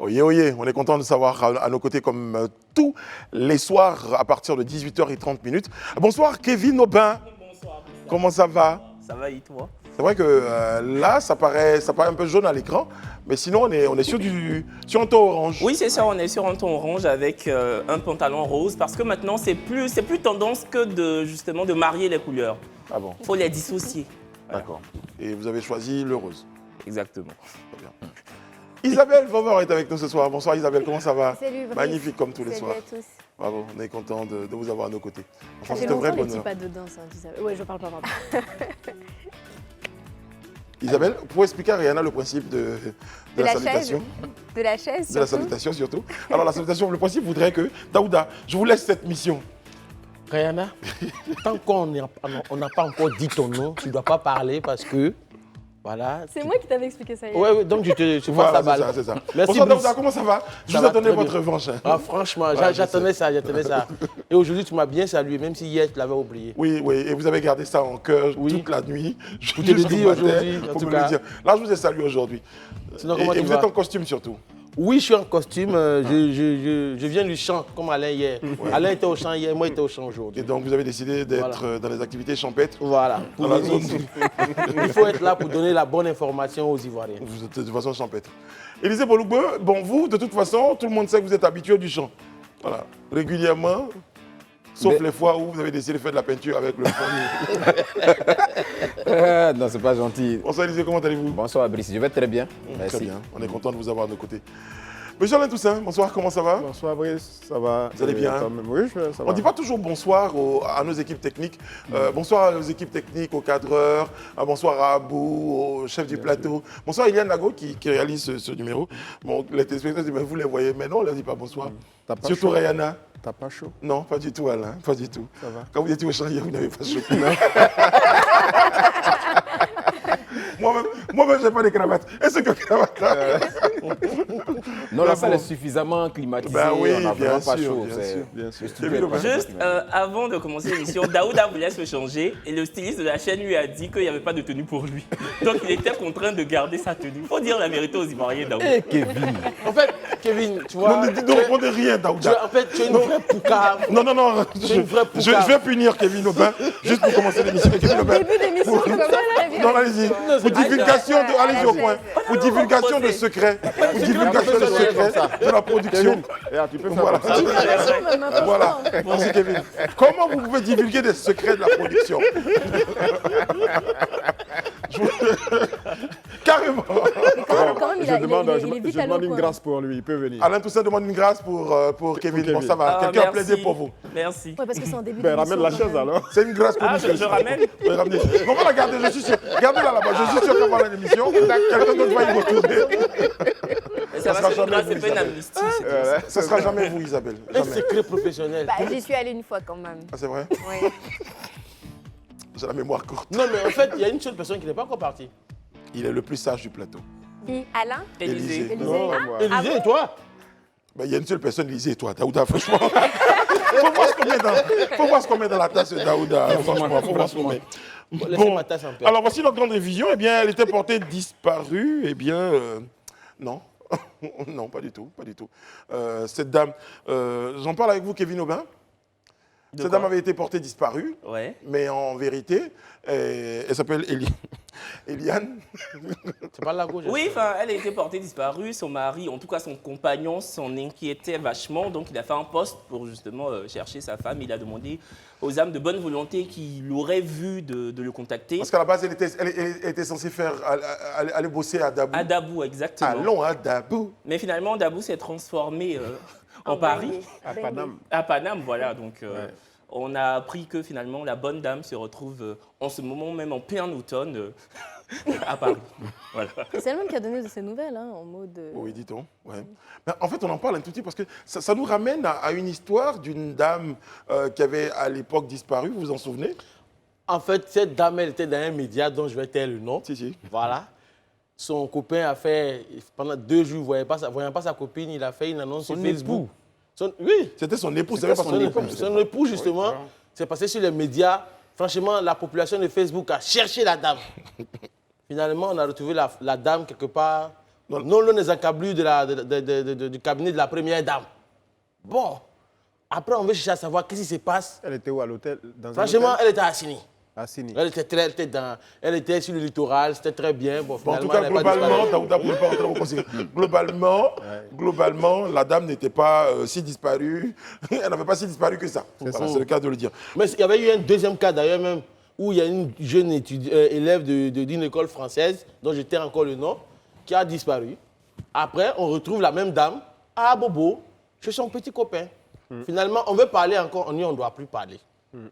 Oyez, oyez, on est content de savoir à nos côtés comme tous les soirs à partir de 18h30. Bonsoir Kevin Aubin. Bonsoir. Comment ça va? Ça va et toi? C'est vrai que là, ça paraît un peu jaune à l'écran, mais sinon on est sur un ton orange. Oui, c'est ça, on est sur un ton orange avec un pantalon rose parce que maintenant, c'est plus tendance que justement de marier les couleurs. Ah bon? Il faut les dissocier. D'accord. Et vous avez choisi le rose. Exactement. Très bien. Isabelle Vauvert est avec nous ce soir. Bonsoir Isabelle, comment ça va? Salut Brice. Magnifique comme tous les Salut soirs. à tous. Bravo, on est content de vous avoir à nos côtés. Ça fait c'est un vrai longtemps les bonheur. petits pas de danse, hein, d'Isabelle. Ouais, je parle pas, pardon. Isabelle, vous pouvez expliquer à Rihanna le principe de la salutation? De la chaise, De la surtout. salutation surtout. Alors la salutation, le principe voudrait que, Daouda, je vous laisse cette mission. Rihanna, tant qu'on n'a pas encore dit ton nom, tu ne dois pas parler parce que, voilà. C'est moi qui t'avais expliqué ça hier. Oui, donc je passe Voilà, la balle. c'est ça. Merci, Bonsoir Brice. Daouda, comment ça va? Je Ça vous ai va donné très votre bien. revanche. Hein. Ah, franchement, Ouais, j'attendais ça. Et aujourd'hui, tu m'as bien salué, même si hier, tu l'avais oublié. Oui, oui, et vous avez gardé ça en cœur Oui. toute la nuit. Je te le dis aujourd'hui, en tout cas. Là, je vous ai salué aujourd'hui. Sinon, comment tu Et vous vas? êtes en costume surtout. Oui, je suis en costume. Je viens du champ, comme Alain hier. Ouais. Alain était au champ hier, moi j'étais au champ Et aujourd'hui. donc, vous avez décidé d'être dans les activités champêtres. Voilà. Dans la zone. Il faut être là pour donner la bonne information aux Ivoiriens. Vous êtes de façon champêtre. Élisée Bolougbeu, bon, vous, de toute façon, tout le monde sait que vous êtes habitué du chant. Voilà. Régulièrement, sauf les fois où vous avez décidé de faire de la peinture avec le fond. Non, c'est pas gentil. Bonsoir Élisée, comment allez-vous? Bonsoir Brice, je vais très bien. Merci. Très bien, on est content de vous avoir à nos côtés. Monsieur Alain Toussaint, bonsoir, comment ça va? Bonsoir Brice, ça va? Vous allez bien? Oui, ça va. On ne dit pas toujours bonsoir à nos équipes techniques. Bonsoir aux équipes techniques, aux cadreurs. Bonsoir à Abou, au chef du plateau. Bonsoir à Eliane Nago qui réalise ce numéro. Bon, les téléspectateurs disent, mais vous les voyez, mais non, on ne leur dit pas bonsoir. T'as pas Surtout chaud? Rihanna. T'as pas chaud? Non, pas du tout, Alain, pas du tout. Ça va. Quand vous étiez au champ hier, vous n'avez pas chaud. Moi-même, je n'ai pas de cravate. Est-ce que cravate là? Non, la salle est suffisamment climatisée, Ben oui, on n'a bien vraiment pas sûr, chaud. bien c'est- sûr. Bien sûr. le studio Kevin est pas Aubin. Juste avant de commencer l'émission, Daouda voulait se changer et le styliste de la chaîne lui a dit qu'il n'y avait pas de tenue pour lui. Donc il était contraint de garder sa tenue. Il faut dire la vérité aux Ivoiriens, Daouda. Eh, Kevin. En fait, Kevin, tu Non, vois. ne répondez rien, Daouda. En fait, tu es une vraie poucave. Non, une vraie poucave. je vais punir Kevin Aubin, juste pour commencer l'émission. Kevin Aubin. Début d'émission, comme ça, très bien. Non, allez-y. Pour divulgation de... Allez-y au coin. Pour divulgation de secrets. Pour divulgation de secrets de la production. Tu peux faire Voilà. comme ça. Voilà. Merci Kevin. Comment vous pouvez divulguer des secrets de la production? Carrément. Quand même, Je demande il est je vite demande une coin. grâce pour lui, il peut venir. Alain Toussaint demande une grâce pour Kevin. Bon, ça va. Ah, Quelqu'un a merci. plaidé pour vous. Merci. Ouais, parce que c'est en début Ben, d'émission. ramène la quand chaise même. alors. C'est une grâce pour Ah, nous. je ramène. Oui, ramenez. On va la garder, je suis sûr. Gardez-la là-bas, je suis sûr qu'avant l'émission, quelqu'un d'autre va y retourner. Mais ça sera va, c'est jamais pas vous, une Isabelle. amnistie. c'est tout ça. Ce ne sera jamais vous, Isabelle. Un Jamais. secret professionnel. Bah, j'y suis allée une fois quand même. Ah, c'est vrai? Oui. J'ai la mémoire courte. Non, mais en fait, il y a une seule personne qui n'est pas encore partie. Il est le plus sage du plateau. Qui? Alain? Élysée. Élysée. Non, Ah, moi. Élisée, et toi? Ben, il y a une seule personne, Lisée, toi, Daouda, franchement. Faut voir ce qu'on met dans la tasse de Daouda. Franchement, faut voir ce qu'on met. Laissez ma tasse en paix. Alors voici notre grande révision. Eh bien, elle était portée disparue. Eh bien, non. Non, pas du tout, pas du tout. Cette dame, j'en parle avec vous, Kevin Aubin. De Cette quoi? dame avait été portée disparue, Ouais. mais en vérité, elle s'appelle Eliane. C'est pas la gauche. Oui, enfin, elle a été portée disparue. Son mari, en tout cas son compagnon, s'en inquiétait vachement. Donc, il a fait un poste pour justement chercher sa femme. Il a demandé aux âmes de bonne volonté qui l'auraient vu de le contacter. Parce qu'à la base, elle était censée aller bosser à Dabou. À Dabou, exactement. Allons à Dabou. Mais finalement, Dabou s'est transformé en Paris, À Paname. à Paname, voilà. Donc, on a appris que finalement, la bonne dame se retrouve en ce moment même en plein automne à Paris. Voilà. C'est elle-même qui a donné de ces nouvelles, hein, en mode. Oui, dit-on. Ouais. Mais en fait, on en parle un tout petit parce que ça nous ramène à une histoire d'une dame qui avait à l'époque disparu, vous vous en souvenez? En fait, cette dame, elle était dans un média dont je vais taire le nom. Si, si. Voilà. Son copain a fait, pendant 2 jours, voyant pas sa copine, il a fait une annonce sur Facebook. Oui, C'était son époux, c'était pas son époux. Son époux, justement, c'est passé sur les médias. Franchement, la population de Facebook a cherché la dame. Finalement, on a retrouvé la dame quelque part Non les accablures du cabinet de la première dame. Bon, après, on veut chercher à savoir qu'est-ce qui se passe. Elle était où à l'hôtel? Franchement, elle était à Assini. À Sini. Elle était sur le littoral, c'était très bien. Bon, Bon, en tout finalement, cas, elle n'a pas globalement, disparu. Daouda, pour ne pas rentrer dans vos conséquences, globalement, la dame n'était pas si disparue. Elle n'avait pas si disparu que ça. Voilà, c'est le cas de le dire. Mais il y avait eu un deuxième cas d'ailleurs même, où il y a une jeune élève d'une école française, dont j'étais encore le nom, qui a disparu. Après, on retrouve la même dame à Bobo, chez son petit copain. Finalement, on veut parler encore, on dit on ne doit plus parler.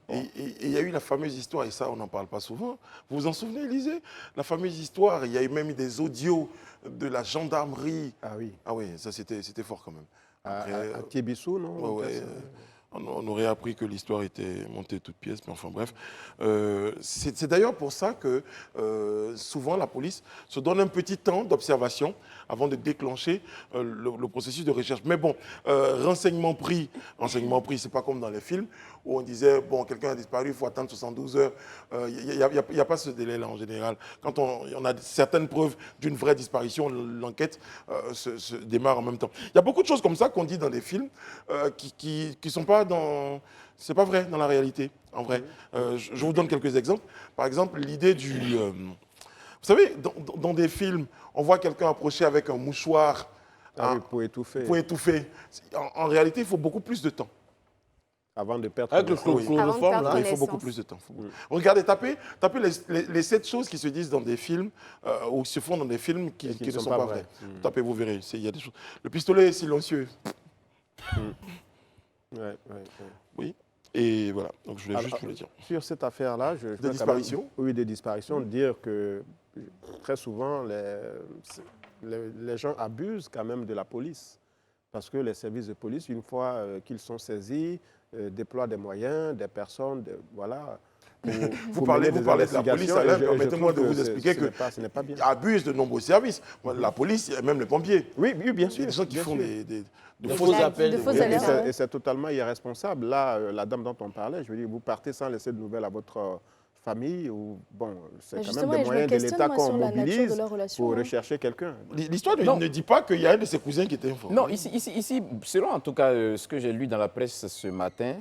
Et il y a eu la fameuse histoire, et ça, on n'en parle pas souvent. Vous vous en souvenez, Élisée? La fameuse histoire, il y a eu même des audios de la gendarmerie. Ah oui. Ah oui, ça, c'était fort quand même. Après, À Thiébissou, non? ouais, on aurait appris que l'histoire était montée toute pièce, mais enfin bref. C'est d'ailleurs pour ça que souvent la police se donne un petit temps d'observation avant de déclencher le processus de recherche. Mais bon, renseignement pris, c'est pas comme dans les films où on disait, bon, quelqu'un a disparu, il faut attendre 72 heures. Il n'y a pas ce délai-là en général. Quand on a certaines preuves d'une vraie disparition, l'enquête se démarre en même temps. Il y a beaucoup de choses comme ça qu'on dit dans des films qui ne sont pas dans... C'est pas vrai dans la réalité, en vrai. Je vous donne quelques exemples. Par exemple, l'idée du... vous savez, dans des films, on voit quelqu'un approcher avec un mouchoir Oui, pour étouffer. pour étouffer. En réalité, il faut beaucoup plus de temps. Avant de perdre. Avec le connaissance. chloroforme, Avant de là. perdre Il faut beaucoup plus de temps. Regardez, tapez les 7 choses qui se disent dans des films ou se font dans des films qui ne sont pas vraies. Tapez, vous verrez. Il y a des choses. Le pistolet est silencieux. Oui. Et voilà. Donc je voulais juste vous le dire. Sur cette affaire-là, je Des disparitions? Oui, des disparitions. Dire que très souvent, les gens abusent quand même de la police. Parce que les services de police, une fois qu'ils sont saisis, déploient des moyens, des personnes, voilà. Vous parlez de la police, Alain, permettez-moi de vous expliquer que ce n'est pas bien. abuse de nombreux services. La police, et même les pompiers. Oui, bien Il y sûr. a des gens qui bien font sûr. de faux appels. De faux Et alertes. et c'est totalement irresponsable. Là, la dame dont on parlait, je veux dire, vous partez sans laisser de nouvelles à votre famille. Ou, bon, c'est Mais quand justement, même et des je me moyens de questionne, l'État moi, qu'on sur la nature de mobilise leur relation, pour hein. rechercher quelqu'un. L'histoire Non. ne dit pas qu'il y a un de ses cousins qui était informé. Non, ici, selon en tout cas ce que j'ai lu dans la presse ce matin,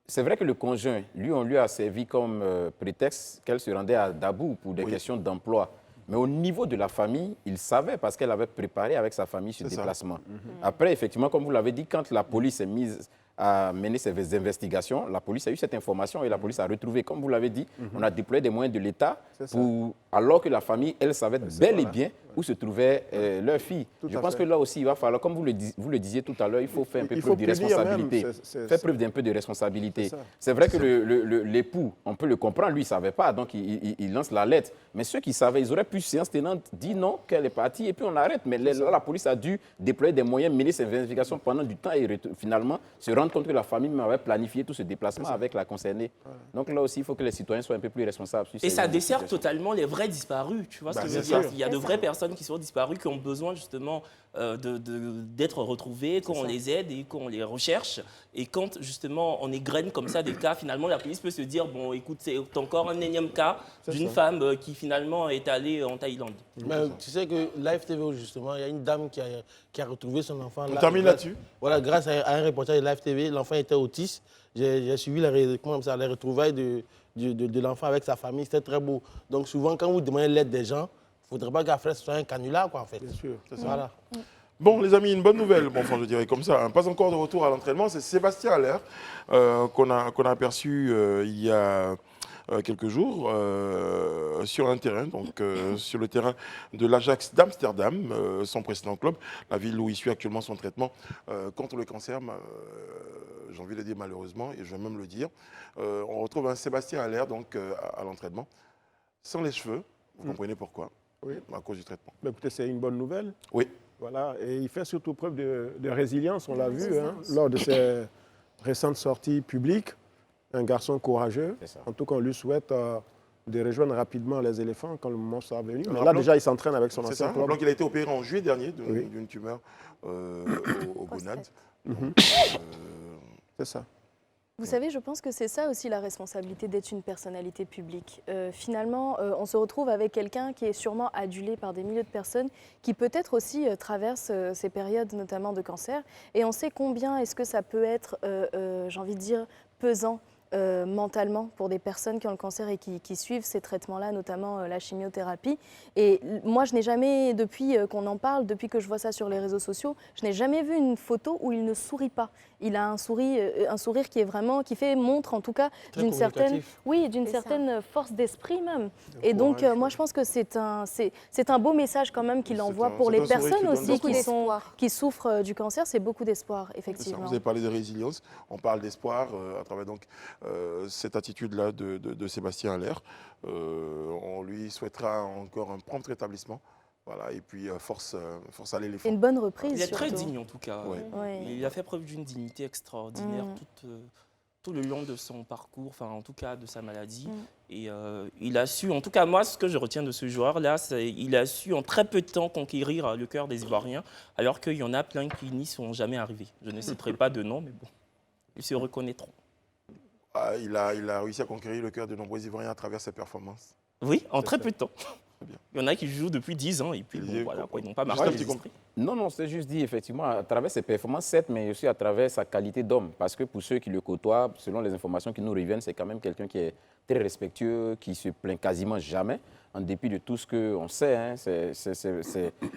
c'est vrai que le conjoint, lui, on lui a servi comme prétexte qu'elle se rendait à Dabou pour des questions d'emploi. Mais au niveau de la famille, il savait parce qu'elle avait préparé avec sa famille ce C'est ça. déplacement. Après, effectivement, comme vous l'avez dit, quand la police est mise à mener ses investigations, la police a eu cette information et la police a retrouvé, comme vous l'avez dit, on a déployé des moyens de l'État alors que la famille, elle savait bel et bien où se trouvait leur fille. Je pense que là aussi, il va falloir, comme vous le disiez tout à l'heure, il faut faire un peu Il preuve faut de punir responsabilité. même, Faire preuve d'un peu de responsabilité. C'est ça. C'est vrai que l'époux, on peut le comprendre, lui, il ne savait pas, donc il lance la lettre. Mais ceux qui savaient, ils auraient pu, séance tenante, dire non, qu'elle est partie et puis on arrête. Mais là, la police a dû déployer des moyens, mener ses investigations pendant du temps et finalement se rendre compte que la famille avait planifié tout ce déplacement avec la concernée. Donc là aussi, il faut que les citoyens soient un peu plus responsables. Sur Et ces ça dessert situations. totalement les vrais disparus. Tu vois ce que je veux c'est dire? sûr. Il y a de vraies personnes qui sont disparues, qui ont besoin justement d'être retrouvées, qu'on les aide et qu'on les recherche. Et quand justement on égrène comme ça des cas, finalement la police peut se dire, bon écoute, c'est encore un énième cas d'une femme qui finalement est allée en Thaïlande. Mais tu sais que Live TV, justement, il y a une dame qui a retrouvé son enfant. On termine là-dessus. Voilà, grâce à un reportage de Live TV, l'enfant était autiste. J'ai suivi les retrouvailles de l'enfant avec sa famille. C'était très beau. Donc souvent, quand vous demandez l'aide des gens, il ne faudrait pas qu'après ce soit un canular, quoi, en fait. Bien sûr, c'est ça. Voilà. Bon, les amis, une bonne nouvelle. Bon, enfin, je dirais comme ça. Hein. Pas encore de retour à l'entraînement. C'est Sébastien Haller qu'on a aperçu il y a quelques jours sur un terrain, donc sur le terrain de l'Ajax d'Amsterdam, son précédent club, la ville où il suit actuellement son traitement contre le cancer. J'ai envie de le dire malheureusement, et je vais même le dire. On retrouve un Sébastien Haller donc à l'entraînement, sans les cheveux. Vous comprenez pourquoi? Oui. À cause du traitement. Mais écoutez, c'est une bonne nouvelle. Oui. Voilà, et il fait surtout preuve de résilience, on l'a vu, hein, lors de ses récentes sorties publiques. Un garçon courageux. C'est ça. En tout cas, on lui souhaite de rejoindre rapidement les éléphants quand le moment sera venu. Mais là, Rappelons- déjà, il s'entraîne avec son C'est ancien ça. club. Donc il a été opéré en juillet dernier Oui. d'une tumeur aux gonades. C'est ça. Vous savez, je pense que c'est ça aussi la responsabilité d'être une personnalité publique. Finalement, on se retrouve avec quelqu'un qui est sûrement adulé par des milliers de personnes, qui peut-être aussi traverse ces périodes notamment de cancer. Et on sait combien est-ce que ça peut être, j'ai envie de dire, pesant. Mentalement pour des personnes qui ont le cancer et qui suivent ces traitements-là, notamment la chimiothérapie. Et moi, je n'ai jamais, depuis qu'on en parle, depuis que je vois ça sur les réseaux sociaux, je n'ai jamais vu une photo où il ne sourit pas. Il a un sourire qui est vraiment, montre en tout cas Très d'une certaine, communicatif. oui, d'une C'est ça. certaine force d'esprit même. Et donc, moi, je pense que c'est un beau message quand même qu'il C'est envoie un- pour c'est les un sourire personnes qui donne aussi d'espoir. qui souffrent du cancer. C'est beaucoup d'espoir, C'est ça. effectivement. Vous avez parlé de résilience, on parle d'espoir à travers donc cette attitude-là de Sébastien Haller. On lui souhaitera encore un prompt rétablissement. Voilà, et puis force à Et l'éléphant. une bonne reprise. Il est très surtout. digne en tout cas. Ouais. Ouais. Il a fait preuve d'une dignité extraordinaire tout le long de son parcours, enfin en tout cas de sa maladie. Et il a su, en tout cas moi, ce que je retiens de ce joueur-là, c'est qu'il a su en très peu de temps conquérir le cœur des Ivoiriens, alors qu'il y en a plein qui n'y sont jamais arrivés. Je ne citerai pas de nom, mais bon, ils se reconnaîtront. Ah, il a réussi à conquérir le cœur de nombreux Ivoiriens à travers ses performances. Oui, en très ça. peu de temps. bien. Il y en a qui jouent depuis 10 ans et puis bon, voilà, quoi, ils n'ont pas marqué Juste un les petit esprits. Non, c'est juste dit, effectivement, à travers ses performances, certes, mais aussi à travers sa qualité d'homme. Parce que pour ceux qui le côtoient, selon les informations qui nous reviennent, c'est quand même quelqu'un qui est très respectueux, qui se plaint quasiment jamais, en dépit de tout ce qu'on sait. Hein.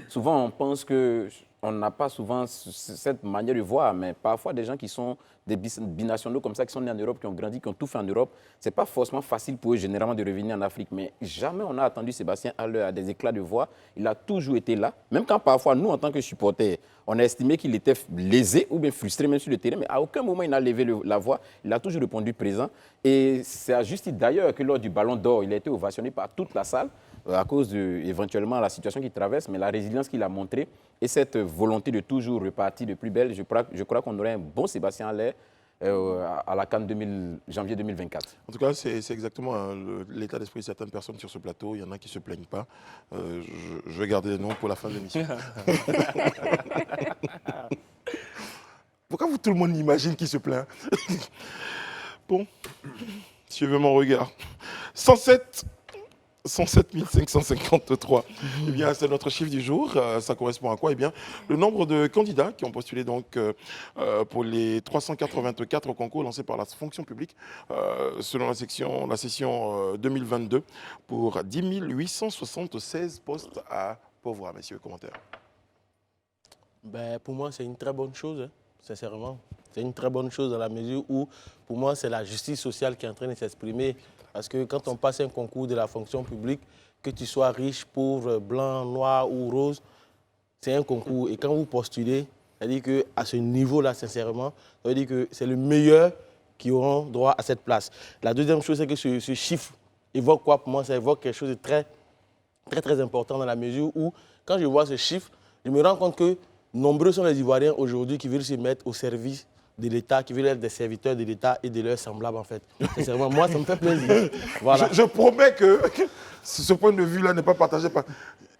Souvent, on pense qu'on n'a pas souvent cette manière de voir, mais parfois, des gens qui sont des binationaux comme ça, qui sont nés en Europe, qui ont grandi, qui ont tout fait en Europe, ce n'est pas forcément facile pour eux, généralement, de revenir en Afrique. Mais jamais on a attendu Sébastien Haller à des éclats de voix. Il a toujours été là, même quand parfois, nous, en tant que supporters, on a estimé qu'il était lésé ou bien frustré même sur le terrain, mais à aucun moment il n'a levé la voix. Il a toujours répondu présent. Et c'est à juste titre d'ailleurs que lors du Ballon d'Or, il a été ovationné par toute la salle à cause de, éventuellement, la situation qu'il traverse, mais la résilience qu'il a montrée et cette volonté de toujours repartir de plus belle. Je crois qu'on aurait un bon Sébastien Haller à la CAN janvier 2024. En tout cas, c'est exactement l'état d'esprit de certaines personnes sur ce plateau. Il y en a qui ne se plaignent pas. Je vais garder les noms pour la fin de l'émission. Pourquoi tout le monde imagine qui se plaint? Bon, suivez mon regard. 107 553. Eh bien, c'est notre chiffre du jour. Ça correspond à quoi? Eh bien, le nombre de candidats qui ont postulé donc pour les 384 concours lancés par la fonction publique selon la session 2022 pour 10 876 postes à pourvoir. Messieurs, commentaires. Ben, pour moi, c'est une très bonne chose, hein, sincèrement. C'est une très bonne chose dans la mesure où, pour moi, c'est la justice sociale qui est en train de s'exprimer. Parce que quand on passe un concours de la fonction publique, que tu sois riche, pauvre, blanc, noir ou rose, c'est un concours. Et quand vous postulez, ça veut dire qu'à ce niveau-là, sincèrement, ça veut dire que c'est le meilleur qui aura droit à cette place. La deuxième chose, c'est que ce chiffre évoque quoi pour moi? Ça évoque quelque chose de très, très, très important dans la mesure où, quand je vois ce chiffre, je me rends compte que nombreux sont les Ivoiriens aujourd'hui qui veulent se mettre au service de l'État, qui veulent être des serviteurs de l'État et de leurs semblables, en fait. Sincèrement, moi, ça me fait plaisir. Voilà. Je promets que ce point de vue-là n'est pas partagé par...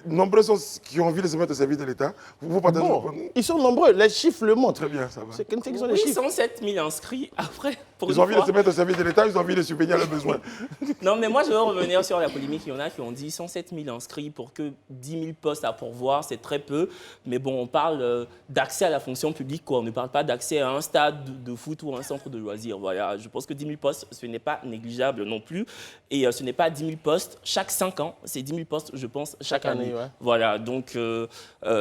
Nombreux sont ceux qui ont envie de se mettre au service de l'État. Vous partagez Bon, le point. ils sont nombreux, les chiffres le montrent. Très bien, ça va. C'est qu'ils sont les Oui, chiffres. 107 000 inscrits. Après, pour Ils une ont envie de fois. se mettre au service de l'État, ils ont envie de subvenir à leurs besoins. Non, mais moi, je veux revenir sur la polémique. Il y en a qui ont dit 107 000 inscrits pour que 10 000 postes à pourvoir, c'est très peu. Mais bon, on parle d'accès à la fonction publique, quoi. On ne parle pas d'accès à un stade de foot ou un centre de loisirs. Voilà, je pense que 10 000 postes, ce n'est pas négligeable non plus. Et ce n'est pas 10 000 postes chaque 5 ans. C'est 10 000 postes, je pense, chaque année. Ouais. Voilà, donc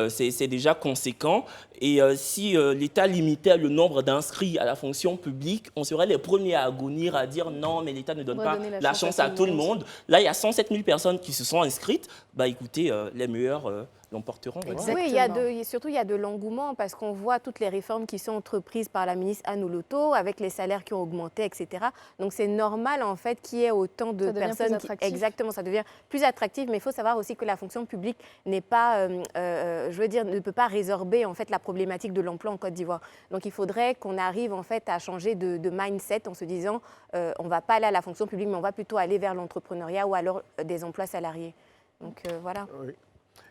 c'est déjà conséquent. Et si l'État limitait le nombre d'inscrits à la fonction publique, on serait les premiers à agonir, à dire non, mais l'État ne donne On va pas donner la chance à tout le monde. Là, il y a 107 000 personnes qui se sont inscrites. Bah écoutez, les meilleurs l'emporteront. Exactement. Oui, surtout il y a de l'engouement parce qu'on voit toutes les réformes qui sont entreprises par la ministre Anne Oloto avec les salaires qui ont augmenté, etc. Donc c'est normal en fait qu'il y ait autant de Ça devient personnes. plus attractif. Exactement, ça devient plus attractif, mais il faut savoir aussi que la fonction publique n'est pas, je veux dire, ne peut pas résorber en fait la problématique de l'emploi en Côte d'Ivoire. Donc il faudrait qu'on arrive en fait à changer de mindset en se disant on ne va pas aller à la fonction publique, mais on va plutôt aller vers l'entrepreneuriat ou alors des emplois salariés. Donc voilà. Oui.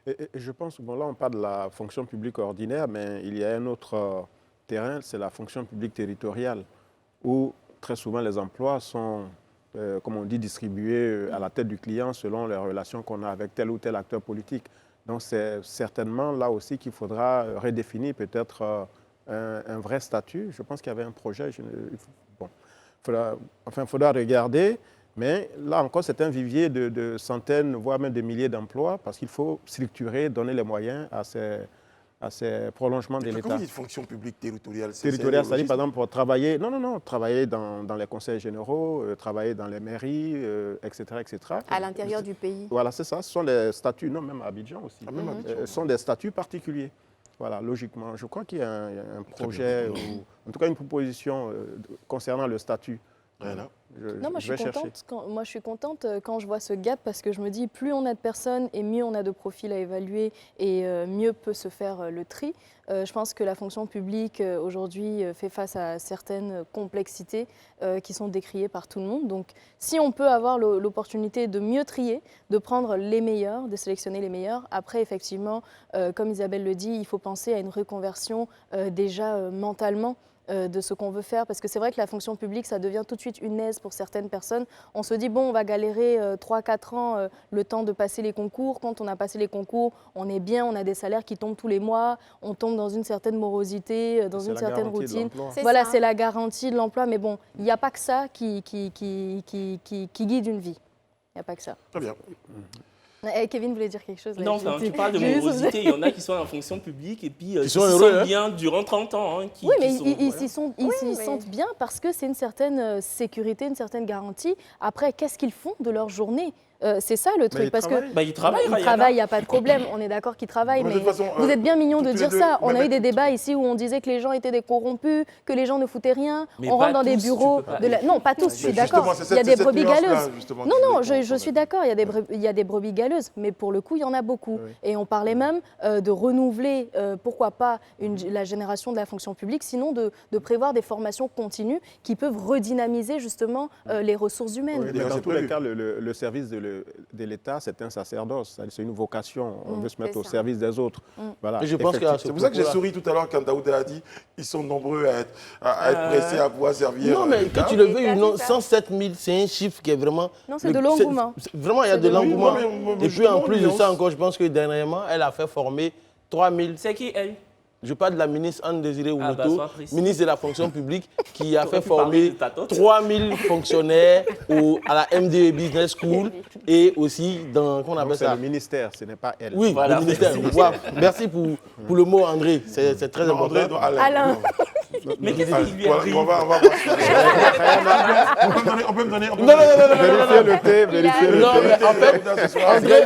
Et je pense, bon là on parle de la fonction publique ordinaire, mais il y a un autre terrain, c'est la fonction publique territoriale, où très souvent, les emplois sont, comme on dit, distribués à la tête du client selon les relations qu'on a avec tel ou tel acteur politique. Donc, c'est certainement là aussi qu'il faudra redéfinir peut-être un vrai statut. Je pense qu'il y avait un projet. Bon, faudra regarder. Mais là encore, c'est un vivier de centaines, voire même de milliers d'emplois parce qu'il faut structurer, donner les moyens à ces prolongements de Comment l'État. vous dites fonction publique territoriale? Territorial, c'est-à-dire par exemple pour travailler, travailler dans les conseils généraux, travailler dans les mairies, etc., etc. À l'intérieur du pays. Voilà, c'est ça. Ce sont des statuts, non, même à Abidjan aussi. Même à Abidjan. Ce sont des statuts particuliers. Voilà, logiquement. Je crois qu'il y a un projet, ou en tout cas une proposition concernant le statut. Voilà. Non, moi je vais suis chercher. contente. Moi je suis contente quand je vois ce gap parce que je me dis plus on a de personnes et mieux on a de profils à évaluer et mieux peut se faire le tri. Je pense que la fonction publique aujourd'hui fait face à certaines complexités qui sont décriées par tout le monde. Donc si on peut avoir l'opportunité de mieux trier, de prendre les meilleurs, de sélectionner les meilleurs, après effectivement, comme Isabelle le dit, il faut penser à une reconversion déjà mentalement. De ce qu'on veut faire, parce que c'est vrai que la fonction publique, ça devient tout de suite une aise pour certaines personnes. On se dit, bon, on va galérer 3-4 ans le temps de passer les concours. Quand on a passé les concours, on est bien, on a des salaires qui tombent tous les mois, on tombe dans une certaine morosité, dans une certaine routine. Voilà, c'est la garantie de l'emploi, mais bon, il n'y a pas que ça qui guide une vie. Il n'y a pas que ça. Très bien. Kevin voulait dire quelque chose. Non, enfin, tu parles de morosité, il y en a qui sont en fonction publique et puis qui sont se heureux, sentent bien durant 30 ans. Hein, oui, mais ils s'y sentent bien parce que c'est une certaine sécurité, une certaine garantie. Après, qu'est-ce qu'ils font de leur journée ? C'est ça le truc, parce que ils travaillent, il n'y a pas de problème, on est d'accord qu'ils travaillent, mais de toute façon, vous êtes bien mignon de toutes dire les deux, ça. On a même- eu des débats ici où on disait que les gens étaient des corrompus, que les gens ne foutaient rien, Mais on pas rentre dans des tous, tu bureaux peux pas- de la... Non, pas tous, je suis d'accord, Justement, c'est il y a cette- des brebis cette nuance-là, galeuses. justement, Non, qui non, voulait je suis d'accord, il y a des brebis galeuses, mais pour le coup, il y en a beaucoup. Oui. Et on parlait même de renouveler, pourquoi pas, la génération de la fonction publique, sinon de prévoir des formations continues qui peuvent redynamiser justement les ressources humaines. Oui, mais D'ailleurs, dans c'est tous les prévu. cas, le service de l'État, c'est un sacerdoce. C'est une vocation. On veut se mettre c'est au ça. service des autres. Voilà. Et je pense qu'il y a ce C'est pour ça que j'ai propos-là. souri tout à l'heure quand Daouda a dit ils sont nombreux à être pressés à pouvoir servir. Non, mais l'État. que tu le veuilles T'as ou non, vu ça 107 000, c'est un chiffre qui est vraiment... Non, c'est de l'engouement. Vraiment, il y a C'est de de l'engouement. l'engouement. Et puis, en plus de Nuance. ça, encore, je pense que dernièrement, elle a fait former 3000... C'est qui, elle? Je parle de la ministre Anne-Désirée Oumoto, sois précis. ministre de la fonction publique, qui a T'aurais fait pu parler former de ta tante. 3000 fonctionnaires à la MDE Business School et aussi dans, qu'on Donc, appelle c'est ça. le ministère, ce n'est pas elle. Oui, Voilà, le ministère. merci. Wow. Merci pour le mot, André. C'est très Non, important. André, non, Alain. Alain. Mais qu'est-ce qui lui Voilà, arrive? on va voir ça. On peut me donner. Non, non, non, Vérifiez le thé, vérifiez le non, thé. mais en fait, André,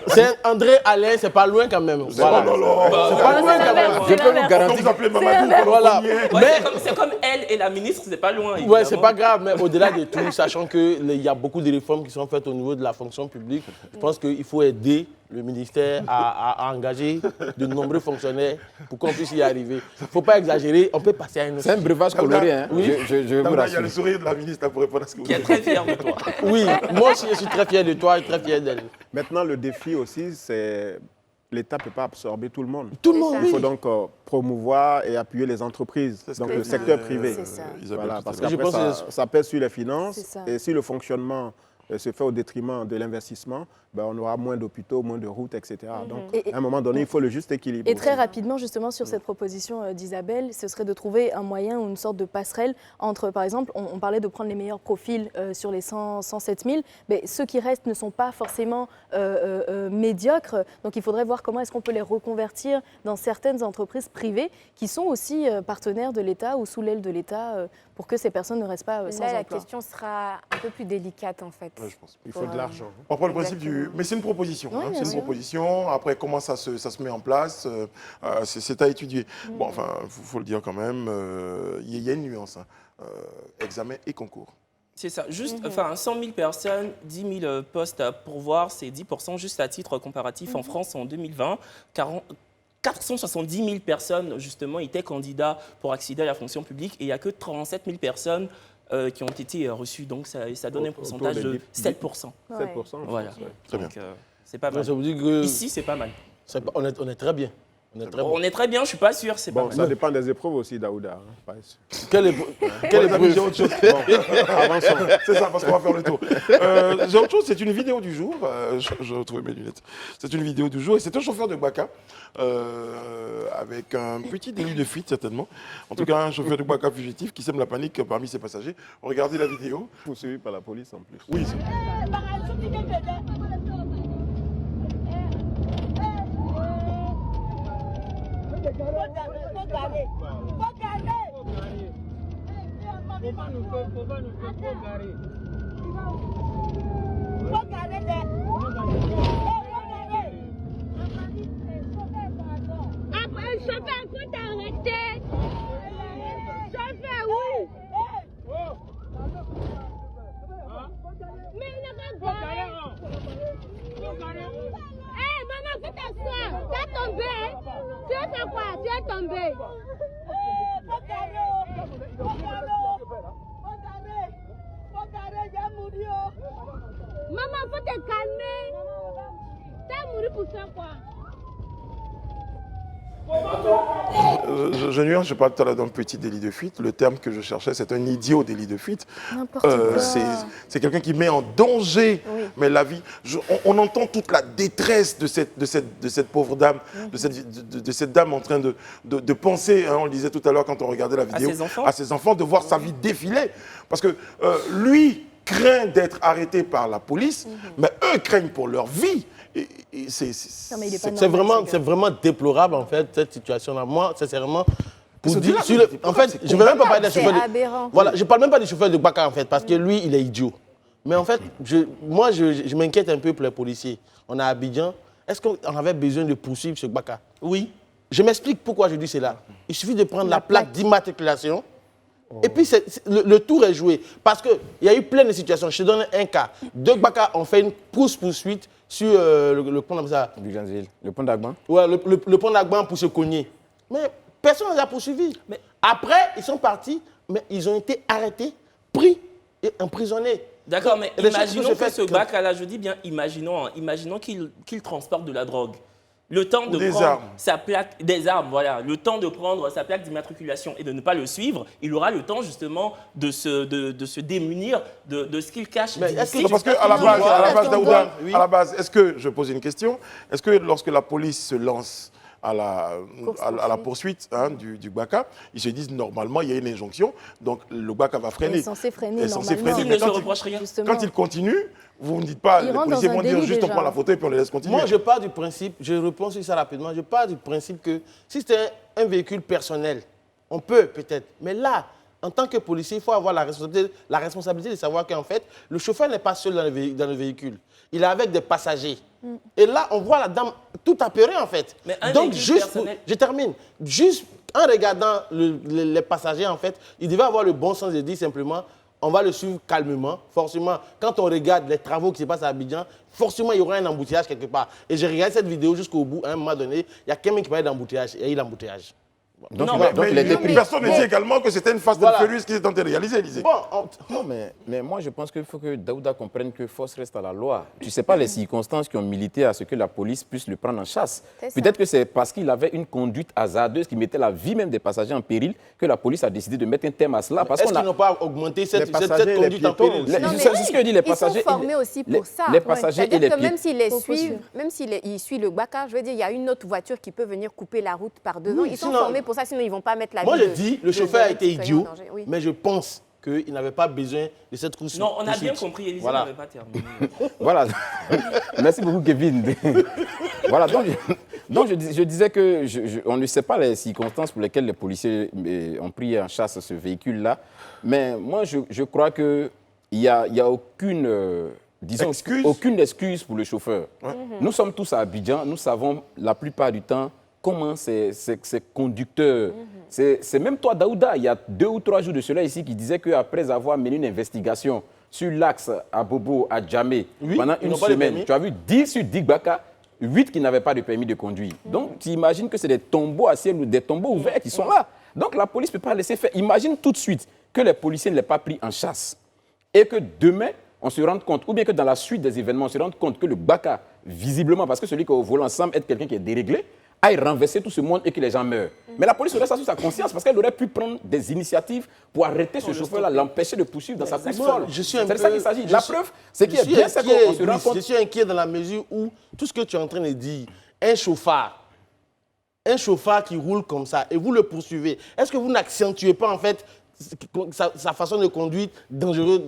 c'est André Alain, c'est pas loin quand même. Voilà. Oh là là. C'est pas loin quand même. Je peux vous Quand garantir. vous appelez Mamadou, Voilà. Ouais, Mais c'est comme elle et la ministre, c'est pas loin. ouais, évidemment. c'est pas grave, mais au-delà de tout, sachant qu'il y a beaucoup de réformes qui sont faites au niveau de la fonction publique, je pense qu'il faut aider le ministère à engager de nombreux fonctionnaires pour qu'on puisse y arriver. Il ne faut pas exagérer, on peut passer à une autre. C'est un breuvage coloré, hein. Oui. Je vous Daouda, il y a le rassure. sourire de la ministre là, pour répondre à ce que vous Qui est dites. très fier de toi. Oui, moi aussi je suis très fier de toi et très fier d'elle. Maintenant, le défi aussi, c'est l'État ne peut pas absorber tout le monde. Tout le monde, ça. Il faut oui. donc promouvoir et appuyer les entreprises, C'est ce donc que le disait, secteur privé. C'est ça. Isabelle Voilà, tout à parce l'heure. Je qu'après, pense ça pèse sur les finances. C'est ça. Et si le fonctionnement se fait au détriment de l'investissement, ben, on aura moins d'hôpitaux, moins de routes, etc. Donc, Et- à un moment donné, il faut le juste équilibre. Et très aussi. rapidement, justement, sur cette proposition d'Isabelle, ce serait de trouver un moyen ou une sorte de passerelle entre, par exemple, on parlait de prendre les meilleurs profils sur les 107 000, mais ceux qui restent ne sont pas forcément médiocres. Donc, il faudrait voir comment est-ce qu'on peut les reconvertir dans certaines entreprises privées qui sont aussi partenaires de l'État ou sous l'aile de l'État pour que ces personnes ne restent pas sans Là, la emploi. question sera un peu plus délicate, en fait. Ouais, je pense. Il faut de l'argent. On prend le principe du... Exactement. Mais c'est une proposition. Oui, hein, bien c'est une sûr. proposition. Après, comment ça se met en place, c'est à étudier. Bon, enfin, il faut le dire quand même, il y a une nuance. Hein. Examen et concours. C'est ça. Juste, enfin, 100 000 personnes, 10 000 postes à pourvoir, c'est 10%. Juste à titre comparatif, en France, en 2020, 470 000 personnes, justement, étaient candidats pour accéder à la fonction publique et il n'y a que 37 000 personnes qui ont été reçues. Donc, ça donne un Autour pourcentage des de 10%. 7%. Ouais. 7%. Voilà. Très Donc, bien. c'est pas mal. Ça veut dire que Ici, c'est pas mal. on est très bien. On est très bon. On est très bien, je suis pas sûr, c'est pas Bon, mal. ça dépend des épreuves aussi, Daouda. Hein, pas sûr. Quelle Les amis, j'ai autre chose. Avançons. C'est ça, parce qu'on va faire le tour. J'ai autre chose, c'est une vidéo du jour. Je retrouvais mes lunettes. C'est une vidéo du jour et c'est un chauffeur de Gbaka avec un petit délit de fuite, certainement. En tout cas, un chauffeur de Gbaka fugitif qui sème la panique parmi ses passagers. Regardez la vidéo. Poursuivi par la police en plus. Oui, Chauffeur, faut t'arrêter. Chauffeur, oui. Mais il n'a pas garé. Hé, maman, faut t'asseoir. T'es tombé. Tu as fait quoi? Tu es tombé. Maman, faut te calmer. T'as mouru pour faire quoi? je nuance, je parle tout à l'heure d'un petit délit de fuite. Le terme que je cherchais, c'est un idiot délit de fuite. N'importe quoi. C'est quelqu'un qui met en danger mais la vie. On entend toute la détresse de cette pauvre dame, de cette dame en train de penser, hein, on le disait tout à l'heure quand on regardait la vidéo, à ses enfants, de voir sa vie défiler. Parce que lui craint d'être arrêté par la police, mais eux craignent pour leur vie. Non, mais il est pas C'est normal, vraiment, ce c'est gars. vraiment déplorable, en fait, cette situation-là. Moi, sincèrement, pour C'est dire... là, sur c'est le- en déplorable, fait, c'est je ne vais même pas parler des C'est chauffeurs de... aberrant. Voilà, je ne parle même pas des chauffeurs de Gbaka, en fait, parce que lui, il est idiot. Mais en fait, je m'inquiète un peu pour les policiers. On est à Abidjan. Est-ce qu'on avait besoin de poursuivre ce Gbaka? Oui. Je m'explique pourquoi je dis cela. Il suffit de prendre la plaque d'immatriculation. Et puis, le tour est joué. Parce qu'il y a eu plein de situations. Je te donne un cas. Deux Gbaka ont fait une poursuite sur le pont comme ça. Bougainville, le pont d'Agban. Ouais, le pont d'Agban pour se cogner. Mais personne ne les a poursuivis. Mais- Après, ils sont partis, mais ils ont été arrêtés, pris et emprisonnés. D'accord, mais Et les choses imaginons se que fait ce que- Gbaka-là, je dis bien imaginons qu'il transporte de la drogue. Le temps de des prendre armes. sa plaque, des armes, voilà, le temps de prendre sa plaque d'immatriculation et de ne pas le suivre, il aura le temps justement de se démunir de ce qu'il cache. Mais est-ce que- d'illicite. Non, parce qu'à la Non, base, mais à la base, attends, Daouda, oui. à la base, est-ce que, je pose une question, est-ce que lorsque la police se lance à la poursuite hein, du Gbaka, ils se disent normalement il y a une injonction, donc le Gbaka va freiner. Il est censé freiner Il est censé normalement. freiner, S'il mais ne se quand il- reproche rien. Justement. Quand il continue, vous ne dites pas, Il les rentre policiers dans un vont dire délit juste on déjà. prend la photo et puis on les laisse continuer. Moi, je pars du principe, je réponds sur ça rapidement, je pars du principe que si c'était un véhicule personnel, on peut peut-être. Mais là, en tant que policier, il faut avoir la responsabilité de savoir qu'en fait, le chauffeur n'est pas seul dans le véhicule. Il est avec des passagers. Et là, on voit la dame tout apeurée, en fait. Mais un Donc, véhicule juste personnel- je termine. Juste en regardant les passagers, en fait, il devait avoir le bon sens de dire simplement, on va le suivre calmement. Forcément, quand on regarde les travaux qui se passent à Abidjan, forcément, il y aura un embouteillage quelque part. Et j'ai regardé cette vidéo jusqu'au bout. À un moment donné, il y a quelqu'un qui parlait d'embouteillage. Et il y a eu l'embouteillage. Donc, Non, il a- mais- donc il a été Mais pris. personne ne dit également que c'était une phase Voilà. de Félix qui s'est en train de réaliser, Élisée. Bon, Non, mais moi, je pense qu'il faut que Daouda comprenne que force reste à la loi. Tu ne sais pas les circonstances qui ont milité à ce que la police puisse le prendre en chasse. C'est ça. Peut-être que c'est parce qu'il avait une conduite hasardeuse qui mettait la vie même des passagers en péril que la police a décidé de mettre un terme à cela. Parce est-ce qu'on qu'ils a... n'ont pas augmenté cette passagers, les conduite en piétons péril? Les- Non, c'est mais ce que dit les ils passagers. sont formés aussi les- pour ça. Les passagers et C'est-à-dire les que piétons. même s'ils les Faut suivent, suivre. même s'ils suivent le Gbaka, je veux dire, il y a une autre voiture qui peut venir couper la route par devant. Oui, Ils sont sinon- formés pour ça, sinon ils ne vont pas mettre la Moi, vie je de- dis, le de- chauffeur a de été citoyens en idiot, danger. Oui. mais je pense qu'il n'avait pas besoin de cette course. Non, on a bien compris, Élisée Voilà. n'avait pas terminé. Voilà. Merci beaucoup, Kevin. Voilà, donc je disais que on ne sait pas les circonstances pour lesquelles les policiers ont pris en chasse ce véhicule-là. Mais moi, je crois qu'il n'y a aucune, disons, Excuse. aucune excuse pour le chauffeur. Nous sommes tous à Abidjan, nous savons la plupart du temps comment ces conducteurs... C'est même toi, Daouda, il y a 2 ou 3 jours de cela ici, qui disait qu'après avoir mené une investigation sur l'axe à Bobo, à Djamé, Oui, pendant ils une n'ont pas de semaine, permis. tu as vu 10 sur 10 Gbaka, 8 qui n'avaient pas de permis de conduire. Donc, tu imagines que c'est des tombeaux à ciel ou des tombeaux ouverts qui sont là. Donc, la police ne peut pas laisser faire. Imagine tout de suite que les policiers ne l'aient pas pris en chasse et que demain, on se rende compte, ou bien que dans la suite des événements, on se rende compte que le Gbaka, visiblement, parce que celui qui est au volant semble être quelqu'un qui est déréglé, aille renverser tout ce monde et que les gens meurent. Mais la police aurait ça sur sa conscience parce qu'elle aurait pu prendre des initiatives pour arrêter ce chauffeur-là, l'empêcher de poursuivre dans sa course folle. C'est de ça qu'il s'agit. La preuve, c'est qu'il est bien, c'est qu'on se rend compte. Je suis inquiet dans la mesure où tout ce que tu es en train de dire, un chauffard qui roule comme ça et vous le poursuivez, est-ce que vous n'accentuez pas en fait sa façon de conduire dangereusement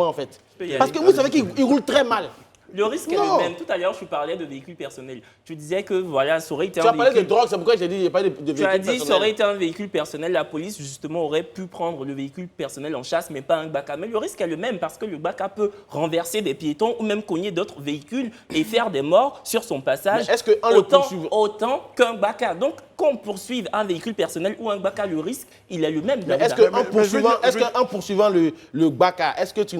en fait? Parce que vous savez qu'il roule très mal. Le risque est le même. Tout à l'heure, je parlais de véhicules personnels. Tu disais que voilà, ça aurait été Tu as parlé de drogue, c'est pourquoi je t'ai dit qu'il n'y a pas de véhicule personnel. Tu as dit que ça aurait été un véhicule personnel. La police, justement, aurait pu prendre le véhicule personnel en chasse, mais pas un BACA. Mais le risque est le même parce que le BACA peut renverser des piétons ou même cogner d'autres véhicules et faire des morts sur son passage. Mais est-ce qu'en le poursuivant autant qu'un BACA. Donc, qu'on poursuive un véhicule personnel ou un BACA, le risque, il est le même. Mais est-ce qu'en poursuivant le BACA, est-ce que tu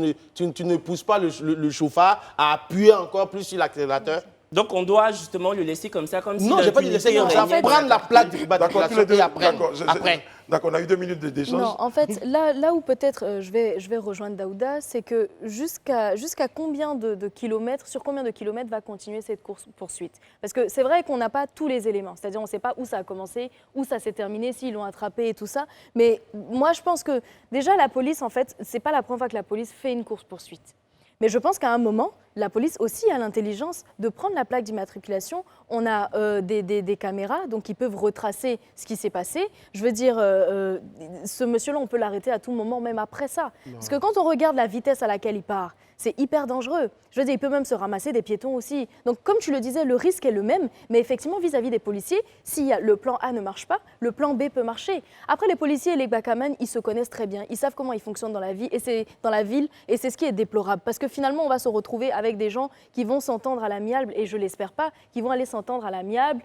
ne pousses pas le chauffard à appuyer encore plus sur l'accélérateur? Donc on doit justement le laisser comme ça, comme si... Non, je n'ai pas dit laisser comme ça. Prendre la plaque d'immatriculation et après. D'accord, on a eu 2 minutes d'échange. Non, en fait, là où peut-être je vais rejoindre Daouda, c'est que jusqu'à combien de kilomètres, sur combien de kilomètres va continuer cette course-poursuite? Parce que c'est vrai qu'on n'a pas tous les éléments, c'est-à-dire on ne sait pas où ça a commencé, où ça s'est terminé, s'ils l'ont attrapé et tout ça. Mais moi, je pense que déjà la police, en fait, ce n'est pas la première fois que la police fait une course-poursuite. Mais je pense qu'à un moment, la police aussi a l'intelligence de prendre la plaque d'immatriculation. On a des caméras donc qui peuvent retracer ce qui s'est passé. Je veux dire, ce monsieur-là, on peut l'arrêter à tout moment, même après ça. Non. Parce que quand on regarde la vitesse à laquelle il part, c'est hyper dangereux. Je veux dire, il peut même se ramasser des piétons aussi. Donc, comme tu le disais, le risque est le même. Mais effectivement, vis-à-vis des policiers, si le plan A ne marche pas, le plan B peut marcher. Après, les policiers et les bacamans, ils se connaissent très bien. Ils savent comment ils fonctionnent dans la vie et c'est dans la ville. Et c'est ce qui est déplorable. Parce que finalement, on va se retrouver avec des gens qui vont s'entendre à l'amiable, et je ne l'espère pas, qui vont aller s'entendre à l'amiable.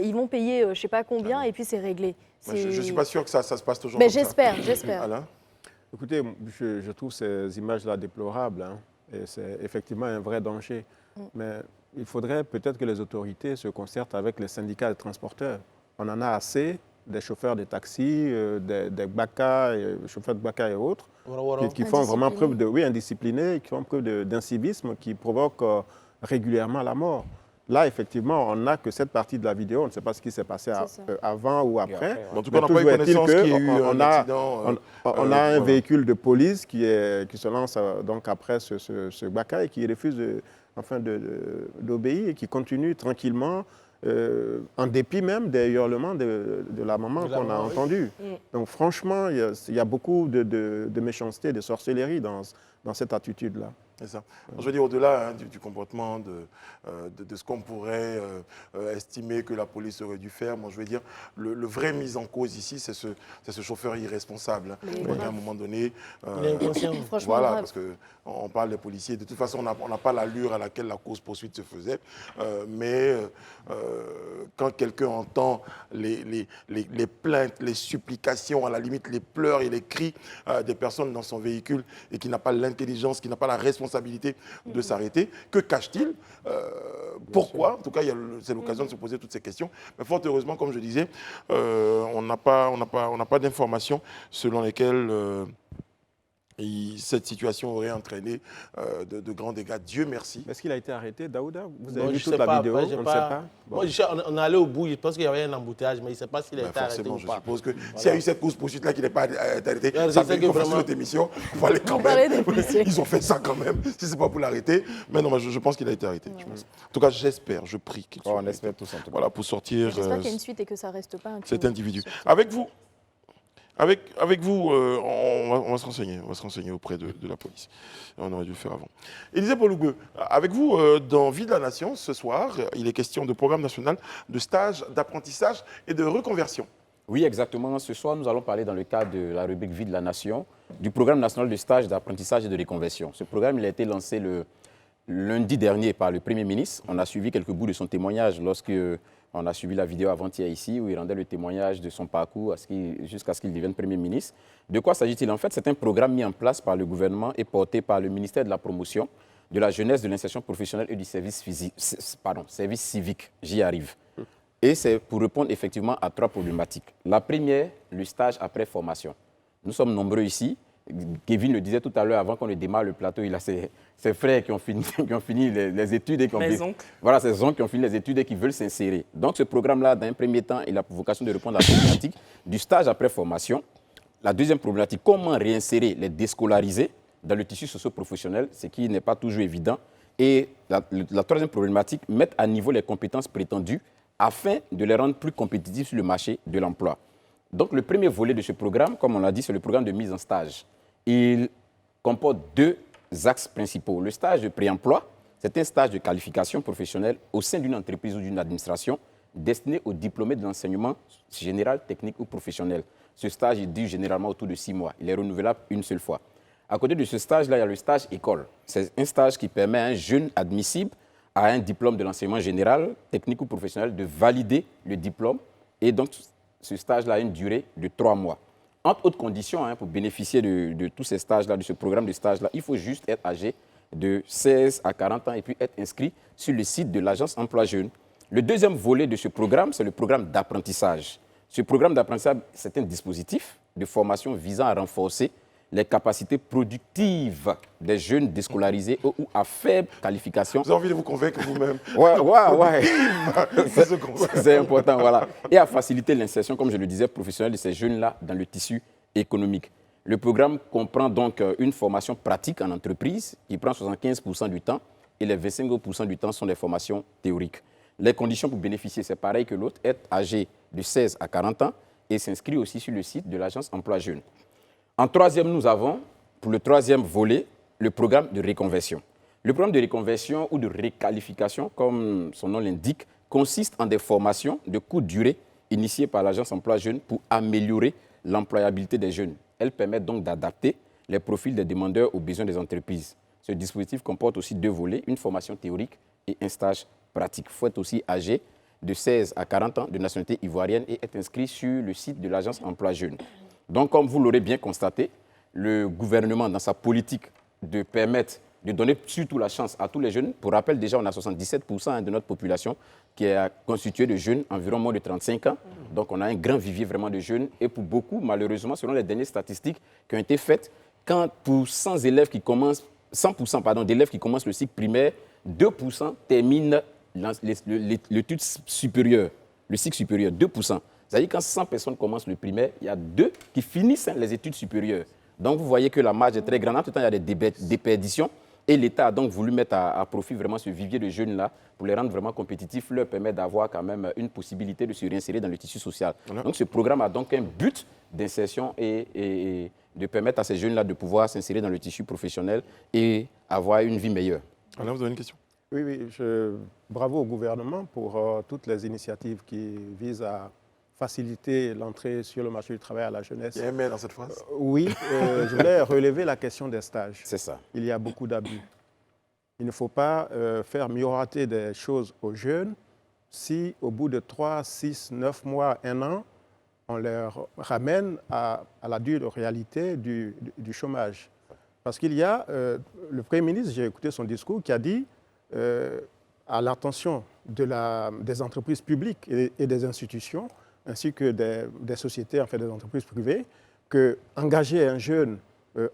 Ils vont payer je ne sais pas combien et puis c'est réglé. Je ne suis pas sûr que ça se passe toujours mais comme ça. J'espère. Alain ? Écoutez, je trouve ces images-là déplorables. Et c'est effectivement un vrai danger. Mais il faudrait peut-être que les autorités se concertent avec les syndicats de transporteurs. On en a assez des chauffeurs de taxis, des BACA, chauffeurs de BACA et autres, qui font vraiment preuve indisciplinés, qui font preuve d'incivisme, qui provoquent régulièrement la mort. Là, effectivement, on n'a que cette partie de la vidéo. On ne sait pas ce qui s'est passé avant ou après. En tout cas, on n'a pas eu connaissance qu'il y a eu un accident. On a un véhicule de police qui se lance donc après ce BACA et qui refuse d'obéir et qui continue tranquillement, en dépit même des hurlements de la maman qu'on a entendue. Donc franchement, il y a beaucoup de méchanceté, de sorcellerie dans cette attitude-là. C'est ça. Je veux dire, au-delà du comportement, de ce qu'on pourrait estimer que la police aurait dû faire, moi, je veux dire, le vrai mise en cause ici, c'est ce chauffeur irresponsable. À un moment donné, il est inconscient. Voilà, parce qu'on parle des policiers. De toute façon, on n'a pas l'allure à laquelle la cause-poursuite se faisait. Mais quand quelqu'un entend les plaintes, les supplications, à la limite les pleurs et les cris des personnes dans son véhicule et qui n'a pas l'intelligence, qui n'a pas la responsabilité de s'arrêter, que cache-t-il? Pourquoi? En tout cas, c'est l'occasion de se poser toutes ces questions. Mais fort heureusement, comme je disais, on n'a pas d'informations selon lesquelles cette situation aurait entraîné de grands dégâts. Dieu merci. Est-ce qu'il a été arrêté, Daouda? Vous avez vu toute la vidéo? On ne sait pas. Moi, on est allé au bout. Je pense qu'il y avait un embouteillage, mais il ne sait pas s'il a été arrêté ou pas. Je suppose que s'il y a eu cette course-poursuite-là qui n'est pas arrêtée, ça fait qu'on fasse notre émission. Il faut aller quand même. Ils ont fait ça quand même, si ce n'est pas pour l'arrêter. Mais non, je pense qu'il a été arrêté. Je pense. En tout cas, j'espère, je prie qu'il soit on espère tous en tout cas. Voilà, pour sortir j'espère qu'il y a une suite et que ça ne reste pas cet individu. Avec vous, on va se renseigner auprès de la police. On aurait dû le faire avant. Élisée Bolougueux, avec vous, dans Vie de la Nation, ce soir, il est question de programme national de stage, d'apprentissage et de reconversion. Oui, exactement. Ce soir, nous allons parler dans le cadre de la rubrique Vie de la Nation, du programme national de stage, d'apprentissage et de reconversion. Ce programme, il a été lancé le lundi dernier par le Premier ministre. On a suivi quelques bouts de son témoignage lorsque... On a suivi la vidéo avant-hier ici où il rendait le témoignage de son parcours jusqu'à ce qu'il devienne Premier ministre. De quoi s'agit-il? En fait, c'est un programme mis en place par le gouvernement et porté par le ministère de la Promotion, de la Jeunesse, de l'Insertion professionnelle et du service civique. J'y arrive. Et c'est pour répondre effectivement à 3 problématiques. La première, le stage après formation. Nous sommes nombreux ici Kevin le disait tout à l'heure, avant qu'on ne démarre le plateau, il a ses frères qui ont fini les études. Et qui ont voilà, ses oncles qui ont fini les études et qui veulent s'insérer. Donc ce programme-là, dans un premier temps, il a pour vocation de répondre à la problématique du stage après formation. La deuxième problématique, comment réinsérer les déscolarisés dans le tissu socio-professionnel, ce qui n'est pas toujours évident. Et la troisième problématique, mettre à niveau les compétences prétendues afin de les rendre plus compétitifs sur le marché de l'emploi. Donc, le premier volet de ce programme, comme on l'a dit, c'est le programme de mise en stage. Il comporte 2 axes principaux. Le stage de pré-emploi, c'est un stage de qualification professionnelle au sein d'une entreprise ou d'une administration destiné aux diplômés de l'enseignement général, technique ou professionnel. Ce stage, il dure généralement autour de 6 mois. Il est renouvelable une seule fois. À côté de ce stage-là, il y a le stage école. C'est un stage qui permet à un jeune admissible à un diplôme de l'enseignement général, technique ou professionnel de valider le diplôme. Et donc, ce stage-là a une durée de 3 mois. Entre autres conditions, pour bénéficier de tous ces stages-là, de ce programme de stage-là, il faut juste être âgé de 16 à 40 ans et puis être inscrit sur le site de l'Agence Emploi Jeunes. Le deuxième volet de ce programme, c'est le programme d'apprentissage. Ce programme d'apprentissage, c'est un dispositif de formation visant à renforcer les capacités productives des jeunes déscolarisés ou à faible qualification. Vous avez envie de vous convaincre vous-même. Ouais. C'est important, voilà. Et à faciliter l'insertion, comme je le disais, professionnelle de ces jeunes-là dans le tissu économique. Le programme comprend donc une formation pratique en entreprise qui prend 75% du temps et les 25% du temps sont des formations théoriques. Les conditions pour bénéficier, c'est pareil que l'autre, être âgé de 16 à 40 ans et s'inscrit aussi sur le site de l'Agence Emploi Jeunes. En troisième, nous avons, pour le troisième volet, le programme de reconversion. Le programme de reconversion ou de requalification, comme son nom l'indique, consiste en des formations de courte durée initiées par l'Agence Emploi Jeunes pour améliorer l'employabilité des jeunes. Elles permettent donc d'adapter les profils des demandeurs aux besoins des entreprises. Ce dispositif comporte aussi 2 volets, une formation théorique et un stage pratique. Il faut être aussi âgé de 16 à 40 ans de nationalité ivoirienne et être inscrit sur le site de l'Agence Emploi Jeunes. Donc, comme vous l'aurez bien constaté, le gouvernement, dans sa politique de permettre de donner surtout la chance à tous les jeunes, pour rappel, déjà, on a 77% de notre population qui est constituée de jeunes, environ moins de 35 ans. Donc, on a un grand vivier vraiment de jeunes. Et pour beaucoup, malheureusement, selon les dernières statistiques qui ont été faites, quand pour 100% d'élèves qui commencent le cycle primaire, 2% terminent l'étude supérieure, le cycle supérieur, 2%. C'est-à-dire que quand 100 personnes commencent le primaire, il y a 2 qui finissent les études supérieures. Donc vous voyez que la marge est très grande. En tout temps, il y a des déperditions. Et l'État a donc voulu mettre à profit vraiment ce vivier de jeunes-là pour les rendre vraiment compétitifs, leur permettre d'avoir quand même une possibilité de se réinsérer dans le tissu social. Voilà. Donc ce programme a donc un but d'insertion et de permettre à ces jeunes-là de pouvoir s'insérer dans le tissu professionnel et avoir une vie meilleure. Alors, vous avez une question ? Oui, bravo au gouvernement pour toutes les initiatives qui visent à faciliter l'entrée sur le marché du travail à la jeunesse. Il y a un mais dans cette phrase. Oui, je voulais relever la question des stages. C'est ça. Il y a beaucoup d'abus. Il ne faut pas faire miroiter des choses aux jeunes si au bout de 3, 6, 9 mois, 1 an, on leur ramène à la dure réalité du chômage. Parce qu'il y a le Premier ministre, j'ai écouté son discours, qui a dit à l'attention des entreprises publiques et des institutions, ainsi que des sociétés, en fait des entreprises privées, qu'engager un jeune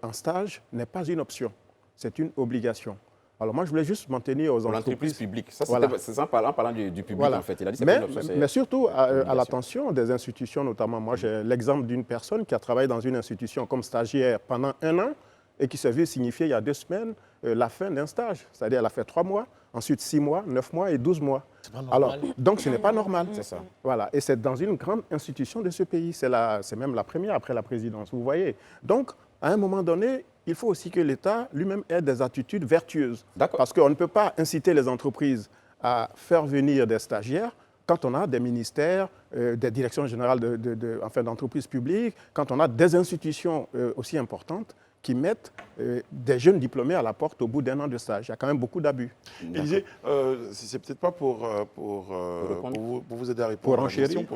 en stage n'est pas une option, c'est une obligation. Alors moi, je voulais juste m'en tenir aux entreprises publiques. Ça, voilà. C'est ça en parlant du public, voilà. En fait. Il a dit mais surtout à l'attention des institutions, notamment. Moi, j'ai l'exemple d'une personne qui a travaillé dans une institution comme stagiaire pendant 1 an et qui s'est vu signifier il y a 2 semaines la fin d'un stage. C'est-à-dire, elle a fait 3 mois, ensuite 6 mois, 9 mois et 12 mois. Alors, donc, ce n'est pas normal. C'est ça. Voilà. Et c'est dans une grande institution de ce pays. C'est même la première après la présidence, vous voyez. Donc, à un moment donné, il faut aussi que l'État lui-même ait des attitudes vertueuses. Parce qu'on ne peut pas inciter les entreprises à faire venir des stagiaires quand on a des ministères, des directions générales d'entreprises publiques, quand on a des institutions aussi importantes qui mettent des jeunes diplômés à la porte au bout d'1 an de stage. Il y a quand même beaucoup d'abus. Élisée, c'est peut-être pas pour vous aider à répondre pour enchérir.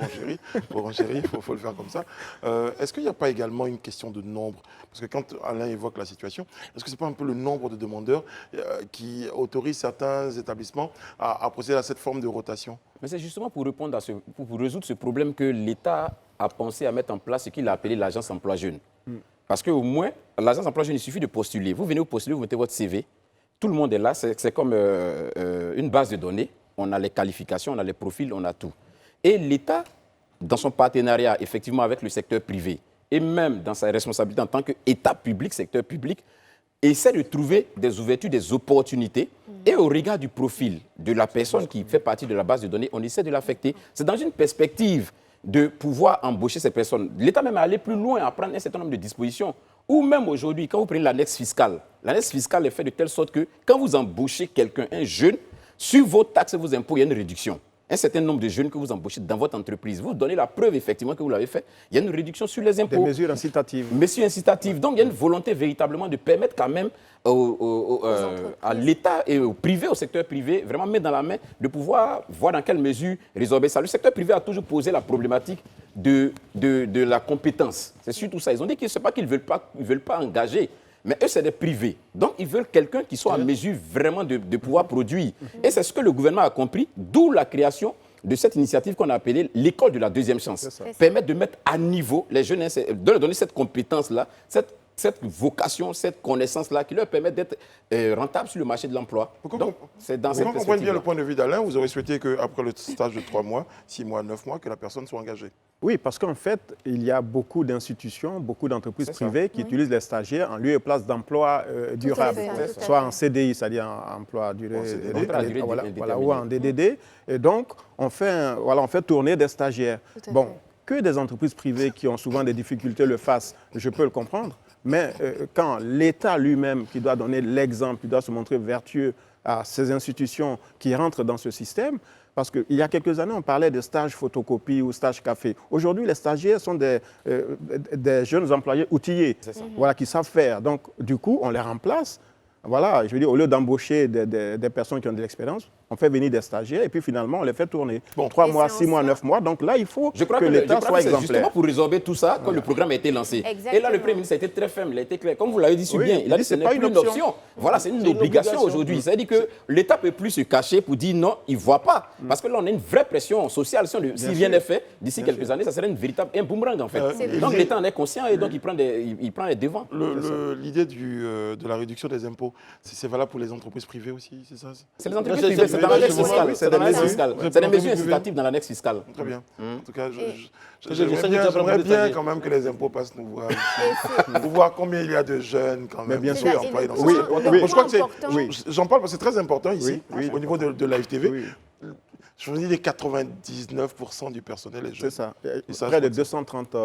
Pour enchérir, il faut le faire comme ça. Est-ce qu'il n'y a pas également une question de nombre? Parce que quand Alain évoque la situation, est-ce que ce n'est pas un peu le nombre de demandeurs qui autorise certains établissements à procéder à cette forme de rotation? Mais c'est justement pour répondre pour résoudre ce problème que l'État a pensé à mettre en place ce qu'il a appelé l'Agence Emploi Jeunes. Parce qu'au moins, l'agence d'emploi jeune, il suffit de postuler. Vous venez vous postuler, vous mettez votre CV. Tout le monde est là. C'est comme une base de données. On a les qualifications, on a les profils, on a tout. Et l'État, dans son partenariat, effectivement, avec le secteur privé, et même dans sa responsabilité en tant qu'État public, secteur public, essaie de trouver des ouvertures, des opportunités. Et au regard du profil de la personne qui fait partie de la base de données, on essaie de l'affecter. C'est dans une perspective de pouvoir embaucher ces personnes. L'État même est allé plus loin à prendre un certain nombre de dispositions. Ou même aujourd'hui, quand vous prenez l'annexe fiscale est faite de telle sorte que quand vous embauchez quelqu'un, un jeune, sur vos taxes et vos impôts, il y a une réduction. Un certain nombre de jeunes que vous embauchez dans votre entreprise, vous donnez la preuve effectivement que vous l'avez fait, il y a une réduction sur les impôts. Des mesures incitatives. Mesures incitatives. Donc il y a une volonté véritablement de permettre quand même à l'État et au privé, au secteur privé, vraiment mettre dans la main de pouvoir voir dans quelle mesure résorber ça. Le secteur privé a toujours posé la problématique de la compétence. C'est surtout ça. Ils ont dit que ce n'est pas qu'ils ne veulent pas engager. Mais eux, c'est des privés. Donc, ils veulent quelqu'un qui soit en mesure vraiment de pouvoir produire. Et c'est ce que le gouvernement a compris, d'où la création de cette initiative qu'on a appelée l'école de la deuxième chance. Permettre de mettre à niveau les jeunes, de leur donner cette compétence-là, cette vocation, cette connaissance-là qui leur permet d'être rentables sur le marché de l'emploi. Donc, c'est dans cette perspective. Pour qu'on comprenne bien le point de vue d'Alain, vous aurez souhaité qu'après le stage de 3 mois, 6 mois, 9 mois, que la personne soit engagée. Oui, parce qu'en fait, il y a beaucoup d'institutions, beaucoup d'entreprises privées qui utilisent les stagiaires en lieu et place d'emploi durable, soit en CDI, c'est-à-dire en emploi à durée, ou en DDD. Et donc, on fait tourner des stagiaires. Bon, que des entreprises privées qui ont souvent des difficultés le fassent, je peux le comprendre. Mais quand l'État lui-même, qui doit donner l'exemple, qui doit se montrer vertueux à ces institutions qui rentrent dans ce système, parce qu'il y a quelques années, on parlait de stages photocopie ou stages café. Aujourd'hui, les stagiaires sont des jeunes employés outillés, qui savent faire. Donc, du coup, on les remplace. Voilà, je veux dire, au lieu d'embaucher des personnes qui ont de l'expérience, on fait venir des stagiaires et puis finalement, on les fait tourner. Bon, 3 mois, 6 mois, 9 mois. Donc là, il faut que l'État soit exemplaire. Justement pour résorber tout ça, quand le programme a été lancé. Exactement. Et là, le Premier ministre a été très ferme, il a été clair. Comme vous l'avez dit si bien, il a dit que ce n'est plus une option. Voilà, c'est une obligation aujourd'hui. C'est-à-dire que l'État ne peut plus se cacher pour dire non, il ne voit pas. Parce que là, on a une vraie pression sociale. Si rien n'est fait, d'ici quelques années, ça serait un boomerang en fait. Donc l'État en est conscient et donc il prend les devants. L'idée de la réduction des impôts, c'est valable pour les entreprises privées aussi, c'est ça? C'est les entreprises privées, c'est dans l'annexe fiscale. C'est des mesures incitatives dans l'annexe fiscale. Très bien. En tout cas, j'aimerais bien quand même que les impôts passent nous voir ici, pour voir combien il y a de jeunes quand même bien sûr employés dans ce oui, je crois que j'en parle parce que c'est très important ici, au niveau de la FTV. Je vous dis, les 99% du personnel est jeune. C'est ça. Près de 230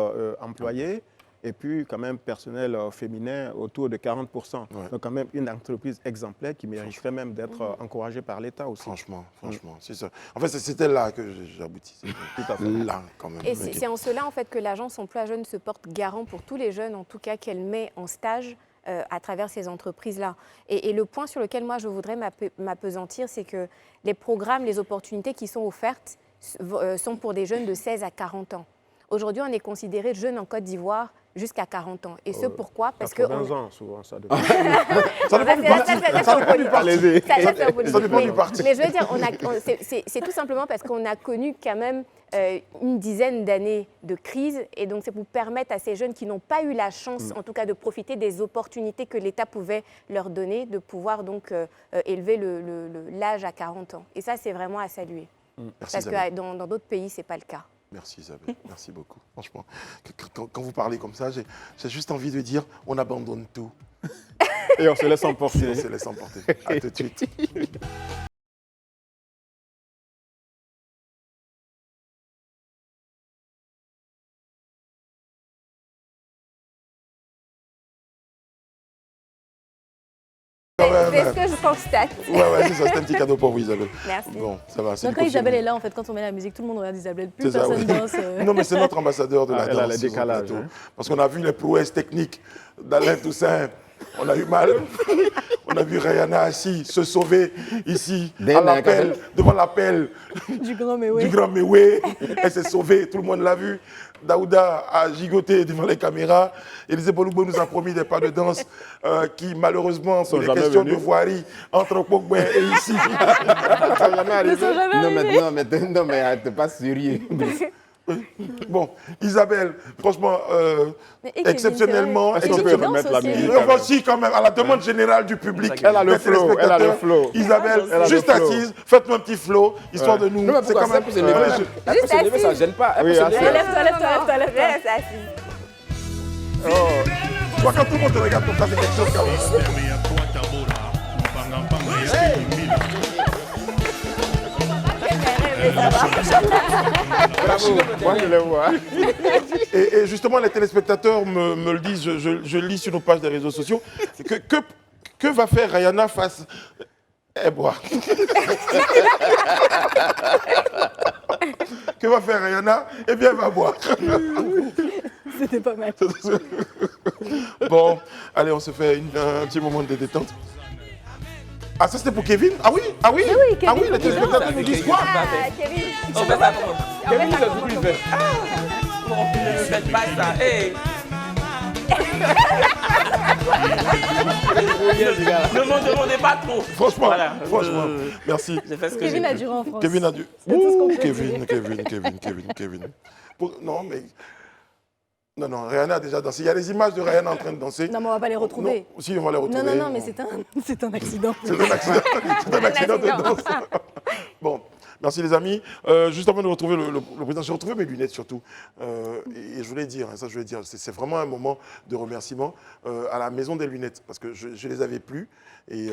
employés. Et puis, quand même, personnel féminin autour de 40%. Donc, quand même, une entreprise exemplaire qui mériterait même d'être encouragée par l'État aussi. Franchement, c'est ça. En fait, c'était là que j'aboutissais. Tout à fait. Là, quand même. Et c'est en cela, en fait, que l'agence Emploi Jeune se porte garant pour tous les jeunes, en tout cas, qu'elle met en stage à travers ces entreprises-là. Et le point sur lequel, moi, je voudrais m'appesantir, c'est que les programmes, les opportunités qui sont offertes sont pour des jeunes de 16 à 40 ans. Aujourd'hui, on est considéré jeune en Côte d'Ivoire jusqu'à 40 ans. Et ce pourquoi? Parce que 80 ans, souvent, ça dépend. Ça dépend du parti. Mais je veux dire, c'est tout simplement parce qu'on a connu quand même une dizaine d'années de crise. Et donc, c'est pour permettre à ces jeunes qui n'ont pas eu la chance, en tout cas, de profiter des opportunités que l'État pouvait leur donner, de pouvoir donc élever l'âge à 40 ans. Et ça, c'est vraiment à saluer. Parce que dans d'autres pays, ce n'est pas le cas. Merci Isabelle, merci beaucoup. Franchement, quand vous parlez comme ça, j'ai juste envie de dire, on abandonne tout. Et on se laisse emporter. On se laisse emporter. À tout de suite. C'est ce que je constate. Ouais, c'est ça, c'est un petit cadeau pour vous, Isabelle. Merci. Bon, ça va. Donc quand Isabelle est là, en fait, quand on met la musique, tout le monde regarde Isabelle, plus personne danse. Non, mais c'est notre ambassadeur de la danse. Elle a le décalage. Parce qu'on a vu les prouesses techniques d'Alain Toussaint. On a eu mal. On a vu Rihanna assis se sauver ici, devant l'appel du grand Méoué. Elle s'est sauvée, tout le monde l'a vu. Daouda a gigoté devant les caméras. Élisée Boloubo nous a promis des pas de danse qui, malheureusement, pour les questions de voirie entre Pogba et ici, ne sont jamais arrivés. Non, mais t'es pas sérieux. Bon, Isabelle, franchement, Mais et Kevin, exceptionnellement... c'est vrai. Est-ce qu'on peut remettre la musique Enfin, si, quand même, à la demande générale du public. Elle a le des flow, elle a le téléspectateurs. flow. Isabelle, Elle a le juste flow. assise, faites-moi un petit flow, histoire de nous... Non, mais pourquoi quand ça, elle peut se lever? Ouais, Elle peut se lever, ça ne gêne pas. Elle peut se lever. Lève-toi, lève-toi, lève-toi. Reste assise. Je vois quand tout le monde te regarde comme ça, c'est quelque chose quand même. Bravo, moi je le vois. Et justement, les téléspectateurs me le disent, je lis sur nos pages des réseaux sociaux, que va faire Rihanna face... Eh, boire. Que va faire Rihanna? Eh bien, elle va boire. C'était pas mal. Bon, allez, on se fait un petit moment de détente. Ah, ça c'était pour Kevin? Ah oui? Ah oui? oui, Kevin, ah oui, les téléspectateurs nous disent quoi? Ah, Kevin. On fait ça comment? Kevin, il a du coup, il fait. Bon, ne faites pas ça. Hey. Ne m'en demandez pas trop. Franchement, Voilà, franchement, merci. J'ai fait ce que Kevin j'ai a pu. du rang en France. Kevin a dû... C'est tout ce qu'on Ouh, peut Kevin. Non, mais... Non, Rihanna a déjà dansé. Il y a des images de Rihanna en train de danser. Non, mais on va pas les retrouver. Non, si, on va les retrouver. Non, mais c'est un accident. C'est un accident, c'est un accident de danse. Bon, merci les amis. Juste avant de retrouver le président, j'ai retrouvé mes lunettes surtout. Et je voulais dire, c'est vraiment un moment de remerciement à la maison des lunettes. Parce que je les avais plus. Et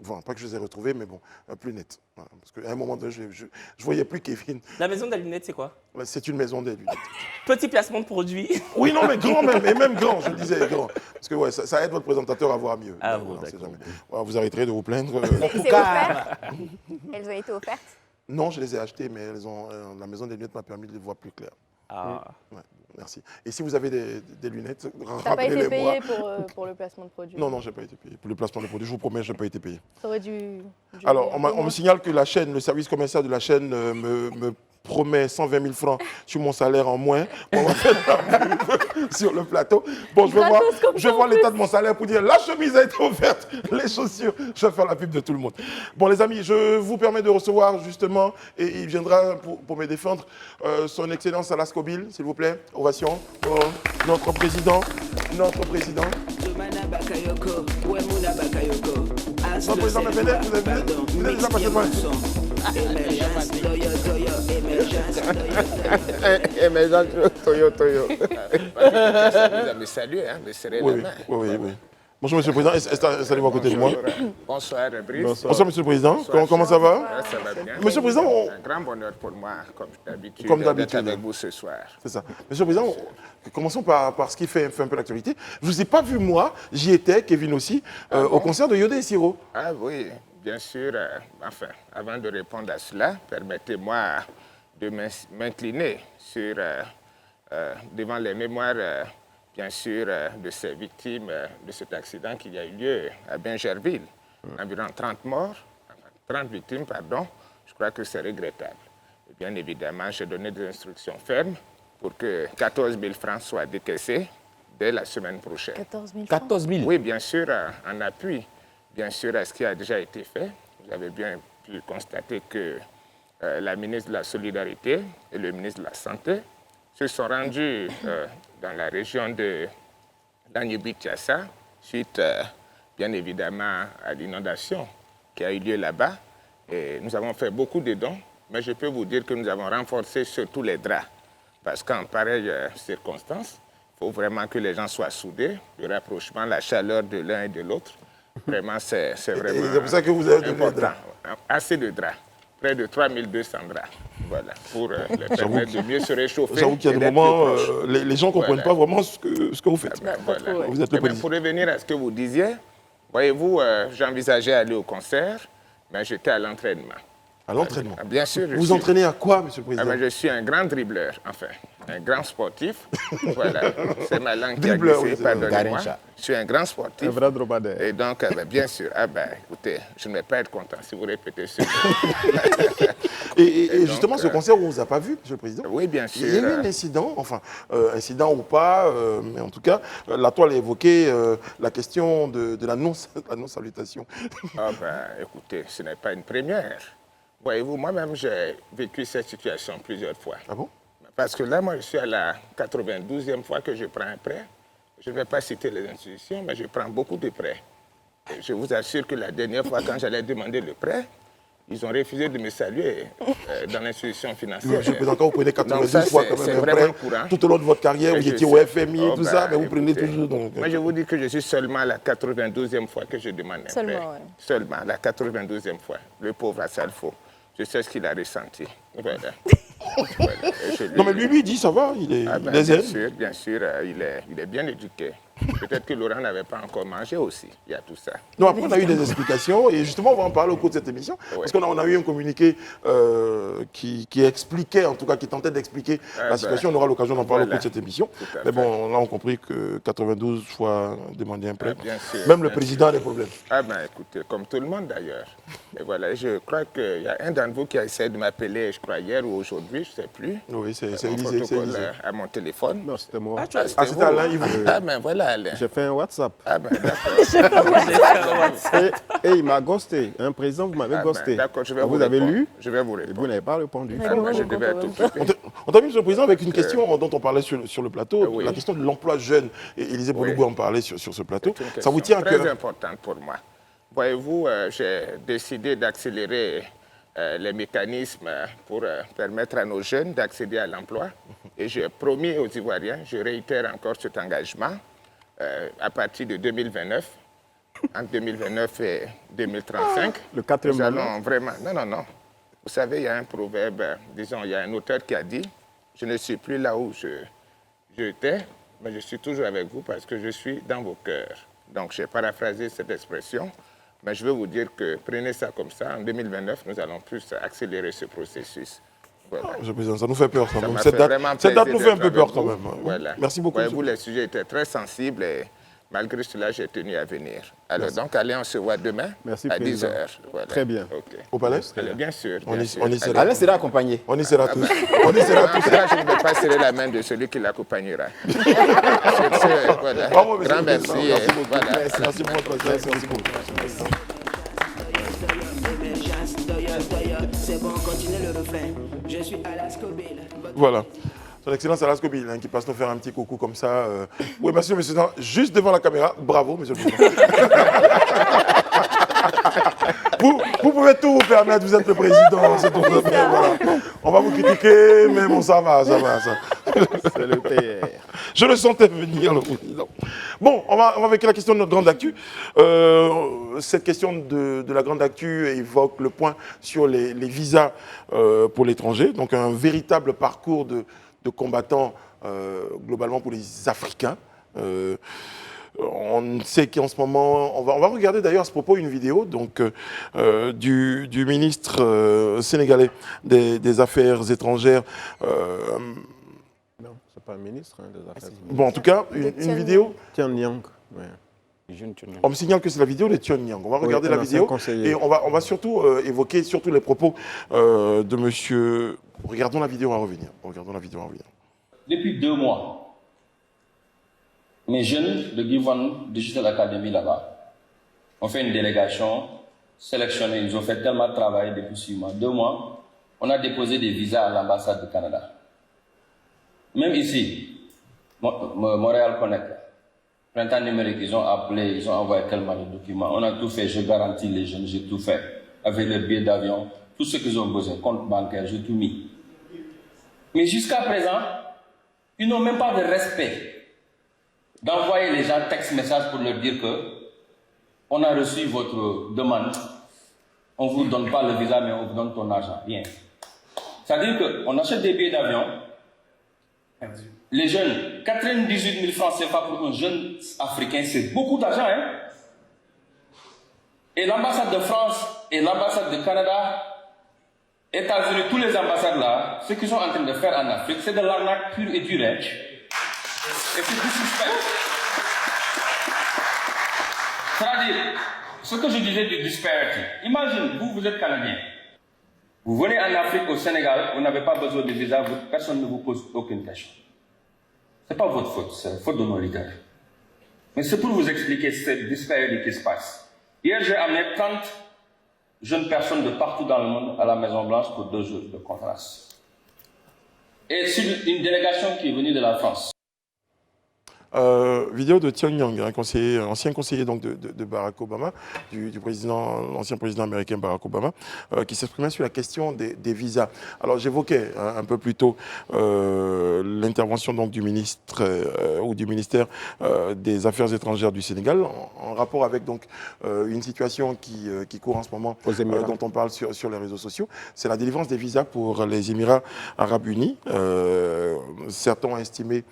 enfin, pas que je les ai retrouvées, mais bon, plus nettes. Voilà, parce qu'à un moment donné, je ne voyais plus Kevin. La maison de la lunette, c'est quoi? C'est une maison des lunettes. Petit placement de produit. Oui, non, mais grand même, et même grand, je le disais, grand. Parce que ouais, ça aide votre présentateur à voir mieux. Ah Mais bon, voilà, on sait d'accord. jamais. Voilà, vous arrêterez de vous plaindre. C'est offert. Elles ont été offertes. Non, je les ai achetées, mais la maison des lunettes m'a permis de les voir plus clair. Ah. Ouais, merci. Et si vous avez des lunettes, T'as pas été rappelez-les-moi. payé pour le placement de produit? Non, je n'ai pas été payé. Pour le placement de produits, je vous promets, je n'ai pas été payé. Ça aurait dû Alors, un peu on me moins. signale que la chaîne, le service commercial de la chaîne me promet 120 000 francs sur mon salaire en moins. On va faire la pub sur le plateau. Bon, je vais voir l'état de mon salaire pour dire la chemise a été offerte, les chaussures. Je vais faire la pub de tout le monde. Bon, les amis, je vous permets de recevoir justement, et il viendra pour me défendre, son Excellence Salas Kobil, s'il vous plaît. Ovation. Oh, notre président. Notre président, mais venez, vous avez déjà passé devant. Émergence Toyo. Vous avez salué, hein, me serrer la main. Oui. Bonjour, Monsieur le Président. Installez-vous à côté de moi. Bonsoir, Brice. Bonsoir, Monsieur le Président. Comment ça va? Ça va bien. Monsieur le Président, Un grand bonheur pour moi, comme Comme d'habitude, d'habitude. d'être avec vous ce soir. c'est ça. Monsieur le Président, commençons par ce qui fait un peu l'actualité. Je ne vous ai pas vu, moi, j'y étais, Kevin aussi, au concert de Yodé et Siro. Ah oui, bien sûr. Enfin, avant de répondre à cela, permettez-moi de m'incliner sur, devant les mémoires, bien sûr, de ces victimes de cet accident qui a eu lieu à Bingerville. Environ 30 morts, 30 victimes, pardon. Je crois que c'est regrettable. Et bien évidemment, j'ai donné des instructions fermes pour que 14 000 francs soient décaissés dès la semaine prochaine. 14 000 francs. 14 000. Oui, bien sûr, en appui, bien sûr, à ce qui a déjà été fait. Vous avez bien pu constater que la ministre de la Solidarité et le ministre de la Santé se sont rendus dans la région de l'Agnebi-Tiassa suite, bien évidemment, à l'inondation qui a eu lieu là-bas. Et nous avons fait beaucoup de dons, mais je peux vous dire que nous avons renforcé surtout les draps. Parce qu'en pareille circonstance, il faut vraiment que les gens soient soudés, le rapprochement, la chaleur de l'un et de l'autre. Vraiment, c'est vraiment c'est pour ça que vous avez donné des important. draps. Assez de draps, près de 3200 draps, voilà, pour les permettre de mieux se réchauffer. J'avoue qu'il y a et des d'être moments, plus proches. les gens ne comprennent Voilà. pas vraiment ce que vous faites. Voilà. Vous êtes le Eh bien, président. pour revenir à ce que vous disiez, voyez-vous, j'envisageais aller au concert, mais j'étais à l'entraînement. À l'entraînement. Ah, bien sûr, Vous entraînez à quoi, Monsieur le Ah Président? ben, je suis un grand dribbleur, enfin, un grand sportif. Voilà, c'est ma langue qui a Dribbleur, glissé, oui, c'est ça. pardonnez-moi. Garincha. Je suis un grand Un sportif. vrai dromadaire. Et donc, bien sûr, écoutez, je ne vais pas être content si vous répétez ce Et donc, justement, ce concert, on ne vous a pas vu, Monsieur le Président? Oui, bien sûr. Il y a eu un incident, enfin, incident ou pas, mais en tout cas, la toile a évoqué la question de la non-salutation. Ah ben, écoutez, ce n'est pas une première. Voyez-vous, moi-même, j'ai vécu cette situation plusieurs fois. Ah bon? Parce que là, moi, je suis à la 92e fois que je prends un prêt. Je ne vais pas citer les institutions, mais je prends beaucoup de prêts. Et je vous assure que la dernière fois, quand j'allais demander le prêt, ils ont refusé de me saluer dans l'institution financière. Monsieur le Président, quand vous prenez 92 ça, fois quand c'est même un vraiment prêt, courant. tout au long de votre carrière, Et vous je étiez sais. au FMI et tout Oh, ça, bah, mais vous prenez écoutez, toujours. Donc, moi, je vous dis que je suis seulement à la 92e fois que je demande un Seulement, prêt. ouais. Seulement, à la 92e fois. Le pauvre Assalfo. Je sais ce qu'il a ressenti. Voilà. Voilà. Et Non, mais lui, il dit ça va, il est, Ah ben, il est zen. bien sûr, il est bien éduqué. Peut-être que Laurent n'avait pas encore mangé aussi. Il y a tout ça. Non, après, on a eu des explications et justement, on va en parler au cours de cette émission. Parce qu'on a eu un communiqué qui expliquait, en tout cas, qui tentait d'expliquer la situation. On aura l'occasion d'en parler au cours de cette émission. Mais bon, là, on a compris que 92 fois demander un prêt. Bien sûr, Même le bien président a des problèmes. Ah ben écoutez, comme tout le monde d'ailleurs. Et voilà, je crois qu'il y a un d'entre vous qui a essayé de m'appeler, je crois hier ou aujourd'hui, je ne sais plus. Oui, c'est Mon Élysée. protocole à mon téléphone. Non, c'était moi. Ah, c'était Alain Yves. Ah ben voilà, Alain. J'ai fait un WhatsApp. Ah ben d'accord. Et il m'a ghosté. Un président, vous m'avez Ah ben, ghosté. d'accord, je vais vous vous avez répondre. lu Je vais vous et vous répondre. n'avez pas répondu. Ah ben, je devais être occupé. On t'a mis, Monsieur le Président, avec une question dont on parlait sur le plateau, Oui. la question de l'emploi jeune. Et Élisée Boulougou en parlait sur ce plateau. C'est une Ça vous question tient à très cœur? importante pour moi. Voyez-vous, j'ai décidé d'accélérer les mécanismes pour permettre à nos jeunes d'accéder à l'emploi. Et j'ai promis aux Ivoiriens, je réitère encore cet engagement, à partir de 2029, entre 2029 et 2035, Le quatrième nous mandat. allons vraiment... Non. Vous savez, il y a un proverbe, disons, il y a un auteur qui a dit « Je ne suis plus là où j'étais, mais je suis toujours avec vous parce que je suis dans vos cœurs. » Donc, j'ai paraphrasé cette expression, mais je veux vous dire que prenez ça comme ça. En 2029, nous allons plus accélérer ce processus. Voilà. Monsieur le Président, ça nous fait peur. Ça m'a Cette fait date, vraiment cette date plaisir nous fait un d'être peu peur avec quand vous. même. Voilà. Merci beaucoup. Voyez-vous, monsieur. les sujets étaient très sensibles et malgré cela, j'ai tenu à venir. Alors, donc, allez, on se voit demain Merci, à Président. 10h. Voilà. Très bien. OK. Au palais? Alors, bien sûr. On bien y- sûr. on y sera. Allez. Alain sera accompagné. On y sera tous. On y En sera tout tous. cas, je ne vais pas serrer la main de celui qui l'accompagnera. Sur ce, voilà. Bravo, monsieur Grand le merci. Président. Merci et beaucoup. voilà. Merci pour votre présence. Merci beaucoup. C'est bon, continuez le refrain. Je suis à la Scobile. Voilà. Son Excellence Alas Kobil, qui passe nous faire un petit coucou comme ça. Oui, merci, monsieur le Président. Juste devant la caméra. Bravo, monsieur le Président. Vous pouvez tout vous permettre, vous êtes le président. C'est tout. Voilà. On va vous critiquer, mais bon, ça va. C'est le PR. Je le sentais venir, le président. Bon, on va avec la question de notre grande actu. Cette question de la grande actu évoque le point sur les visas pour l'étranger. Donc un véritable parcours de combattants globalement pour les Africains. On sait qu'en ce moment, on va regarder d'ailleurs à ce propos une vidéo donc, du ministre sénégalais des Affaires étrangères. Non, c'est pas un ministre des Affaires. Bon, en tout cas, une vidéo. Tian Nyang. Ouais. On me signale que c'est la vidéo de Tion Nyang. On va regarder la un vidéo conseiller. et on va surtout évoquer surtout les propos de monsieur. Regardons la vidéo, on va revenir. Depuis 2 mois, mes jeunes de Givon Digital Academy là-bas ont fait une délégation, sélectionnée, ils ont fait tellement de travail depuis 6 mois. 2 mois, on a déposé des visas à l'ambassade du Canada. Même ici, Montréal Connect, Printemps numérique, ils ont appelé, ils ont envoyé tellement de documents. On a tout fait, je garantis les jeunes, j'ai tout fait. Avec les billets d'avion, tout ce qu'ils ont besoin, compte bancaire, j'ai tout mis. Mais jusqu'à présent, ils n'ont même pas de respect d'envoyer les gens texte message pour leur dire que on a reçu votre demande, on ne vous donne pas le visa, mais on vous donne ton argent. Rien. C'est-à-dire qu'on achète des billets d'avion. Les jeunes, 98 000 francs CFA pour un jeune africain, c'est beaucoup d'argent, hein? Et l'ambassade de France et l'ambassade du Canada, États-Unis, tous les ambassades là, ce qu'ils sont en train de faire en Afrique, c'est de l'arnaque pure et dure. Et c'est du suspect. C'est-à-dire, ce que je disais du disparity. Imagine, vous êtes Canadien. Vous venez en Afrique, au Sénégal, vous n'avez pas besoin de visa, personne ne vous pose aucune question. Ce n'est pas votre faute, c'est la faute de nos leaders. Mais c'est pour vous expliquer cette disparité qui se passe. Hier, j'ai amené 30 jeunes personnes de partout dans le monde à la Maison Blanche pour 2 jours de conférence. Et sur une délégation qui est venue de la France. Vidéo de Tian Yang, ancien conseiller donc, de Barack Obama, l'ancien président américain Barack Obama, qui s'exprimait sur la question des visas. Alors j'évoquais un peu plus tôt l'intervention donc, du ministre ou du ministère des Affaires étrangères du Sénégal en rapport avec donc, une situation qui court en ce moment, dont on parle sur les réseaux sociaux. C'est la délivrance des visas pour les Émirats Arabes Unis. Certains ont estimé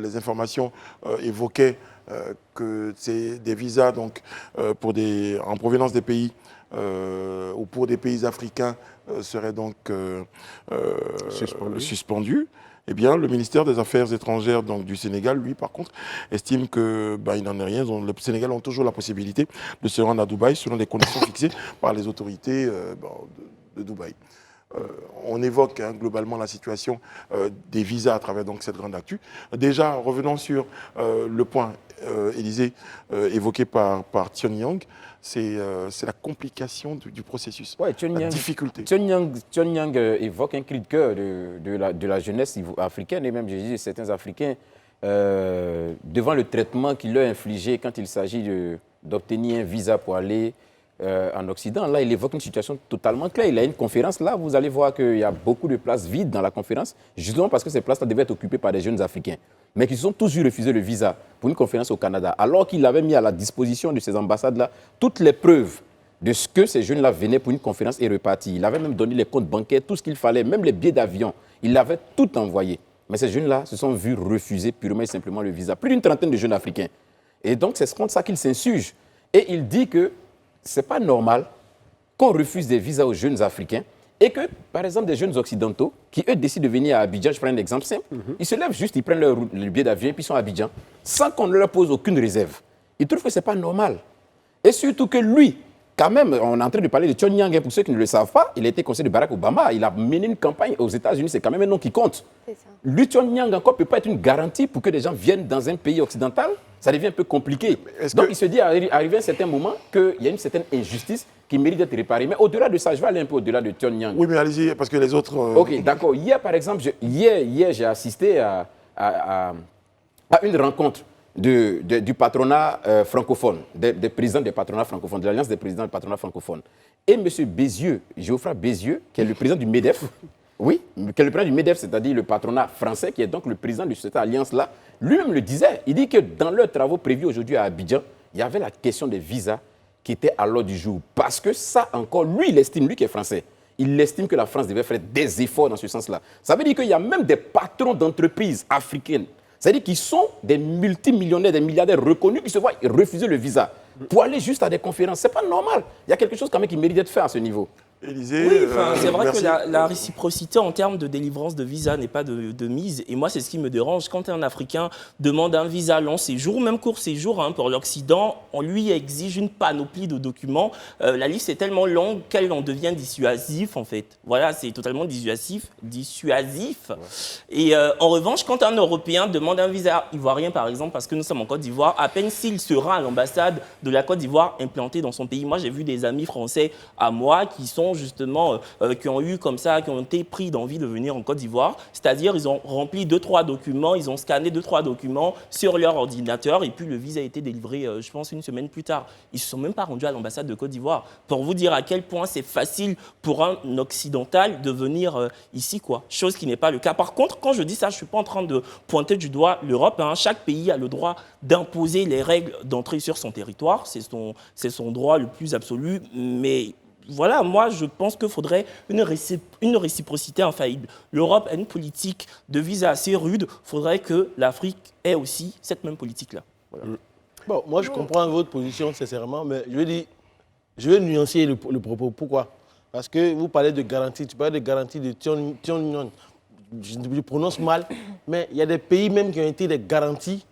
les informations évoquaient que c'est des visas donc, en provenance des pays ou pour des pays africains seraient donc suspendus. Eh bien, le ministère des Affaires étrangères donc, du Sénégal, lui, par contre, estime que il n'en est rien. Le Sénégal a toujours la possibilité de se rendre à Dubaï selon les conditions fixées par les autorités de Dubaï. On évoque globalement la situation des visas à travers donc, cette grande actu. Déjà, revenons sur le point, Élysée, évoqué par Tian Yang, c'est la complication du processus, la difficulté. Tian Yang évoque un cri de cœur de la jeunesse africaine et même, je dis, certains Africains devant le traitement qu'il leur a infligé quand il s'agit d'obtenir un visa pour aller en Occident. Là, il évoque une situation totalement claire. Il a une conférence là, vous allez voir qu'il y a beaucoup de places vides dans la conférence, justement parce que ces places-là devaient être occupées par des jeunes Africains, mais qui ont tous refusé le visa pour une conférence au Canada, alors qu'il avait mis à la disposition de ces ambassades-là toutes les preuves de ce que ces jeunes-là venaient pour une conférence et repartis. Il avait même donné les comptes bancaires, tout ce qu'il fallait, même les billets d'avion. Il avait tout envoyé. Mais ces jeunes-là se sont vus refuser purement et simplement le visa. Plus d'une trentaine de jeunes Africains. Et donc, c'est contre ça qu'il s'insurge. Et il dit que ce n'est pas normal qu'on refuse des visas aux jeunes Africains et que, par exemple, des jeunes occidentaux qui, eux, décident de venir à Abidjan, je prends un exemple simple, ils se lèvent juste, ils prennent le billet d'avion et puis ils sont à Abidjan, sans qu'on ne leur pose aucune réserve. Ils trouvent que ce n'est pas normal. Et surtout que lui, quand même, on est en train de parler de Tian Yang, pour ceux qui ne le savent pas, il a été conseiller de Barack Obama, il a mené une campagne aux États-Unis, c'est quand même un nom qui compte. Lui, Tian Yang, encore, ne peut pas être une garantie pour que des gens viennent dans un pays occidental. Ça devient un peu compliqué. Donc, il se dit, arrivé à un certain moment, qu'il y a une certaine injustice qui mérite d'être réparée. Mais au-delà de ça, je vais aller un peu au-delà de Tian Yang. Oui, mais allez-y, parce que les autres... Ok, d'accord. Hier, par exemple, j'ai assisté à une rencontre du patronat francophone, des présidents des patronats francophones, de l'Alliance des présidents des patronats francophones. Et M. Bézieux, Geoffroy Bézieux, qui est le président du MEDEF, oui, qui est le président du MEDEF, c'est-à-dire le patronat français, qui est donc le président de cette alliance-là, lui-même le disait. Il dit que dans leurs travaux prévus aujourd'hui à Abidjan, il y avait la question des visas qui était à l'ordre du jour. Parce que ça encore, lui, il estime, lui qui est français, il estime que la France devait faire des efforts dans ce sens-là. Ça veut dire qu'il y a même des patrons d'entreprises africaines, c'est-à-dire qu'ils sont des multimillionnaires, des milliardaires reconnus qui se voient refuser le visa pour aller juste à des conférences. Ce n'est pas normal. Il y a quelque chose quand même qui mérite d'être fait à ce niveau. Élysée, oui, c'est vrai que la réciprocité en termes de délivrance de visa n'est pas de mise. Et moi, c'est ce qui me dérange. Quand un Africain demande un visa long séjour, même court séjour pour l'Occident, on lui exige une panoplie de documents. La liste est tellement longue qu'elle en devient dissuasif, en fait. Voilà, c'est totalement dissuasif. Ouais. Et en revanche, quand un Européen demande un visa ivoirien, par exemple, parce que nous sommes en Côte d'Ivoire, à peine s'il se rend à l'ambassade de la Côte d'Ivoire implantée dans son pays. Moi, j'ai vu des amis français à moi qui sont justement, qui ont eu comme ça, qui ont été pris d'envie de venir en Côte d'Ivoire. C'est-à-dire, ils ont rempli 2-3 documents, ils ont scanné 2-3 documents sur leur ordinateur et puis le visa a été délivré, je pense, une semaine plus tard. Ils ne se sont même pas rendus à l'ambassade de Côte d'Ivoire. Pour vous dire à quel point c'est facile pour un occidental de venir ici, quoi. Chose qui n'est pas le cas. Par contre, quand je dis ça, je ne suis pas en train de pointer du doigt l'Europe. Chaque pays a le droit d'imposer les règles d'entrée sur son territoire. C'est son droit le plus absolu, mais... Voilà, moi, je pense qu'il faudrait une réciprocité infaillible. L'Europe a une politique de visa assez rude. Il faudrait que l'Afrique ait aussi cette même politique-là. Voilà. Bon, moi, je comprends votre position, sincèrement, mais je vais nuancer le propos. Pourquoi? Parce que vous parlez de garantie. Tu parles de garantie de Tian. Je prononce mal, mais il y a des pays même qui ont été des garanties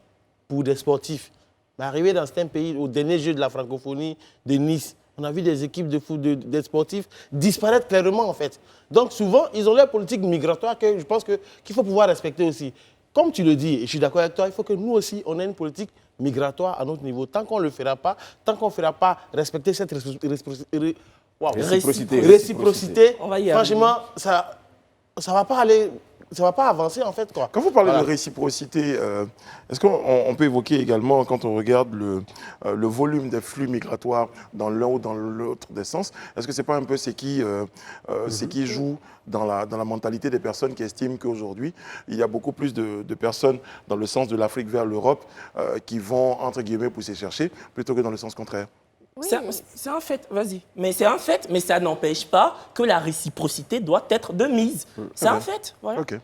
pour des sportifs. Mais arrivé dans certains pays, au dernier jeu de la francophonie de Nice, on a vu des équipes de foot, des sportifs disparaître clairement, en fait. Donc, souvent, ils ont leur politique migratoire que je pense qu'il faut pouvoir respecter aussi. Comme tu le dis, et je suis d'accord avec toi, il faut que nous aussi, on ait une politique migratoire à notre niveau. Tant qu'on ne le fera pas, tant qu'on ne fera pas respecter cette réciprocité, on va y franchement, ça ne va pas aller va pas avancer en fait, quoi. Quand vous parlez Voilà. de réciprocité, est-ce qu'on peut évoquer également, quand on regarde le volume des flux migratoires dans l'un ou dans l'autre des sens, est-ce que ce n'est pas un peu ce qui joue dans la mentalité des personnes qui estiment qu'aujourd'hui, il y a beaucoup plus de personnes dans le sens de l'Afrique vers l'Europe qui vont, entre guillemets, pousser chercher, plutôt que dans le sens contraire? Oui, C'est un fait, vas-y. Mais c'est un fait, mais ça n'empêche pas que la réciprocité doit être de mise. C'est un fait, voilà. Ok.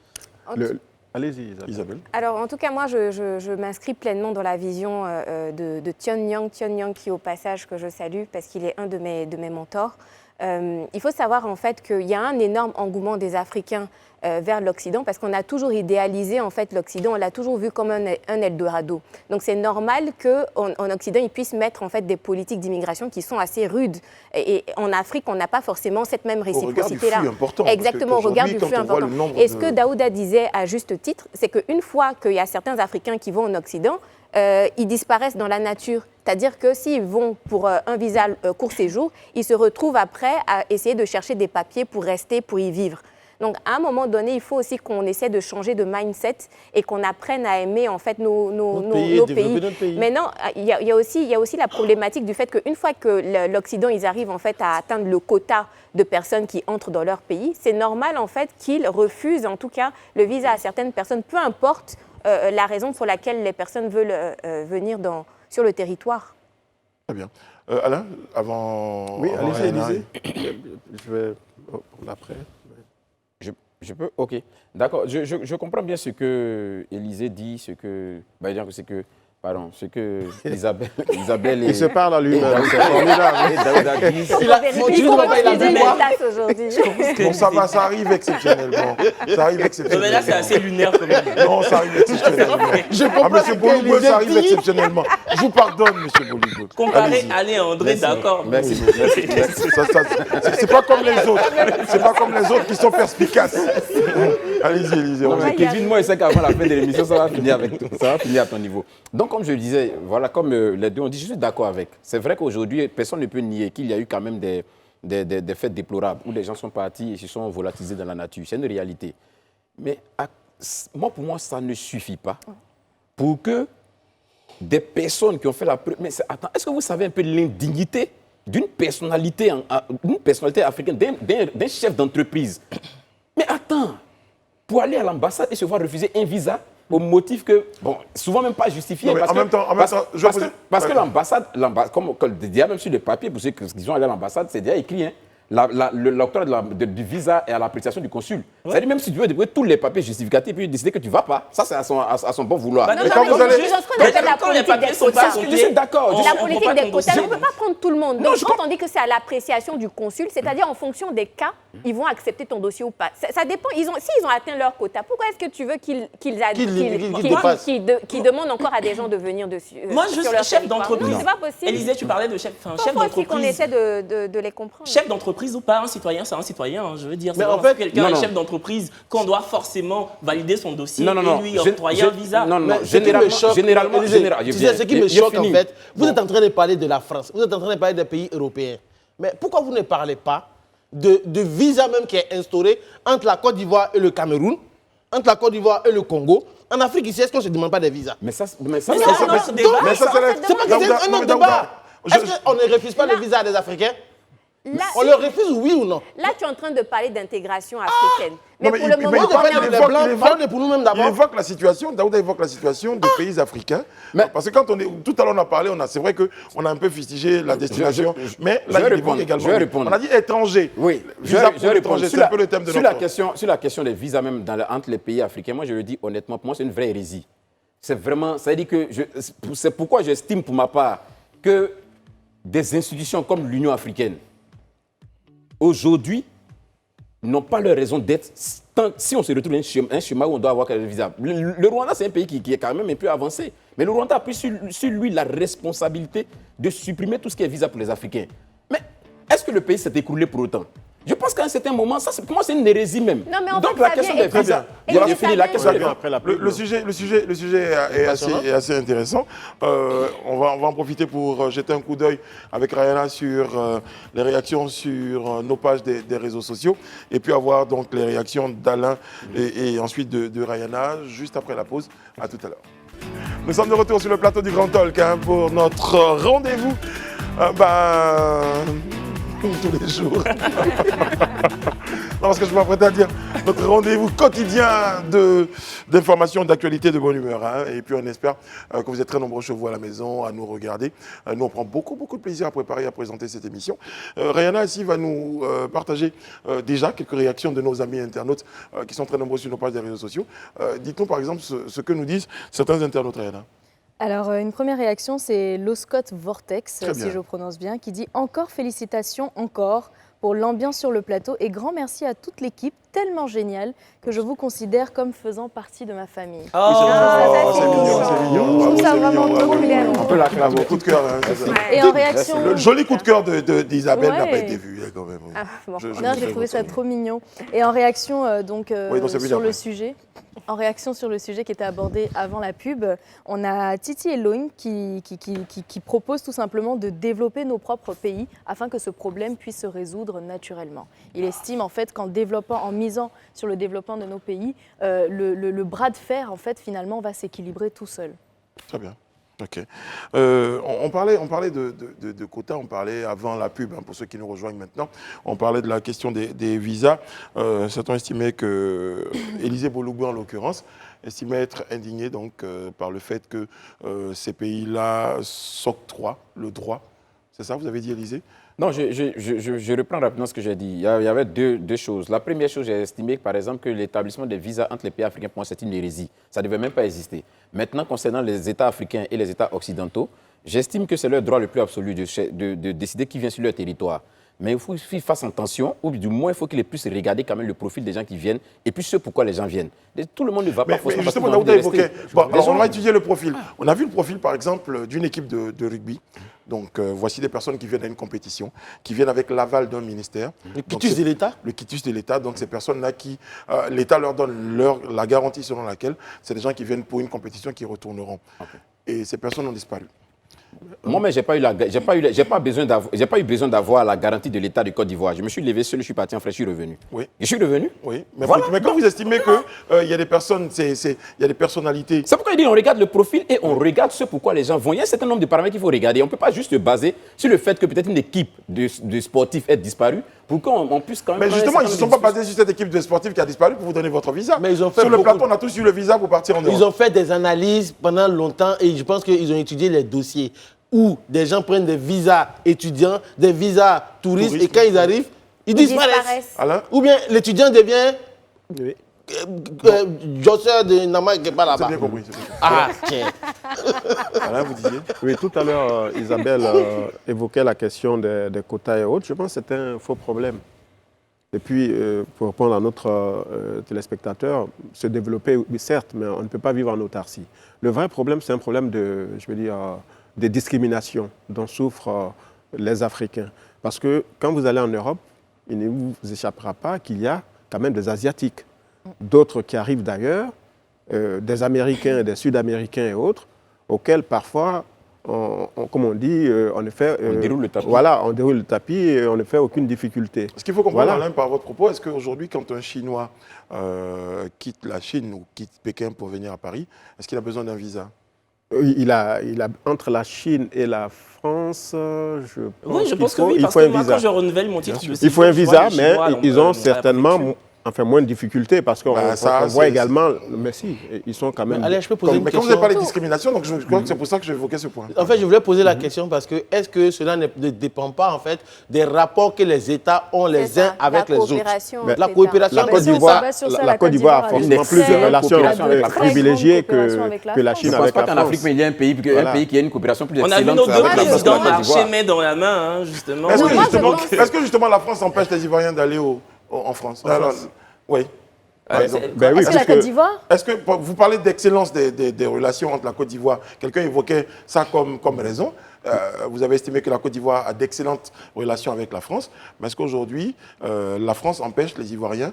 Allez-y, Isabelle. Alors, en tout cas, moi, je m'inscris pleinement dans la vision de Tion Nyang, qui, au passage, que je salue, parce qu'il est un de mes mentors. Il faut savoir, en fait, qu'il y a un énorme engouement des Africains vers l'Occident, parce qu'on a toujours idéalisé, en fait, l'Occident, on l'a toujours vu comme un Eldorado. Donc, c'est normal qu'en Occident, ils puissent mettre, en fait, des politiques d'immigration qui sont assez rudes. Et en Afrique, on n'a pas forcément cette même réciprocité-là. Exactement, on regarde du flux important. Et ce que Daouda disait à juste titre, c'est qu'une fois qu'il y a certains Africains qui vont en Occident, ils disparaissent dans la nature. C'est-à-dire que s'ils vont pour un visa court séjour, ils se retrouvent après à essayer de chercher des papiers pour rester, pour y vivre. Donc, à un moment donné, il faut aussi qu'on essaie de changer de mindset et qu'on apprenne à aimer en fait nos pays. Mais non, il y a aussi la problématique du fait qu'une fois que l'Occident, ils arrivent en fait à atteindre le quota de personnes qui entrent dans leur pays, c'est normal en fait qu'ils refusent en tout cas le visa à certaines personnes, peu importe la raison pour laquelle les personnes veulent venir sur le territoire. Très bien. Alain, avant... Oui, avant allez-y, Anna, Élisée. Je vais après. Je peux? Ok. D'accord. Je comprends bien ce que Élisée dit, ce que Isabelle et... Il se parle à lui-même, c'est formidable. Et Daouda disent. Bon, ça va, ça arrive exceptionnellement. Ça arrive exceptionnellement. Mais là, c'est assez lunaire quand même. Non, ça arrive exceptionnellement. Monsieur Bolougo, ça arrive exceptionnellement. Je vous pardonne, monsieur Bolougo. Comparé à Alain et André, d'accord. Merci. C'est pas comme les autres. C'est pas comme les autres qui sont perspicaces. Allez-y, Élisée. Kevin, moi, je sais qu'avant la fin de l'émission, ça va finir avec toi. Ça va finir à ton niveau. Donc, comme je le disais, voilà, comme les deux ont dit, je suis d'accord avec. C'est vrai qu'aujourd'hui, personne ne peut nier qu'il y a eu quand même des faits déplorables où les gens sont partis et se sont volatilisés dans la nature. C'est une réalité. Mais pour moi, ça ne suffit pas pour que des personnes qui ont fait la preuve... Mais attends, est-ce que vous savez un peu l'indignité d'une personnalité africaine, d'un chef d'entreprise? Mais attends, pour aller à l'ambassade et se voir refuser un visa au motif que, bon, souvent même pas justifié. Non, parce que l'ambassade, comme déjà même sur le papier, pour ceux qui sont allés à l'ambassade, c'est déjà écrit, hein, l'octroi du visa est à l'appréciation du consul. Ouais. C'est-à-dire même si tu veux débrouiller tous les papiers justificatifs et décider que tu ne vas pas, ça c'est à son bon vouloir. Bah non, mais quand vous allez... la politique des quotas. Je suis d'accord. La politique des quotas, on ne peut pas prendre tout le monde. Donc quand on dit que c'est à l'appréciation du consul, c'est-à-dire en fonction des cas, ils vont accepter ton dossier ou pas. Ça dépend. S'ils ont atteint leur quota, pourquoi est-ce que tu veux qu'ils demandent encore à des gens de venir dessus? Moi, je suis chef d'entreprise. C'est pas possible. Élisée, tu parlais de chef d'entreprise. Il faut qu'on essaie de les comprendre. Chef d'entreprise ou pas, un citoyen, c'est un citoyen, hein, je veux dire. Mais en fait, quelqu'un est chef d'entreprise qu'on doit forcément valider son dossier et lui octroyer un visa. Généralement, ce qui me choque en fait, vous êtes en train de parler de la France, vous êtes en train de parler des pays européens. Mais pourquoi vous ne parlez pas de visa même qui est instauré entre la Côte d'Ivoire et le Cameroun, entre la Côte d'Ivoire et le Congo? En Afrique ici, est-ce qu'on ne se demande pas des visas? C'est un autre débat. Est-ce qu'on ne refuse pas le visa des Africains? On le refuse, oui ou non? Là, tu es en train de parler d'intégration africaine. Mais pour le moment, parlez pour nous-mêmes d'abord. Il évoque la situation, Daouda évoque la situation des pays africains. Parce que quand tout à l'heure on a parlé, c'est vrai qu'on a un peu fustigé la destination. Mais là, il évoque également. Je vais répondre. On a dit étranger. Oui, je vais répondre. C'est un peu le thème de notre... Sur la question des visas même entre les pays africains, moi je le dis honnêtement, pour moi c'est une vraie hérésie. C'est vraiment, ça veut dire que c'est pourquoi j'estime pour ma part que des institutions comme l'Union africaine, aujourd'hui, n'ont pas leur raison d'être si on se retrouve dans un chemin où on doit avoir quelques visas. Le Rwanda, c'est un pays qui est quand même un peu avancé. Mais le Rwanda a pris sur lui la responsabilité de supprimer tout ce qui est visa pour les Africains. Mais est-ce que le pays s'est écroulé pour autant? Je pense qu'à un certain moment, ça, pour moi, c'est une hérésie même. Non, mais en Donc fait, la ça question vient des visas, et voilà, ça j'ai fini vient- la question. Ça vient après la Le sujet est assez intéressant. On va en profiter pour jeter un coup d'œil avec Rayana sur les réactions sur nos pages des réseaux sociaux et puis avoir donc les réactions d'Alain et ensuite de Rayana juste après la pause. À tout à l'heure. Nous sommes de retour sur le plateau du Grand Talk pour notre rendez-vous tous les jours. Non, parce que je m'apprête à dire notre rendez-vous quotidien d'informations, d'actualité, de bonne humeur. Hein. Et puis on espère que vous êtes très nombreux chez vous à la maison, à nous regarder. Nous, on prend beaucoup de plaisir à préparer et à présenter cette émission. Rayana ici va nous partager déjà quelques réactions de nos amis internautes qui sont très nombreux sur nos pages des réseaux sociaux. Dites-nous par exemple ce que nous disent certains internautes, Rayana. Alors, une première réaction, c'est Loscott Vortex, Très si bien. je prononce bien, qui dit « Encore félicitations, encore, pour l'ambiance sur le plateau et grand merci à toute l'équipe, tellement géniale que je vous considère comme faisant partie de ma famille. Oui, c'est mignon, c'est mignon. Je trouve ça vraiment populaire. On peut l'acclamer. Coup de cœur. Hein, c'est ça. Et en réaction... Le joli coup de cœur d'Isabelle n'a pas Ouais. été vu hein, quand même. Oui. Ah, bon. Non, j'ai trouvé ça trop mignon. Et en réaction Oui, donc c'est venu sur après. le sujet, en réaction sur le sujet qui était abordé avant la pub, on a Titi Elohim qui propose tout simplement de développer nos propres pays afin que ce problème puisse se résoudre naturellement. Il estime en fait qu'en développant, en misant sur le développement de nos pays, le bras de fer en fait finalement va s'équilibrer tout seul. Très bien. Ok. On parlait de quotas, on parlait avant la pub, hein, pour ceux qui nous rejoignent maintenant, on parlait de la question des visas. Certains estimaient que, Élisée Bologbé en l'occurrence, estimait être indigné donc, par le fait que ces pays-là s'octroient le droit. C'est ça, vous avez dit, Élisée? Non, je reprends rapidement ce que j'ai dit. Il y avait deux choses. La première chose, j'ai estimé, par exemple, que l'établissement des visas entre les pays africains, pour moi, c'est une hérésie. Ça ne devait même pas exister. Maintenant, concernant les États africains et les États occidentaux, j'estime que c'est leur droit le plus absolu de décider qui vient sur leur territoire. Mais il faut qu'ils fassent attention, ou du moins, il faut qu'ils puissent regarder quand même le profil des gens qui viennent et puis ce pourquoi les gens viennent. Tout le monde ne va pas forcément... Mais justement, parce qu'on a Daouda envie de évoquait. rester. Bon, Les alors, gens- on va étudier le profil. On a vu le profil, par exemple, d'une équipe de rugby. Donc, voici des personnes qui viennent à une compétition, qui viennent avec l'aval d'un ministère. Le Donc, quitus de l'État. Le quitus de l'État. Donc, ces personnes-là qui, l'État leur donne la garantie selon laquelle c'est des gens qui viennent pour une compétition qui retourneront. Et ces personnes ont disparu. Moi, mais j'ai pas eu besoin d'avoir la garantie de l'État de Côte d'Ivoire. Je me suis levé seul, je suis parti en France, je suis revenu. Oui. Je suis revenu. Oui, mais, Voilà. mais quand vous estimez qu'il y a des personnes, il y a des personnalités. C'est pourquoi il dit on regarde le profil et on regarde ce pourquoi les gens vont. Il y a un certain nombre de paramètres qu'il faut regarder. On ne peut pas juste se baser sur le fait que peut-être une équipe de sportifs ait disparu pour qu'on puisse quand même... Mais justement, ils ne se sont pas basés sur cette équipe de sportifs qui a disparu pour vous donner votre visa. Mais ils ont fait sur le beaucoup plateau, on a tous eu le visa pour partir en Europe. Ils ont fait des analyses pendant longtemps et je pense qu'ils ont étudié les dossiers où des gens prennent des visas étudiants, des visas touristes et quand ils arrivent, ils disparaissent. Alain? Ou bien l'étudiant devient Oui. josseur de Nama qui n'est pas là-bas. C'est bien compris. c'est bien compris. Ah, tiens. Alain, vous disiez? Oui, tout à l'heure, Isabelle évoquait la question des quotas et autres. Je pense que c'est un faux problème. Et puis, pour répondre à notre téléspectateur, se développer, oui, certes, mais on ne peut pas vivre en autarcie. Le vrai problème, c'est un problème de discrimination dont souffrent les Africains. Parce que quand vous allez en Europe, il ne vous échappera pas qu'il y a quand même des Asiatiques, d'autres qui arrivent d'ailleurs, des Américains, des Sud-Américains et autres, auxquels parfois, comme on dit, on ne fait... On déroule le tapis. Voilà, on déroule le tapis et on ne fait aucune difficulté. Ce qu'il faut comprendre, Voilà. Alain, par votre propos, est-ce qu'aujourd'hui, quand un Chinois quitte la Chine ou quitte Pékin pour venir à Paris, est-ce qu'il a besoin d'un visa? Il a entre la Chine et la France, Oui, je pense que qu'il oui, il parce faut que un moi, visa. quand je renouvelle mon titre de séjour, Il faut un je vois visa, les mais Chinois, ils donc, ont la certainement préfecture. moins de difficultés parce qu'on ça, voit c'est- également, mais si, ils sont quand même... Allez, je peux poser une Mais comme vous question. n'avez pas les discriminations, donc je crois que c'est pour ça que j'évoquais ce point. En fait, je voulais poser la question parce que est-ce que cela ne dépend pas en fait des rapports que les États ont les C'est ça, uns avec la les autres? coopération La entre coopération, La mais Côte ça, d'Ivoire, ça va sur ça, la Côte d'Ivoire a a une forcément plus de très relations coopération avec la France. privilégiées coopération avec la que la France. Je Chine ne pense avec pas la qu'en France. Afrique, mais il y a un pays, Voilà. qui a une coopération plus On a vu excellente nos deux avec la France que présidents la Côte d'Ivoire. marcher main dans la main, hein, justement. Est-ce Non, que, moi, je justement, pense- est-ce que justement la France empêche les Ivoiriens d'aller en France? Alors, oui. Par exemple. Ben oui, Est-ce que la parce Côte que d'Ivoire Est-ce que vous parlez d'excellence des relations entre la Côte d'Ivoire? Quelqu'un évoquait ça comme raison. vous avez estimé que la Côte d'Ivoire a d'excellentes relations avec la France, mais est-ce qu'aujourd'hui, la France empêche les Ivoiriens?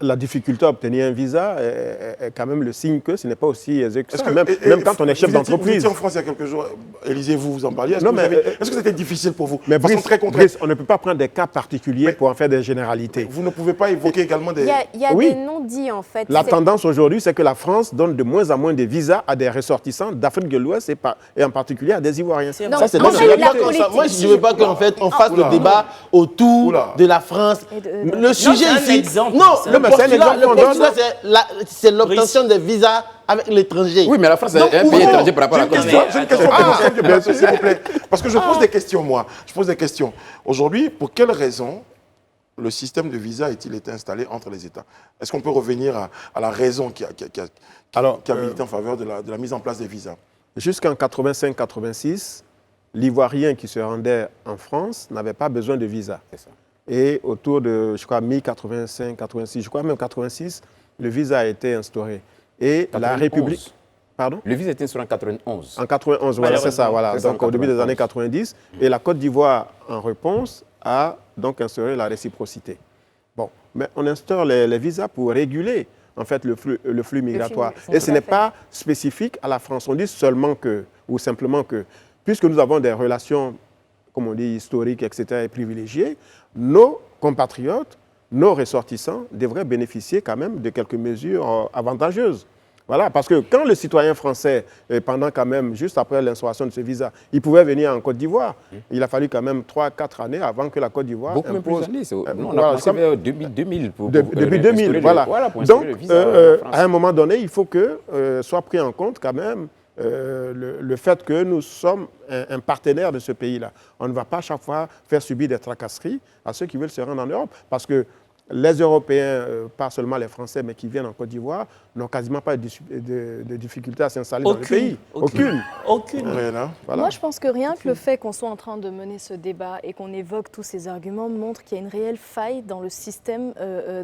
La difficulté à obtenir un visa est quand même le signe que ce n'est pas aussi aisé que ça. Même quand on est chef d'entreprise. Vous étiez en France il y a quelques jours, Élisée, vous en parliez. Est-ce que c'était difficile pour vous? Mais Brice, on ne peut pas prendre des cas particuliers pour en faire des généralités. Vous ne pouvez pas évoquer également des... Il y a des non-dits, en fait. La tendance aujourd'hui, c'est que la France donne de moins en moins de visas à des ressortissants d'Afrique de l'Ouest et en particulier à des Ivoiriens. Non, ça, c'est moi, je ne veux pas qu'en fait, on fasse le débat autour de la France. Le sujet ici... Non, le postulat, c'est l'obtention des visas avec l'étranger. Oui, mais la France est un pays étranger par rapport à la Côte d'Ivoire. J'ai une question pour M. s'il vous plaît. Parce que je pose des questions, moi. Je pose des questions. Aujourd'hui, pour quelles raisons le système de visa a-t-il été installé entre les États? Est-ce qu'on peut revenir à la raison qui a milité en faveur de la mise en place des visas? Jusqu'en 85-86, l'Ivoirien qui se rendait en France n'avait pas besoin de visa. Et autour de, je crois, mi-85-86, je crois même 86, le visa a été instauré. Et 91. La République... Pardon? Le visa a été instauré en 91. En 91, voilà, c'est ça. Voilà. Donc au début des années 90. Et la Côte d'Ivoire, en réponse, a donc instauré la réciprocité. Bon, mais on instaure les visas pour réguler en fait le flux migratoire. Et ce n'est pas spécifique à la France. On dit seulement que, ou simplement que, puisque nous avons des relations, comme on dit, historiques, etc., et privilégiées, nos compatriotes, nos ressortissants devraient bénéficier quand même de quelques mesures avantageuses. Voilà, parce que quand le citoyen français, pendant quand même, juste après l'instauration de ce visa, il pouvait venir en Côte d'Ivoire, il a fallu quand même 3-4 années avant que la Côte d'Ivoire beaucoup impose... plus d'années. On a commencé vers 2000. Depuis 2000, voilà. Donc, à un moment donné, il faut que soit pris en compte quand même le fait que nous sommes un partenaire de ce pays-là. On ne va pas chaque fois faire subir des tracasseries à ceux qui veulent se rendre en Europe, parce que les Européens, pas seulement les Français, mais qui viennent en Côte d'Ivoire, n'ont quasiment pas de difficultés à s'installer dans le pays. Aucune. Voilà. Moi, je pense que rien que le fait qu'on soit en train de mener ce débat et qu'on évoque tous ces arguments montre qu'il y a une réelle faille dans le système,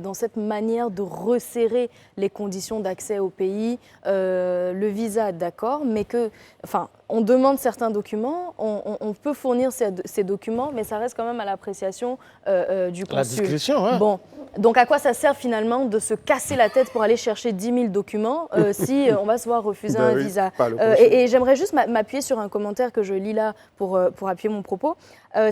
dans cette manière de resserrer les conditions d'accès au pays. Le visa, d'accord, mais que... Enfin, on demande certains documents, on peut fournir ces documents, mais ça reste quand même à l'appréciation du consul. La discrétion, ouais. Bon, donc à quoi ça sert finalement de se casser la tête pour aller chercher 10 000 documents si on va se voir refuser un visa? Et j'aimerais juste m'appuyer sur un commentaire que je lis là pour appuyer mon propos.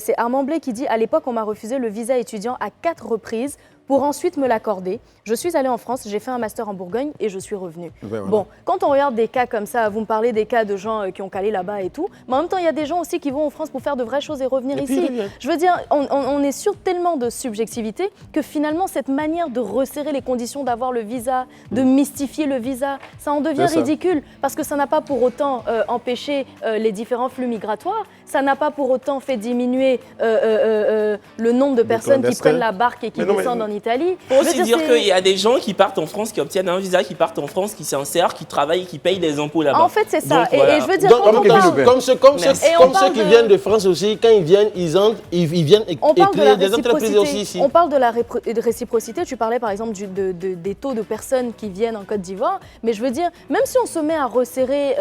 C'est Armand Blais qui dit « À l'époque, on m'a refusé le visa étudiant à 4 reprises pour ensuite me l'accorder. Je suis allée en France, j'ai fait un master en Bourgogne et je suis revenue. Voilà. Bon, quand on regarde des cas comme ça, vous me parlez des cas de gens qui ont calé là-bas et tout, mais en même temps, il y a des gens aussi qui vont en France pour faire de vraies choses et revenir ici. Je veux dire, on est sur tellement de subjectivité que finalement, cette manière de resserrer les conditions d'avoir le visa, de mystifier le visa, ça en devient ridicule parce que ça n'a pas pour autant empêché les différents flux migratoires, ça n'a pas pour autant fait diminuer le nombre de personnes qui prennent la barque et qui descendent en Italie. Il faut aussi dire qu'il y a des gens qui partent en France, qui obtiennent un visa, qui partent en France, qui s'insèrent, qui travaillent, qui payent des impôts là-bas. En fait, c'est ça. Donc, voilà. Et je veux dire, comme ceux qui viennent de France aussi, quand ils viennent, ils viennent créer des entreprises aussi ici. On parle de la réciprocité. Tu parlais par exemple des taux de personnes qui viennent en Côte d'Ivoire. Mais je veux dire, même si on se met à resserrer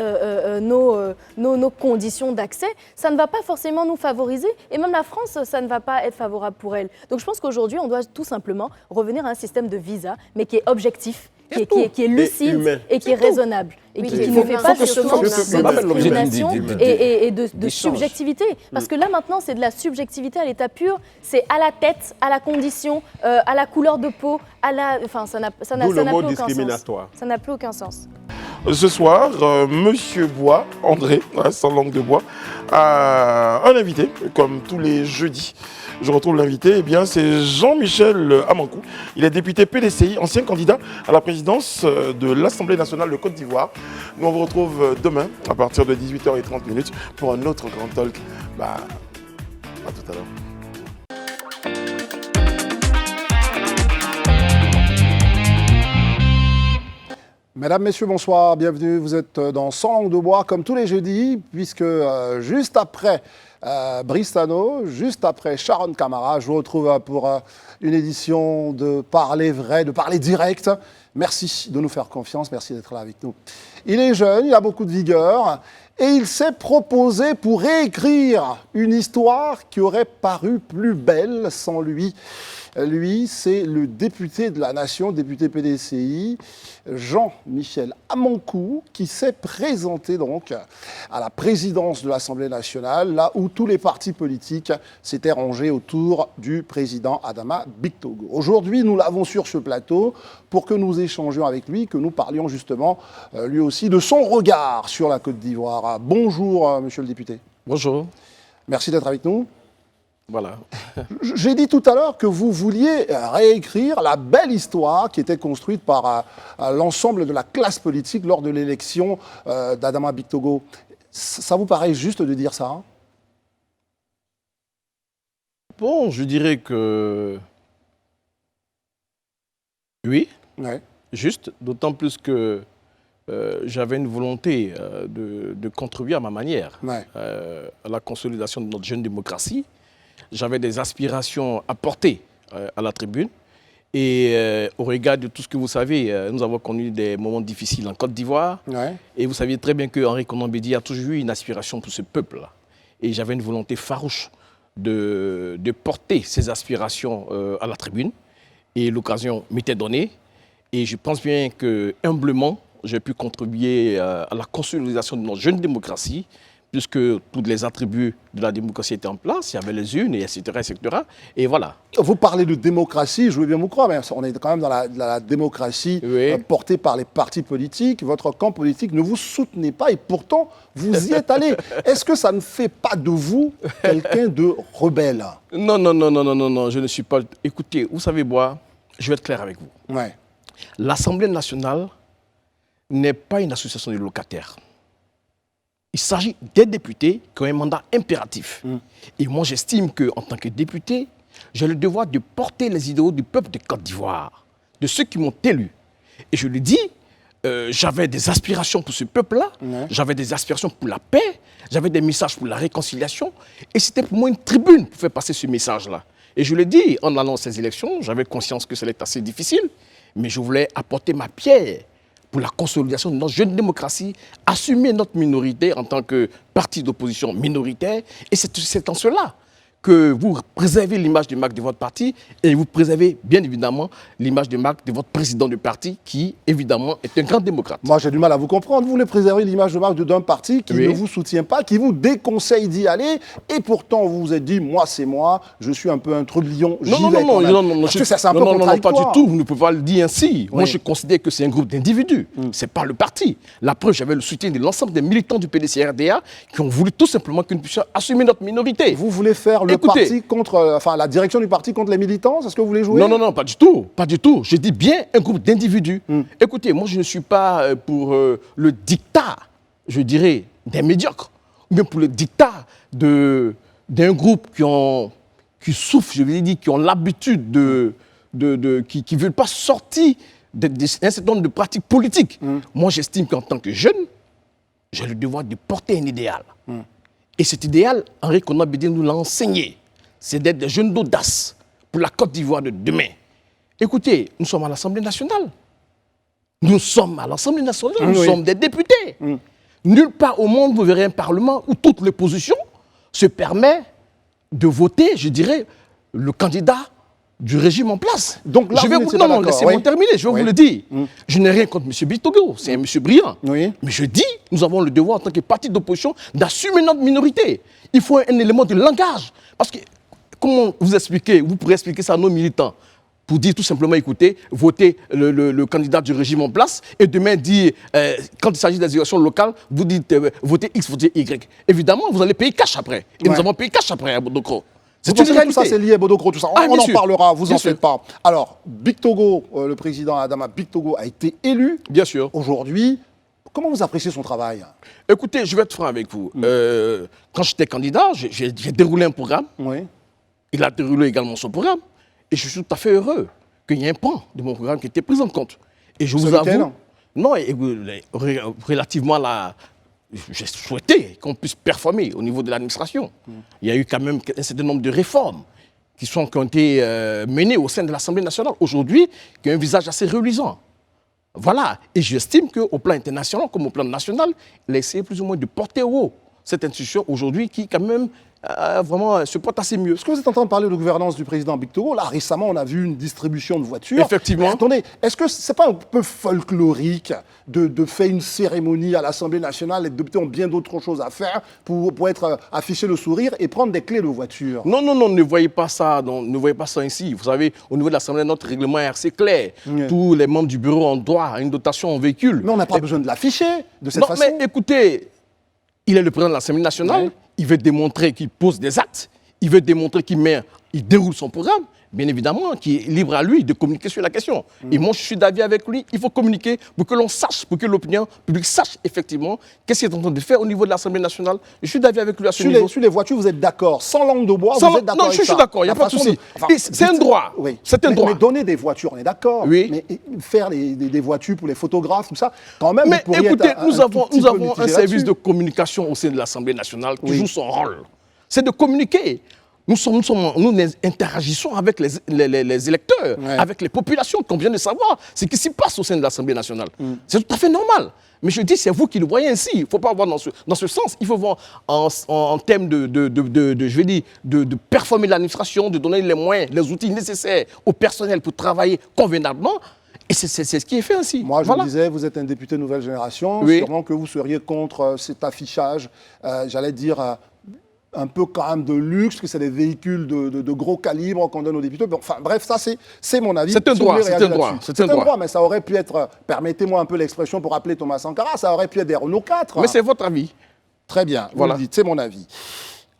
nos conditions d'accès, ça ne va pas forcément nous favoriser. Et même la France, ça ne va pas être favorable pour elle. Donc je pense qu'aujourd'hui, on doit tout simplement revenir à un système de visa, mais qui est objectif, qui est lucide et qui est raisonnable. Et qui ne fait pas justement de discrimination et de subjectivité. Parce que là, maintenant, c'est de la subjectivité à l'état pur. C'est à la tête, à la condition, à la couleur de peau, à la... Enfin, ça n'a plus aucun sens. Ça n'a plus aucun sens. Ce soir, Monsieur Bois, André, sans langue de bois, a un invité, comme tous les jeudis. Je retrouve l'invité, c'est Jean-Michel Amankou. Il est député PDCI, ancien candidat à la présidence de l'Assemblée nationale de Côte d'Ivoire. Nous, on vous retrouve demain à partir de 18h30 pour un autre grand talk. À tout à l'heure. Mesdames, Messieurs, bonsoir, bienvenue. Vous êtes dans Sans langue de bois, comme tous les jeudis, puisque juste après Bristano, juste après Sharon Camara. Je vous retrouve pour une édition de Parler vrai, de Parler direct. Merci de nous faire confiance, merci d'être là avec nous. Il est jeune, il a beaucoup de vigueur et il s'est proposé pour réécrire une histoire qui aurait paru plus belle sans lui. Lui, c'est le député de la Nation, député PDCI, Jean-Michel Amankou, qui s'est présenté donc à la présidence de l'Assemblée nationale, là où tous les partis politiques s'étaient rangés autour du président Adama Bictogo. Aujourd'hui, nous l'avons sur ce plateau pour que nous échangions avec lui, que nous parlions justement, lui aussi, de son regard sur la Côte d'Ivoire. Bonjour, monsieur le député. Bonjour. Merci d'être avec nous. Voilà. J'ai dit tout à l'heure que vous vouliez réécrire la belle histoire qui était construite par l'ensemble de la classe politique lors de l'élection d'Adama Bictogo. Ça vous paraît juste de dire ça, hein? Bon, je dirais que oui, ouais. Juste, d'autant plus que j'avais une volonté de contribuer à ma manière à la consolidation de notre jeune démocratie. J'avais des aspirations à porter à la tribune. Et au regard de tout ce que vous savez, nous avons connu des moments difficiles en Côte d'Ivoire. Ouais. Et vous saviez très bien que Henri Konan Bédié a toujours eu une aspiration pour ce peuple-là. Et j'avais une volonté farouche de porter ces aspirations à la tribune. Et l'occasion m'était donnée. Et je pense bien que, humblement, j'ai pu contribuer à la consolidation de notre jeune démocratie, puisque tous les attributs de la démocratie étaient en place, il y avait les urnes, etc., etc. Et voilà. Vous parlez de démocratie, je veux bien vous croire, mais on est quand même dans la démocratie portée par les partis politiques. Votre camp politique ne vous soutenait pas et pourtant, vous y êtes allé. Est-ce que ça ne fait pas de vous quelqu'un de rebelle? Non, non, non, non, non, non, non, je ne suis pas... Écoutez, vous savez, moi, je vais être clair avec vous. Ouais. L'Assemblée nationale n'est pas une association de locataires. Il s'agit des députés qui ont un mandat impératif. Et moi, j'estime qu'en tant que député, j'ai le devoir de porter les idéaux du peuple de Côte d'Ivoire, de ceux qui m'ont élu. Et je le dis, j'avais des aspirations pour ce peuple-là, j'avais des aspirations pour la paix, j'avais des messages pour la réconciliation. Et c'était pour moi une tribune pour faire passer ce message-là. Et je le dis, en allant à ces élections, j'avais conscience que ça allait être assez difficile, mais je voulais apporter ma pierre pour la consolidation de notre jeune démocratie, assumer notre minorité en tant que parti d'opposition minoritaire. Et c'est en cela que vous préservez l'image de marque de votre parti et vous préservez bien évidemment l'image de marque de votre président de parti qui, évidemment, est un grand démocrate. Moi, j'ai du mal à vous comprendre. Vous voulez préserver l'image de marque d'un parti qui ne vous soutient pas, qui vous déconseille d'y aller et pourtant vous vous êtes dit, moi, c'est moi, je suis un peu un trublion. Non, pas du tout. Vous ne pouvez pas le dire ainsi. Moi, je considère que c'est un groupe d'individus. Ce n'est pas le parti. La preuve, j'avais le soutien de l'ensemble des militants du PDC-RDA qui ont voulu tout simplement que nous puissions assumer notre minorité. Vous voulez faire le parti contre, la direction du parti contre les militants, c'est ce que vous voulez jouer? Non, non, non, pas du tout, pas du tout. Je dis bien un groupe d'individus. Écoutez, moi je ne suis pas pour le dictat, je dirais, des médiocres, ou bien pour le dictat d'un groupe qui souffre, je vais dire, qui ont l'habitude qui ne veulent pas sortir d'un certain nombre de pratiques politiques. Moi j'estime qu'en tant que jeune, j'ai le devoir de porter un idéal. Et cet idéal, Henri Konan Bédié nous l'a enseigné. C'est d'être des jeunes d'audace pour la Côte d'Ivoire de demain. Écoutez, nous sommes à l'Assemblée nationale. Nous sommes à l'Assemblée nationale, nous sommes des députés. Nulle part au monde, vous verrez un Parlement où toute l'opposition se permet de voter, je dirais, le candidat du régime en place. Donc là, laissez-moi terminer, je vais vous le dire. Je n'ai rien contre M. Bictogo, c'est un monsieur brillant. Mais je dis, nous avons le devoir en tant que parti d'opposition d'assumer notre minorité. Il faut un élément de langage. Parce que, comment vous expliquez, vous pourrez expliquer ça à nos militants pour dire tout simplement, écoutez, votez le candidat du régime en place et demain dire, quand il s'agit des élections locales, vous dites votez X, votez Y. Évidemment, vous allez payer cash après. Et nous avons payé cash après à Bodokro. C'est une réalité. Tout ça, c'est lié à Bodokro, tout ça. On en parlera, vous en faites pas. Alors, Bictogo, le président Adama Bictogo a été élu. Bien sûr. Aujourd'hui, comment vous appréciez son travail? Écoutez, je vais être franc avec vous. Quand j'étais candidat, j'ai déroulé un programme. Il a déroulé également son programme. Et je suis tout à fait heureux qu'il y ait un pan de mon programme qui était pris en compte. Et je vous avoue... Non, relativement à j'ai souhaité qu'on puisse performer au niveau de l'administration. Il y a eu quand même un certain nombre de réformes qui ont été menées au sein de l'Assemblée nationale aujourd'hui, qui ont un visage assez reluisant. Voilà. Et j'estime qu'au plan international comme au plan national, il a essayé plus ou moins de porter haut cette institution aujourd'hui qui, quand même, vraiment se porte assez mieux. Est-ce que vous êtes en train de parler de gouvernance du président Victor? Là, récemment, on a vu une distribution de voitures. Effectivement. Mais attendez, est-ce que c'est pas un peu folklorique de faire une cérémonie à l'Assemblée nationale? Les députés ont bien d'autres choses à faire pour être afficher le sourire et prendre des clés de voiture. Non, ne voyez pas ça, ne voyez pas ça ici. Vous savez, au niveau de l'Assemblée, notre règlement est assez clair. Tous les membres du bureau ont droit à une dotation en véhicule. Mais on n'a pas besoin de l'afficher de cette façon. Non, mais écoutez, il est le président de l'Assemblée nationale. Il veut démontrer qu'il pose des actes, il veut démontrer qu'il déroule son programme, bien évidemment, qui est libre à lui de communiquer sur la question. Et moi, je suis d'avis avec lui, il faut communiquer pour que l'on sache, pour que l'opinion publique sache effectivement qu'est-ce qu'il est en train de faire au niveau de l'Assemblée nationale. Je suis d'avis avec lui à ce niveau. Sur les voitures, vous êtes d'accord? Sans langue de bois, vous êtes d'accord? Non, je suis d'accord, il n'y a pas de souci. C'est un droit. Oui. C'est un droit. Mais donner des voitures, on est d'accord. Oui. Mais faire des voitures pour les photographes, tout ça, quand même, mais vous pourriez écoutez, être nous avons un service là-dessus. de communication au sein de l'Assemblée nationale qui joue son rôle. C'est de communiquer. Nous interagissons avec les électeurs, avec les populations, qu'on vient de savoir ce qui s'y passe au sein de l'Assemblée nationale. C'est tout à fait normal. Mais je dis, c'est vous qui le voyez ainsi. Il ne faut pas voir dans ce sens. Il faut voir en termes de performer l'administration, de donner les moyens, les outils nécessaires au personnel pour travailler convenablement. Et c'est ce qui est fait ainsi. Moi, je me disais, vous êtes un député nouvelle génération, sûrement que vous seriez contre cet affichage, j'allais dire, un peu quand même de luxe, que c'est des véhicules de gros calibre qu'on donne aux députés. Enfin bref, ça c'est mon avis. C'est un droit, c'est un droit. C'est un droit, mais ça aurait pu être, permettez-moi un peu l'expression pour appeler Thomas Sankara, ça aurait pu être des Renault 4. Mais c'est votre avis. Très bien, voilà. Vous le dites, c'est mon avis.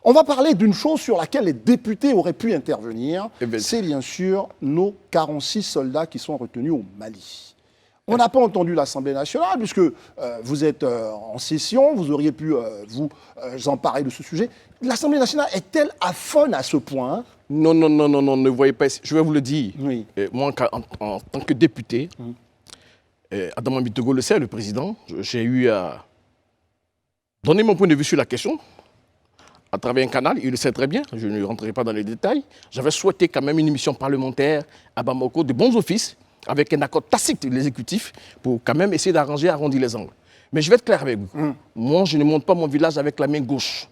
On va parler d'une chose sur laquelle les députés auraient pu intervenir. C'est bien sûr nos 46 soldats qui sont retenus au Mali. On n'a pas entendu l'Assemblée nationale, puisque vous êtes en session, vous auriez pu vous emparer de ce sujet. L'Assemblée nationale est-elle aphone à ce point? Non, ne voyez pas. Je vais vous le dire. Oui. Moi, en tant que député, Adama Bitogo le sait, le président, j'ai eu à donner mon point de vue sur la question à travers un canal, il le sait très bien, je ne rentrerai pas dans les détails. J'avais souhaité quand même une émission parlementaire à Bamako de bons offices, avec un accord tacite de l'exécutif, pour quand même essayer d'arranger, arrondir les angles. Mais je vais être clair avec vous. Moi, je ne monte pas mon village avec la main gauche.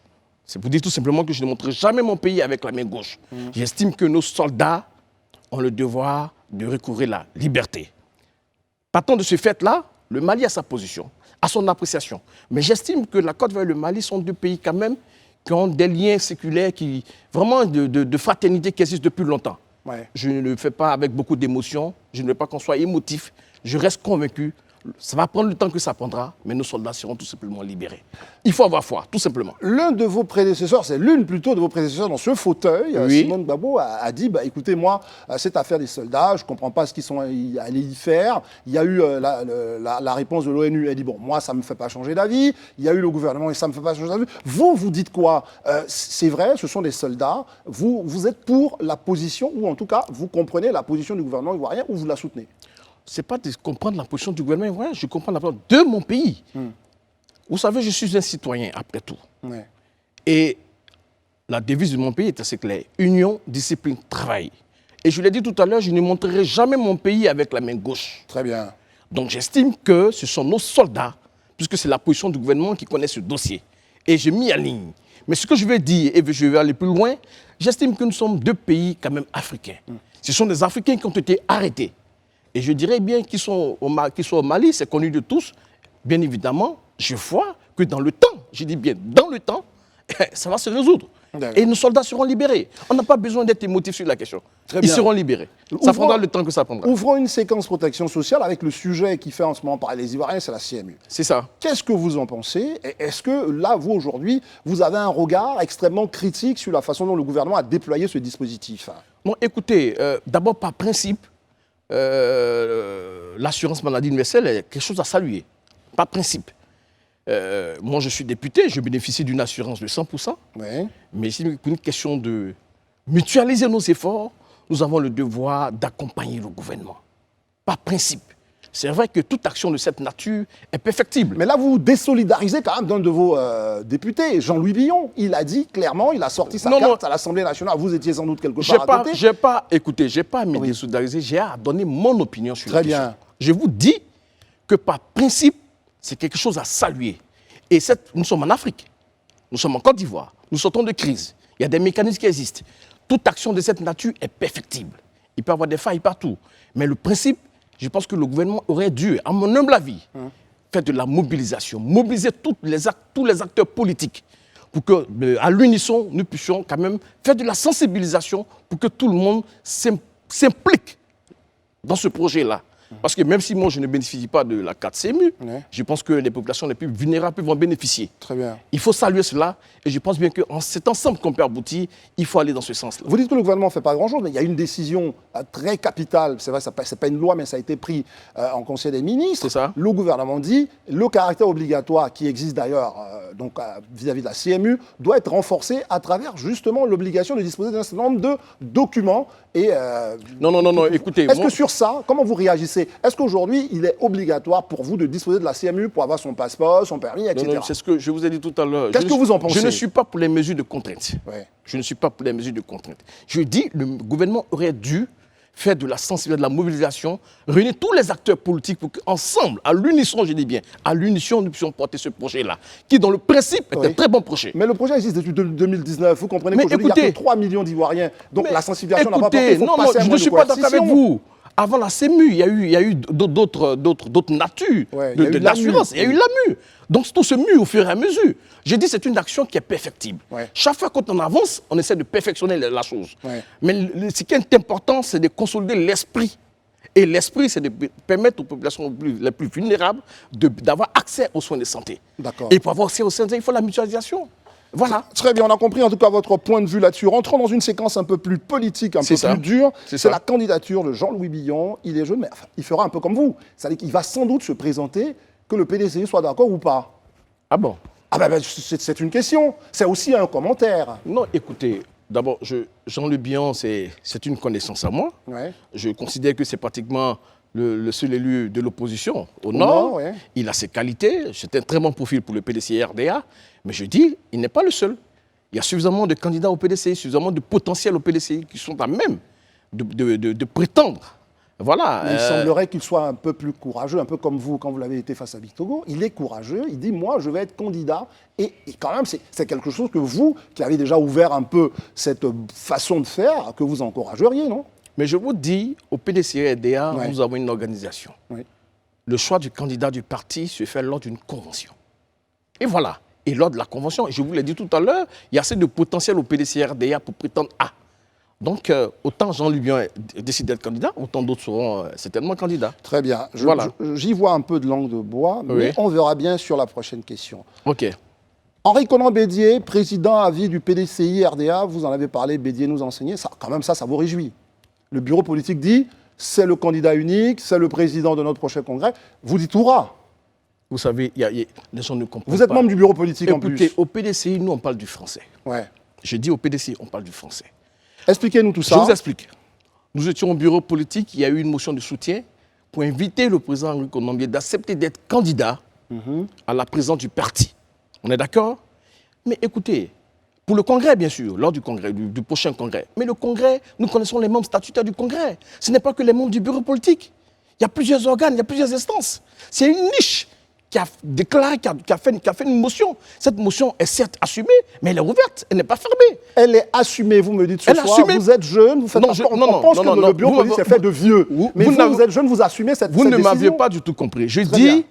C'est pour dire tout simplement que je ne monterai jamais mon pays avec la main gauche. J'estime que nos soldats ont le devoir de recouvrir la liberté. Partant de ce fait-là, le Mali a sa position, a son appréciation. Mais j'estime que la Côte d'Ivoire et le Mali sont deux pays quand même qui ont des liens séculaires, vraiment de fraternité qui existent depuis longtemps. Je ne le fais pas avec beaucoup d'émotion, je ne veux pas qu'on soit émotif, je reste convaincu. Ça va prendre le temps que ça prendra, mais nos soldats seront tout simplement libérés. Il faut avoir foi, tout simplement. L'un de vos prédécesseurs, c'est l'une plutôt de vos prédécesseurs dans ce fauteuil, Simone Gbagbo, a dit, écoutez, moi, cette affaire des soldats, je ne comprends pas ce qu'ils sont allés y faire. Il y a eu la réponse de l'ONU, elle dit, bon, moi, ça ne me fait pas changer d'avis. Il y a eu le gouvernement et ça ne me fait pas changer d'avis. Vous dites quoi? C'est vrai, ce sont des soldats. Vous êtes pour la position, ou en tout cas, vous comprenez la position du gouvernement ivoirien, ou vous la soutenez? Ce n'est pas de comprendre la position du gouvernement ivoirien, je comprends la position de mon pays. Vous savez, je suis un citoyen, après tout. Et la devise de mon pays est assez claire. Union, discipline, travail. Et je l'ai dit tout à l'heure, je ne montrerai jamais mon pays avec la main gauche. Très bien. Donc j'estime que ce sont nos soldats, puisque c'est la position du gouvernement qui connaît ce dossier. Et j'ai mis en ligne. Mais ce que je vais dire, et je vais aller plus loin, j'estime que nous sommes deux pays quand même africains. Ce sont des Africains qui ont été arrêtés. Et je dirais bien qu'ils sont au Mali, c'est connu de tous. Bien évidemment, je vois que dans le temps, je dis bien dans le temps, ça va se résoudre. Et nos soldats seront libérés. On n'a pas besoin d'être émotif sur la question. Ils seront libérés. Ça prendra le temps que ça prendra. Ouvrons une séquence protection sociale avec le sujet qui fait en ce moment parler les Ivoiriens, c'est la CMU. C'est ça. Qu'est-ce que vous en pensez? Est-ce que là, vous, aujourd'hui, vous avez un regard extrêmement critique sur la façon dont le gouvernement a déployé ce dispositif? Non, écoutez, d'abord par principe, l'assurance maladie universelle est quelque chose à saluer, par principe. Moi, je suis député, je bénéficie d'une assurance de 100%, mais c'est une question de mutualiser nos efforts. Nous avons le devoir d'accompagner le gouvernement, par principe. c'est vrai que toute action de cette nature est perfectible. Mais là, vous vous désolidarisez quand même d'un de vos députés, Jean-Louis Billon. Il a dit clairement, il a sorti sa carte à l'Assemblée nationale. Vous étiez sans doute quelque part à côté. Écoutez, je n'ai pas à me désolidariser, j'ai à donner mon opinion sur Très la question. bien. Je vous dis que par principe, c'est quelque chose à saluer. Et nous sommes en Afrique, nous sommes en Côte d'Ivoire, nous sortons de crise. Il y a des mécanismes qui existent. Toute action de cette nature est perfectible. Il peut y avoir des failles partout. Mais le principe, je pense que le gouvernement aurait dû, à mon humble avis, faire de la mobilisation, mobiliser tous les acteurs politiques pour que, à l'unisson, nous puissions quand même faire de la sensibilisation pour que tout le monde s'implique dans ce projet-là. Parce que même si moi je ne bénéficie pas de la carte CMU, je pense que les populations les plus vulnérables vont bénéficier. Très bien. Il faut saluer cela et je pense bien que c'est ensemble qu'on peut aboutir, il faut aller dans ce sens-là. Vous dites que le gouvernement ne fait pas grand-chose, mais il y a une décision très capitale, c'est vrai, ce n'est pas une loi, mais ça a été pris en Conseil des ministres. C'est ça. Le gouvernement dit le caractère obligatoire qui existe d'ailleurs vis-à-vis de la CMU doit être renforcé à travers justement l'obligation de disposer d'un certain nombre de documents. Et, non, écoutez. Est-ce que sur ça, comment vous réagissez? Est-ce qu'aujourd'hui, il est obligatoire pour vous de disposer de la CMU pour avoir son passeport, son permis, etc. Non, c'est ce que je vous ai dit tout à l'heure. Qu'est-ce que vous en pensez? Je ne suis pas pour les mesures de contrainte. Ouais. Je ne suis pas pour les mesures de contrainte. Je dis que le gouvernement aurait dû faire de la sensibilisation, de la mobilisation, réunir tous les acteurs politiques pour qu'ensemble, à l'unisson, je dis bien, à l'unisson, nous puissions porter ce projet-là, qui dans le principe est un très bon projet. Mais le projet existe depuis 2019. Vous comprenez qu'aujourd'hui, il n'y a que 3 millions d'Ivoiriens. Donc la sensibilisation n'a pas porté. Non, je ne suis pas d'accord avec vous. Avant la CMU, il y a eu d'autres natures d'assurance. Il y a eu l'AMU. Donc tout se mue au fur et à mesure. Je dis c'est une action qui est perfectible. Chaque fois qu'on avance, on essaie de perfectionner la chose. Mais ce qui est important, c'est de consolider l'esprit. Et l'esprit, c'est de permettre aux populations les plus vulnérables d'avoir accès aux soins de santé. Et pour avoir accès aux soins de santé, il faut la mutualisation. Voilà. Très bien, on a compris en tout cas votre point de vue là-dessus. Rentrons dans une séquence un peu plus politique, un peu plus dure. C'est la candidature de Jean-Louis Billon. Il est jeune, mais enfin, il fera un peu comme vous. C'est-à-dire qu'il va sans doute se présenter, que le PDCI soit d'accord ou pas. Ah bon? Ah ben, c'est une question. C'est aussi un commentaire. Non, écoutez, d'abord, Jean-Louis Billon, c'est une connaissance à moi. Je considère que c'est pratiquement le seul élu de l'opposition au Nord. Il a ses qualités. C'est un très bon profil pour le PDCI RDA. Mais je dis, il n'est pas le seul. Il y a suffisamment de candidats au PDCI, suffisamment de potentiel au PDCI qui sont à même de prétendre. Voilà. Mais il semblerait qu'il soit un peu plus courageux, un peu comme vous, quand vous l'avez été face à Bictogo. Il est courageux, il dit, moi, je vais être candidat. Et quand même, c'est quelque chose que vous, qui avez déjà ouvert un peu cette façon de faire, que vous encourageriez, non? Mais je vous dis, au PDCI RDA, nous avons une organisation. Le choix du candidat du parti se fait lors d'une convention. Et voilà. Et lors de la convention, je vous l'ai dit tout à l'heure, il y a assez de potentiel au PDCI RDA pour prétendre à. Donc, autant Jean-Louis Billon décide d'être candidat, autant d'autres seront certainement candidats. Très bien. Voilà. J'y vois un peu de langue de bois, mais on verra bien sur la prochaine question. OK. Henri Konan Bédié, président à vie du PDCI RDA, vous en avez parlé, Bédié nous a enseigné, ça, quand même ça vous réjouit. Le bureau politique dit, c'est le candidat unique, c'est le président de notre prochain congrès. Vous dites hurrah. Vous savez, les gens ne comprennent pas. Vous êtes membre du bureau politique en plus. Écoutez, au PDCI, nous, on parle du français. Je dis au PDCI, on parle du français. Expliquez-nous tout ça. Je vous explique. Nous étions au bureau politique, il y a eu une motion de soutien pour inviter le président Henri Konan Bédié d'accepter d'être candidat à la présidence du parti. On est d'accord? Mais écoutez, pour le congrès, bien sûr, lors du congrès, du prochain congrès. Mais le congrès, nous connaissons les membres statutaires du congrès. Ce n'est pas que les membres du bureau politique. Il y a plusieurs organes, il y a plusieurs instances. C'est une niche qui a déclaré, qui a fait une motion. Cette motion est certes assumée, mais elle est ouverte, elle n'est pas fermée. Elle est assumée, vous me dites ce soir, vous êtes jeune, vous faites on pense que le bureau politique est fait de vieux. Mais vous êtes jeune, vous assumez cette décision. Vous ne m'aviez pas du tout compris. Je dis,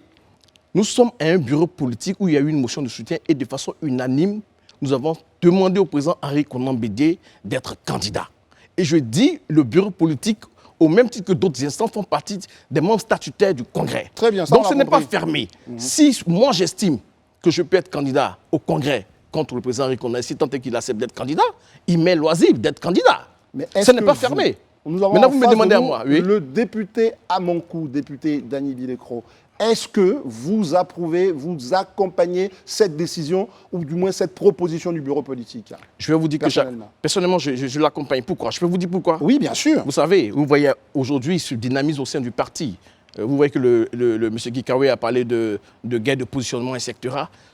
nous sommes à un bureau politique où il y a eu une motion de soutien et de façon unanime, nous avons demandé au président Henri Konan Bédié d'être candidat. Et je dis, le bureau politique, au même titre que d'autres instances, font partie des membres statutaires du Congrès. Très bien, ça donc ce n'est pas fermé. Si moi j'estime que je peux être candidat au Congrès contre le président Henri Konan, si tant est qu'il accepte d'être candidat, il m'est loisible d'être candidat. Mais ce n'est pas fermé. Maintenant, vous me demandez à moi. Le député Amonkou, député Dany Bilécro, est-ce que vous approuvez, vous accompagnez cette décision ou du moins cette proposition du bureau politique? Je vais vous dire que personnellement, je l'accompagne. Pourquoi? Je peux vous dire pourquoi? Oui, bien sûr. Vous savez, vous voyez aujourd'hui ce dynamisme au sein du parti. Vous voyez que le M. Gikawe a parlé de guerre de positionnement, etc.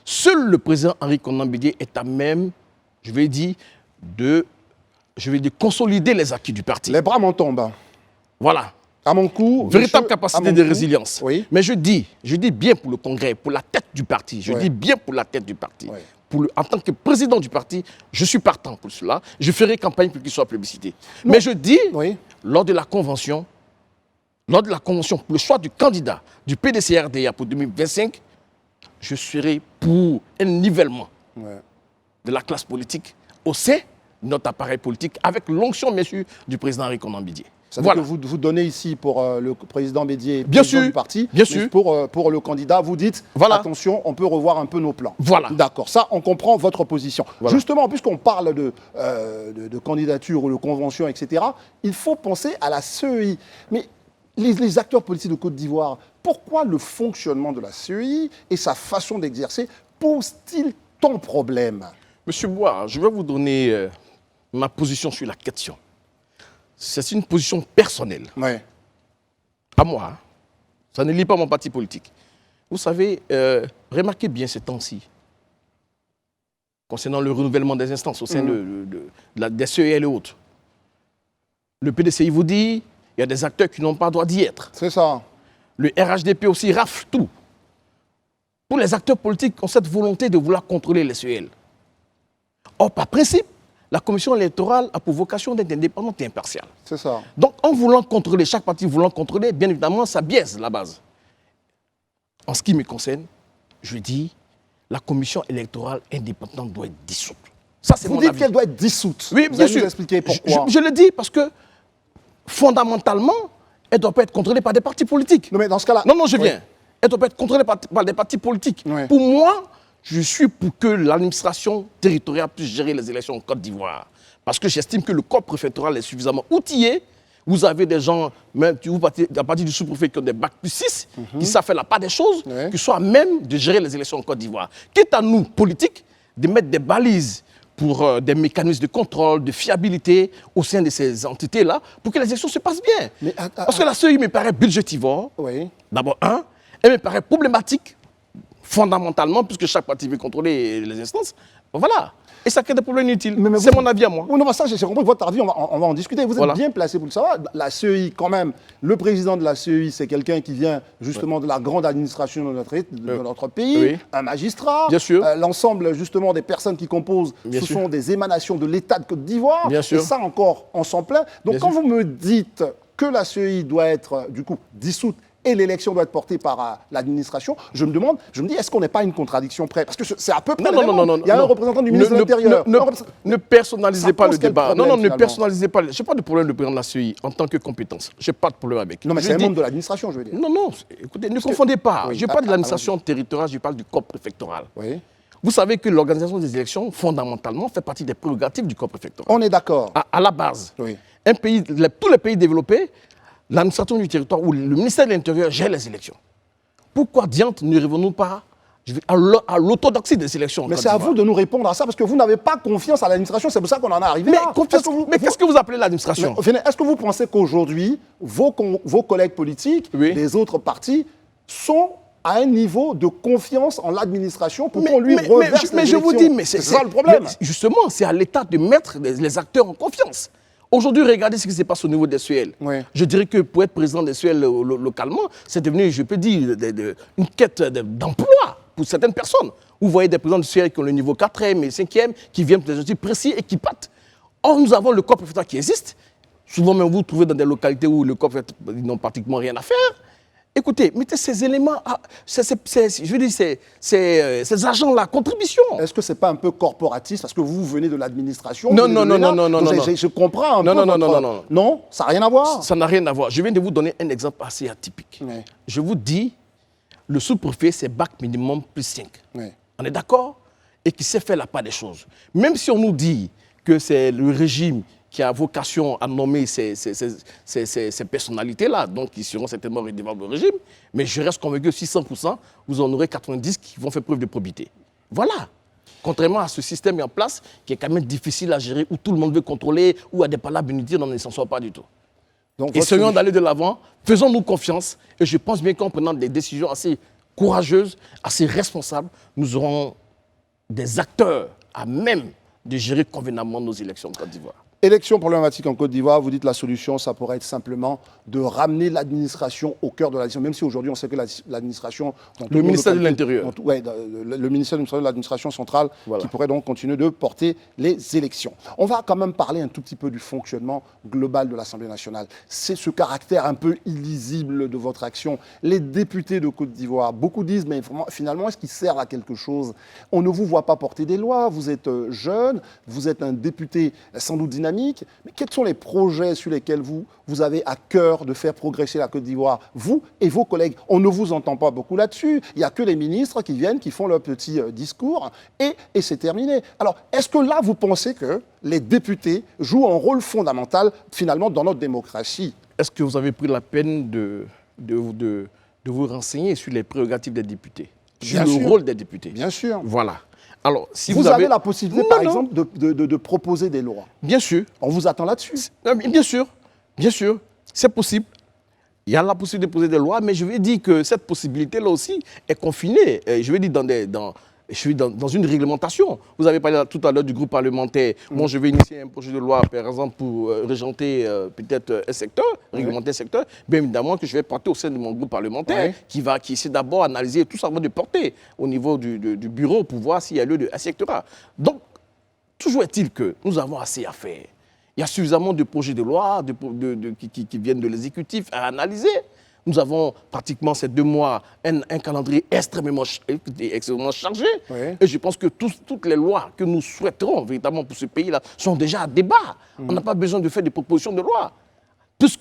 Seul le président Henri Konan Bédié est à même, je vais dire, de consolider les acquis du parti. Les bras m'en tombent. Voilà. À mon coup, véritable capacité de résilience. Oui. Mais je dis bien pour le Congrès, pour la tête du parti. Je Oui. dis bien pour la tête du parti. Oui. En tant que président du parti, je suis partant pour cela. Je ferai campagne pour qu'il soit plébiscité. Mais je dis, lors de la convention, pour le choix du candidat du PDC-RDA pour 2025, je serai pour un nivellement de la classe politique au sein de notre appareil politique, avec l'onction, bien sûr, du président Henri Konan Bédié. C'est-à-dire que vous donnez ici pour le président Bédié, bien président sûr, du parti, bien mais sûr. Pour le candidat, vous dites, attention, on peut revoir un peu nos plans. Voilà. D'accord, ça, on comprend votre position. Voilà. Justement, puisqu'on parle de candidature ou de convention, etc., il faut penser à la CEI. Mais les acteurs politiques de Côte d'Ivoire, pourquoi le fonctionnement de la CEI et sa façon d'exercer pose-t-il tant de problèmes? Monsieur Bois, je vais vous donner ma position sur la question. C'est une position personnelle. Ouais. À moi. Ça ne lie pas mon parti politique. Vous savez, remarquez bien ces temps-ci, concernant le renouvellement des instances au sein des CEL et autres. Le PDCI vous dit, il y a des acteurs qui n'ont pas le droit d'y être. C'est ça. Le RHDP aussi rafle tout. Tous les acteurs politiques ont cette volonté de vouloir contrôler les CEL. Or, par principe, la commission électorale a pour vocation d'être indépendante et impartiale. C'est ça. Donc, en voulant contrôler, chaque parti voulant contrôler, bien évidemment, ça biaise la base. En ce qui me concerne, je dis, la commission électorale indépendante doit être dissoute. Ça, c'est mon avis. Vous dites qu'elle doit être dissoute. Oui, vous bien allez sûr. nous expliquer pourquoi. Je le dis parce que, fondamentalement, elle ne doit pas être contrôlée par des partis politiques. Non, mais dans ce cas-là... Non, je viens. Elle ne doit pas être contrôlée par des partis politiques. Oui. Pour moi, je suis pour que l'administration territoriale puisse gérer les élections en Côte d'Ivoire. Parce que j'estime que le corps préfectoral est suffisamment outillé. Vous avez des gens, même à partir du sous-préfet, qui ont des bacs plus 6, qui savent faire la part des choses, qui soient à même de gérer les élections en Côte d'Ivoire. Quitte à nous, politiques, de mettre des balises pour des mécanismes de contrôle, de fiabilité au sein de ces entités-là, pour que les élections se passent bien. Mais, parce que la CEI me paraît budgétivore, d'abord, elle me paraît problématique, fondamentalement, puisque chaque parti veut contrôler les instances. Voilà. Et ça crée des problèmes inutiles. C'est mon avis à moi. Non, ça, j'ai compris votre avis, on va en discuter. Vous êtes bien placé pour le savoir. La CEI, quand même, le président de la CEI, c'est quelqu'un qui vient justement de la grande administration de notre pays, un magistrat. Bien sûr. L'ensemble, justement, des personnes qui composent, ce sont des émanations de l'État de Côte d'Ivoire. Bien sûr. Et ça, encore, on s'en plaint. Donc, quand vous me dites que la CEI doit être, du coup, dissoute, et l'élection doit être portée par l'administration, je me dis, est-ce qu'on n'est pas une contradiction près? Parce que c'est à peu près non. Il y a un représentant du ministre de l'Intérieur. Ne personnalisez pas le débat. Non, ne personnalisez pas. Je n'ai pas de problème de président de la CEI en tant que compétence. Je n'ai pas de problème avec. Non, mais c'est un membre de l'administration, je veux dire. Non, écoutez, ne confondez pas. Je parle de l'administration territoriale, je parle du corps préfectoral. Oui. Vous savez que l'organisation des élections, fondamentalement, fait partie des prérogatives du corps préfectoral. On est d'accord. À la base. Oui. Tous les pays développés, l'administration du territoire ou le ministère de l'Intérieur gère les élections. Pourquoi diantre ne revenons pas à l'orthodoxie des élections? Mais c'est à vous de nous répondre à ça, parce que vous n'avez pas confiance à l'administration, c'est pour ça qu'on en est arrivé là. Mais qu'est-ce que vous appelez l'administration? Est-ce que vous pensez qu'aujourd'hui, vos collègues politiques des autres partis sont à un niveau de confiance en l'administration pour qu'on lui reverse les élections? Mais je vous dis, c'est ça le problème. Justement, c'est à l'État de mettre les acteurs en confiance. Aujourd'hui, regardez ce qui se passe au niveau des SUEL. Je dirais que pour être président des SUEL localement, c'est devenu, je peux dire, une quête d'emploi pour certaines personnes. Vous voyez des présidents de SUEL qui ont le niveau 4e et 5e, qui viennent pour des objectifs précis et qui partent. Or, nous avons le corps préfectoral qui existe. Souvent, même vous trouvez dans des localités où le corps préfectoral n'ont pratiquement rien à faire. Écoutez, mettez ces éléments, je veux dire, ces agents-là, contribution. Est-ce que ce n'est pas un peu corporatiste parce que vous venez de l'administration? Non. Je comprends un peu. Non, ça n'a rien à voir. Ça n'a rien à voir. Je viens de vous donner un exemple assez atypique. Oui. Je vous dis, le sous-préfet, c'est bac minimum plus 5. Oui. On est d'accord? Et qui sait faire la part des choses. Même si on nous dit que c'est le régime qui a vocation à nommer ces personnalités-là, donc qui seront certainement redevables au régime, mais je reste convaincu que 600%, vous en aurez 90% qui vont faire preuve de probité. Voilà. Contrairement à ce système mis en place, qui est quand même difficile à gérer, où tout le monde veut contrôler, où il y a des palabres inutiles, on ne s'en sort pas du tout. Donc, essayons d'aller de l'avant, faisons-nous confiance. Et je pense bien qu'en prenant des décisions assez courageuses, assez responsables, nous aurons des acteurs à même de gérer convenablement nos élections de Côte d'Ivoire. Élection problématique en Côte d'Ivoire, vous dites la solution, ça pourrait être simplement de ramener l'administration au cœur de la décision, même si aujourd'hui on sait que l'administration... Le ministère de l'Intérieur. Oui, le ministère de l'administration centrale qui pourrait donc continuer de porter les élections. On va quand même parler un tout petit peu du fonctionnement global de l'Assemblée nationale. C'est ce caractère un peu illisible de votre action. Les députés de Côte d'Ivoire, beaucoup disent, mais finalement, est-ce qu'ils servent à quelque chose? On ne vous voit pas porter des lois, vous êtes jeune, vous êtes un député sans doute dynamique. Mais quels sont les projets sur lesquels vous avez à cœur de faire progresser la Côte d'Ivoire, vous et vos collègues? On ne vous entend pas beaucoup là-dessus. Il n'y a que les ministres qui viennent, qui font leur petit discours et c'est terminé. Alors, est-ce que là, vous pensez que les députés jouent un rôle fondamental, finalement, dans notre démocratie? Est-ce que vous avez pris la peine de vous renseigner sur les prérogatives des députés, sur le rôle des députés? Bien sûr. Voilà. Alors, si vous avez la possibilité, par exemple, de proposer des lois. Bien sûr. On vous attend là-dessus. Bien sûr, c'est possible. Il y a la possibilité de poser des lois, mais je vais dire que cette possibilité-là aussi est confinée. Je vais dire dans une réglementation. Vous avez parlé tout à l'heure du groupe parlementaire. Moi, je vais initier un projet de loi, par exemple, pour régenter peut-être un secteur, réglementer un secteur. Bien évidemment que je vais porter au sein de mon groupe parlementaire qui essaie d'abord d'analyser tout ça avant de porter au niveau du bureau pour voir s'il y a lieu de, etc. Donc, toujours est-il que nous avons assez à faire. Il y a suffisamment de projets de loi qui viennent de l'exécutif à analyser. Nous avons pratiquement ces 2 mois un calendrier extrêmement chargé. Et je pense que toutes les lois que nous souhaiterons véritablement pour ce pays-là sont déjà à débat. On n'a pas besoin de faire des propositions de loi.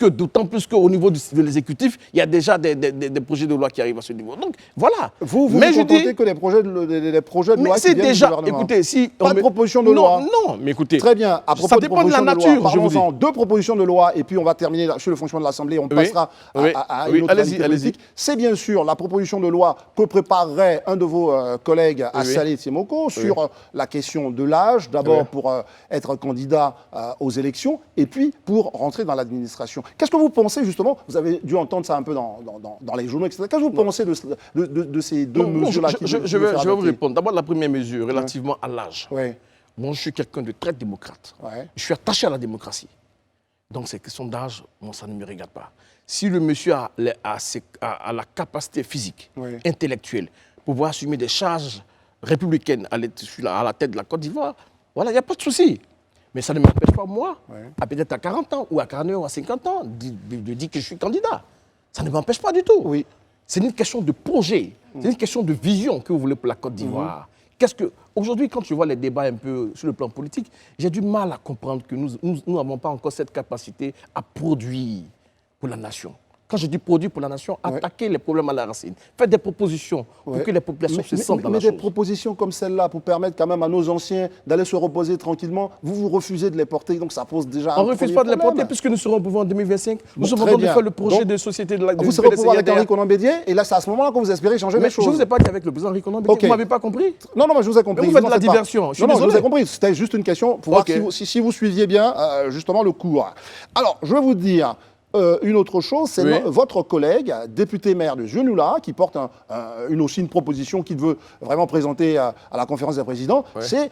D'autant plus qu'au niveau de l'exécutif, il y a déjà des projets de loi qui arrivent à ce niveau. Donc, voilà. Vous contentez que des projets de loi qui viennent du gouvernement. Écoutez, si pas de proposition de loi. Non, mais écoutez. Très bien. À propos ça dépend de la nature, parlons-en. 2 propositions de loi, et puis on va terminer sur le fonctionnement de l'Assemblée. On passera à une autre réalité politique. C'est bien sûr la proposition de loi que préparerait un de vos collègues, Assalé Tiemoko, sur la question de l'âge. D'abord pour être candidat aux élections, et puis pour rentrer dans l'administration. Qu'est-ce que vous pensez, justement, vous avez dû entendre ça un peu dans les journaux, etc. Qu'est-ce que vous pensez de ces 2 mesures-là? Je vais vous répondre. D'abord, la première mesure, relativement à l'âge. Moi, je suis quelqu'un de très démocrate. Je suis attaché à la démocratie. Donc, ces questions d'âge, moi, ça ne me regarde pas. Si le monsieur a la capacité physique, intellectuelle, pour pouvoir assumer des charges républicaines à la tête de la Côte d'Ivoire, voilà, il n'y a pas de souci. Mais ça ne m'empêche pas, moi, à peut-être à 40 ans, ou à 40 ans, ou à 50 ans, de dire que je suis candidat. Ça ne m'empêche pas du tout. C'est une question de projet, c'est une question de vision que vous voulez pour la Côte d'Ivoire. Aujourd'hui, quand je vois les débats un peu sur le plan politique, j'ai du mal à comprendre que nous n'avons pas encore cette capacité à produire pour la nation. Quand je dis produire pour la nation, attaquer les problèmes à la racine. Faites des propositions pour que les populations se sentent dans la chose. Mais des propositions comme celle-là pour permettre quand même à nos anciens d'aller se reposer tranquillement, vous refusez de les porter, donc ça pose déjà un problème. On ne refuse pas de les porter puisque nous serons au pouvoir en 2025. Nous sommes en train de faire le projet de société de la vous serez au pouvoir avec Henri Konan Bédié, et là c'est à ce moment-là que vous espérez changer les choses. Je ne vous ai pas dit avec le président Henri Konan Bédié. Vous ne m'avez pas compris? Non, mais je vous ai compris. Mais vous faites de la diversion. Je vous ai compris. C'était juste une question pour voir si vous suiviez bien justement le cours. Alors, je vais vous dire... une autre chose, c'est votre collègue, député maire de Genoula, qui porte aussi une proposition qu'il veut vraiment présenter à la conférence des présidents, c'est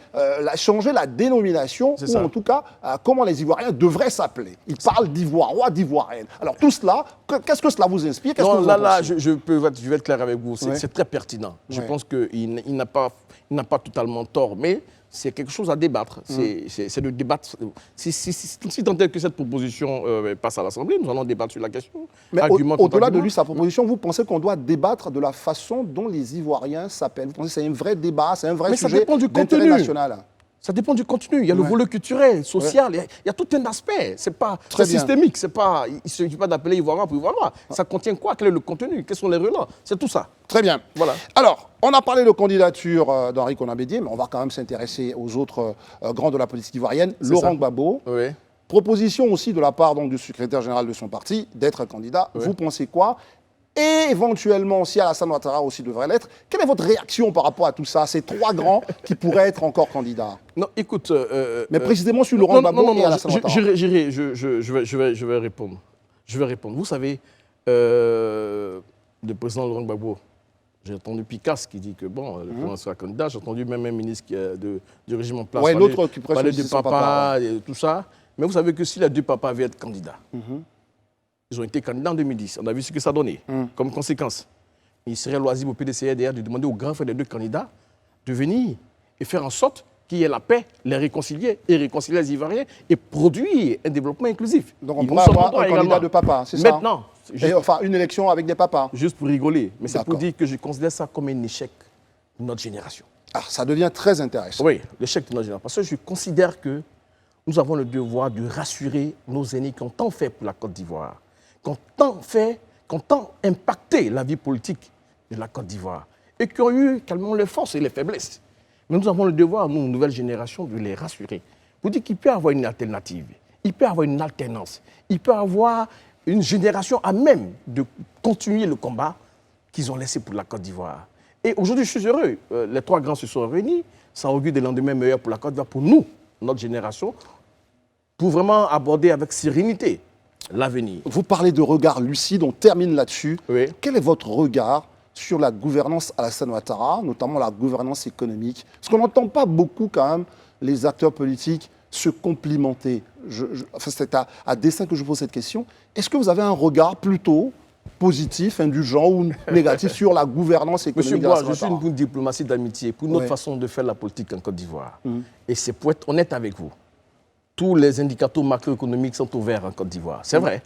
changer la dénomination, ou en tout cas, comment les Ivoiriens devraient s'appeler. Il parle d'Ivoirois, d'Ivoirienne. Alors tout cela, qu'est-ce que cela vous inspire? Je vais être clair avec vous, c'est très pertinent. Je pense qu'il n'a pas totalement tort, mais... c'est quelque chose à débattre. C'est de débattre. Si tant est que cette proposition passe à l'Assemblée, nous allons débattre sur la question. Mais au-delà de lui, sa proposition, vous pensez qu'on doit débattre de la façon dont les Ivoiriens s'appellent? Vous pensez que c'est un vrai débat, c'est un vrai sujet d'intérêt national? Ça dépend du contenu. Il y a le volet culturel, social, il y a tout un aspect. C'est systémique. Il ne suffit pas d'appeler Ivoirien pour Ivoirien. Ça contient quoi? Quel est le contenu? Quels sont les relents? C'est tout ça. Très bien. Voilà. Alors, on a parlé de candidature d'Henri Konan Bédié, mais on va quand même s'intéresser aux autres grands de la politique ivoirienne. Laurent Gbagbo. Proposition aussi de la part donc, du secrétaire général de son parti d'être candidat. Vous pensez quoi? Et éventuellement, si Alassane Ouattara aussi devrait l'être, quelle est votre réaction par rapport à tout ça, ces 3 grands qui pourraient être encore candidats? Non, écoute... mais précisément sur Laurent Gbagbo et Alassane Ouattara. Je vais répondre. Je vais répondre. Vous savez, le président Laurent Gbagbo, j'ai entendu Picasse qui dit que bon, le président sera candidat. J'ai entendu même un ministre du régime en place parler de papa et tout ça. Mais vous savez que si les deux papas avaient être candidats, ils ont été candidats en 2010. On a vu ce que ça donnait comme conséquence. Il serait loisible au PDCRDR de demander aux grands frères des deux candidats de venir et faire en sorte qu'il y ait la paix, les réconcilier et réconcilier les Ivoiriens et produire un développement inclusif. Donc on pourrait avoir un candidat de papa, c'est ça? Maintenant. Enfin, une élection avec des papas. Juste pour rigoler, mais c'est pour dire que je considère ça comme un échec de notre génération. Ah, ça devient très intéressant. Oui, l'échec de notre génération. Parce que je considère que nous avons le devoir de rassurer nos aînés qui ont tant fait pour la Côte d'Ivoire, qui ont tant impacté la vie politique de la Côte d'Ivoire et qui ont eu calmement les forces et les faiblesses. Mais nous avons le devoir, nous, nouvelle génération, de les rassurer. Pour dire qu'il peut y avoir une alternative, il peut y avoir une alternance, il peut y avoir une génération à même de continuer le combat qu'ils ont laissé pour la Côte d'Ivoire. Et aujourd'hui, je suis heureux. Les trois grands se sont réunis. Ça augure des lendemains meilleurs pour la Côte d'Ivoire, pour nous, notre génération, pour vraiment aborder avec sérénité l'avenir. Vous parlez de regard lucide, on termine là-dessus. Oui. Quel est votre regard sur la gouvernance Alassane Ouattara, notamment la gouvernance économique? Parce qu'on n'entend pas beaucoup quand même les acteurs politiques se complimenter. Enfin, c'est à dessein que je pose cette question. Est-ce que vous avez un regard plutôt positif, indulgent ou négatif sur la gouvernance économique? Monsieur Bois, je suis pour une diplomatie d'amitié, pour notre façon de faire la politique en Côte d'Ivoire. Et c'est pour être honnête avec vous. Tous les indicateurs macroéconomiques sont ouverts en Côte d'Ivoire. C'est vrai.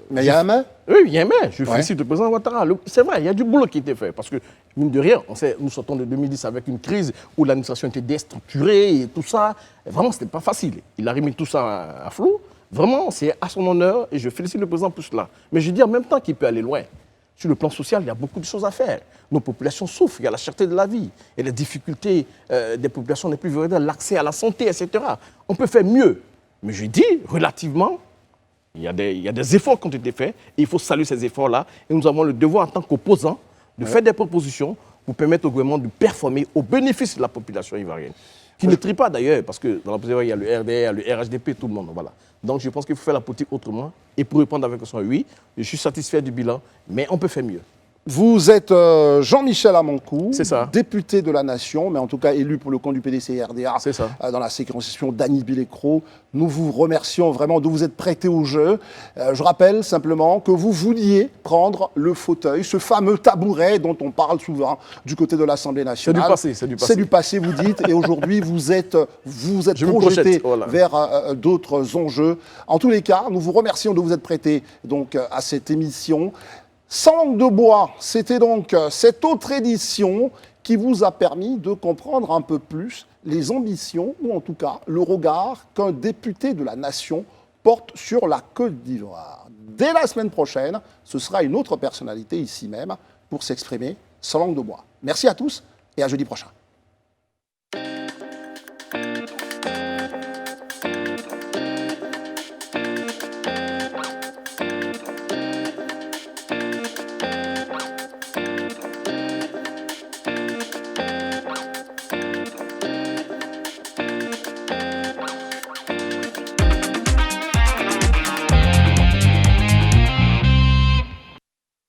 Mais il y a un mais? Oui, il y a un mais. Je félicite le président Ouattara. C'est vrai, il y a du boulot qui a été fait. Parce que, mine de rien, nous sortons de 2010 avec une crise où l'administration était déstructurée et tout ça. Et vraiment, ce n'était pas facile. Il a remis tout ça à flot. Vraiment, c'est à son honneur et je félicite le président pour cela. Mais je dis en même temps qu'il peut aller loin. Sur le plan social, il y a beaucoup de choses à faire. Nos populations souffrent, il y a la cherté de la vie, et les difficultés des populations les plus vulnérables, l'accès à la santé, etc. On peut faire mieux. Mais je dis, relativement, il y a des efforts qui ont été faits, et il faut saluer ces efforts-là. Et nous avons le devoir, en tant qu'opposants, de faire des propositions pour permettre au gouvernement de performer au bénéfice de la population ivoirienne. Qui ne trie pas d'ailleurs, parce que dans la population, il y a le RDR, le RHDP, tout le monde. Voilà. Donc je pense qu'il faut faire la politique autrement. Et pour répondre avec son oui, je suis satisfait du bilan, mais on peut faire mieux. Vous êtes Jean-Michel Amankou, député de la Nation, mais en tout cas élu pour le compte du PDCRDA dans la circonscription d'Annie Bilécro. Nous vous remercions vraiment de vous être prêté au jeu. Je rappelle simplement que vous vouliez prendre le fauteuil, ce fameux tabouret dont on parle souvent du côté de l'Assemblée nationale. C'est du passé. C'est du passé, vous dites, et aujourd'hui vous êtes projeté vers d'autres enjeux. En tous les cas, nous vous remercions de vous être prêté donc, à cette émission. Sans langue de bois, c'était donc cette autre édition qui vous a permis de comprendre un peu plus les ambitions, ou en tout cas le regard qu'un député de la Nation porte sur la Côte d'Ivoire. Dès la semaine prochaine, ce sera une autre personnalité ici même pour s'exprimer sans langue de bois. Merci à tous et à jeudi prochain.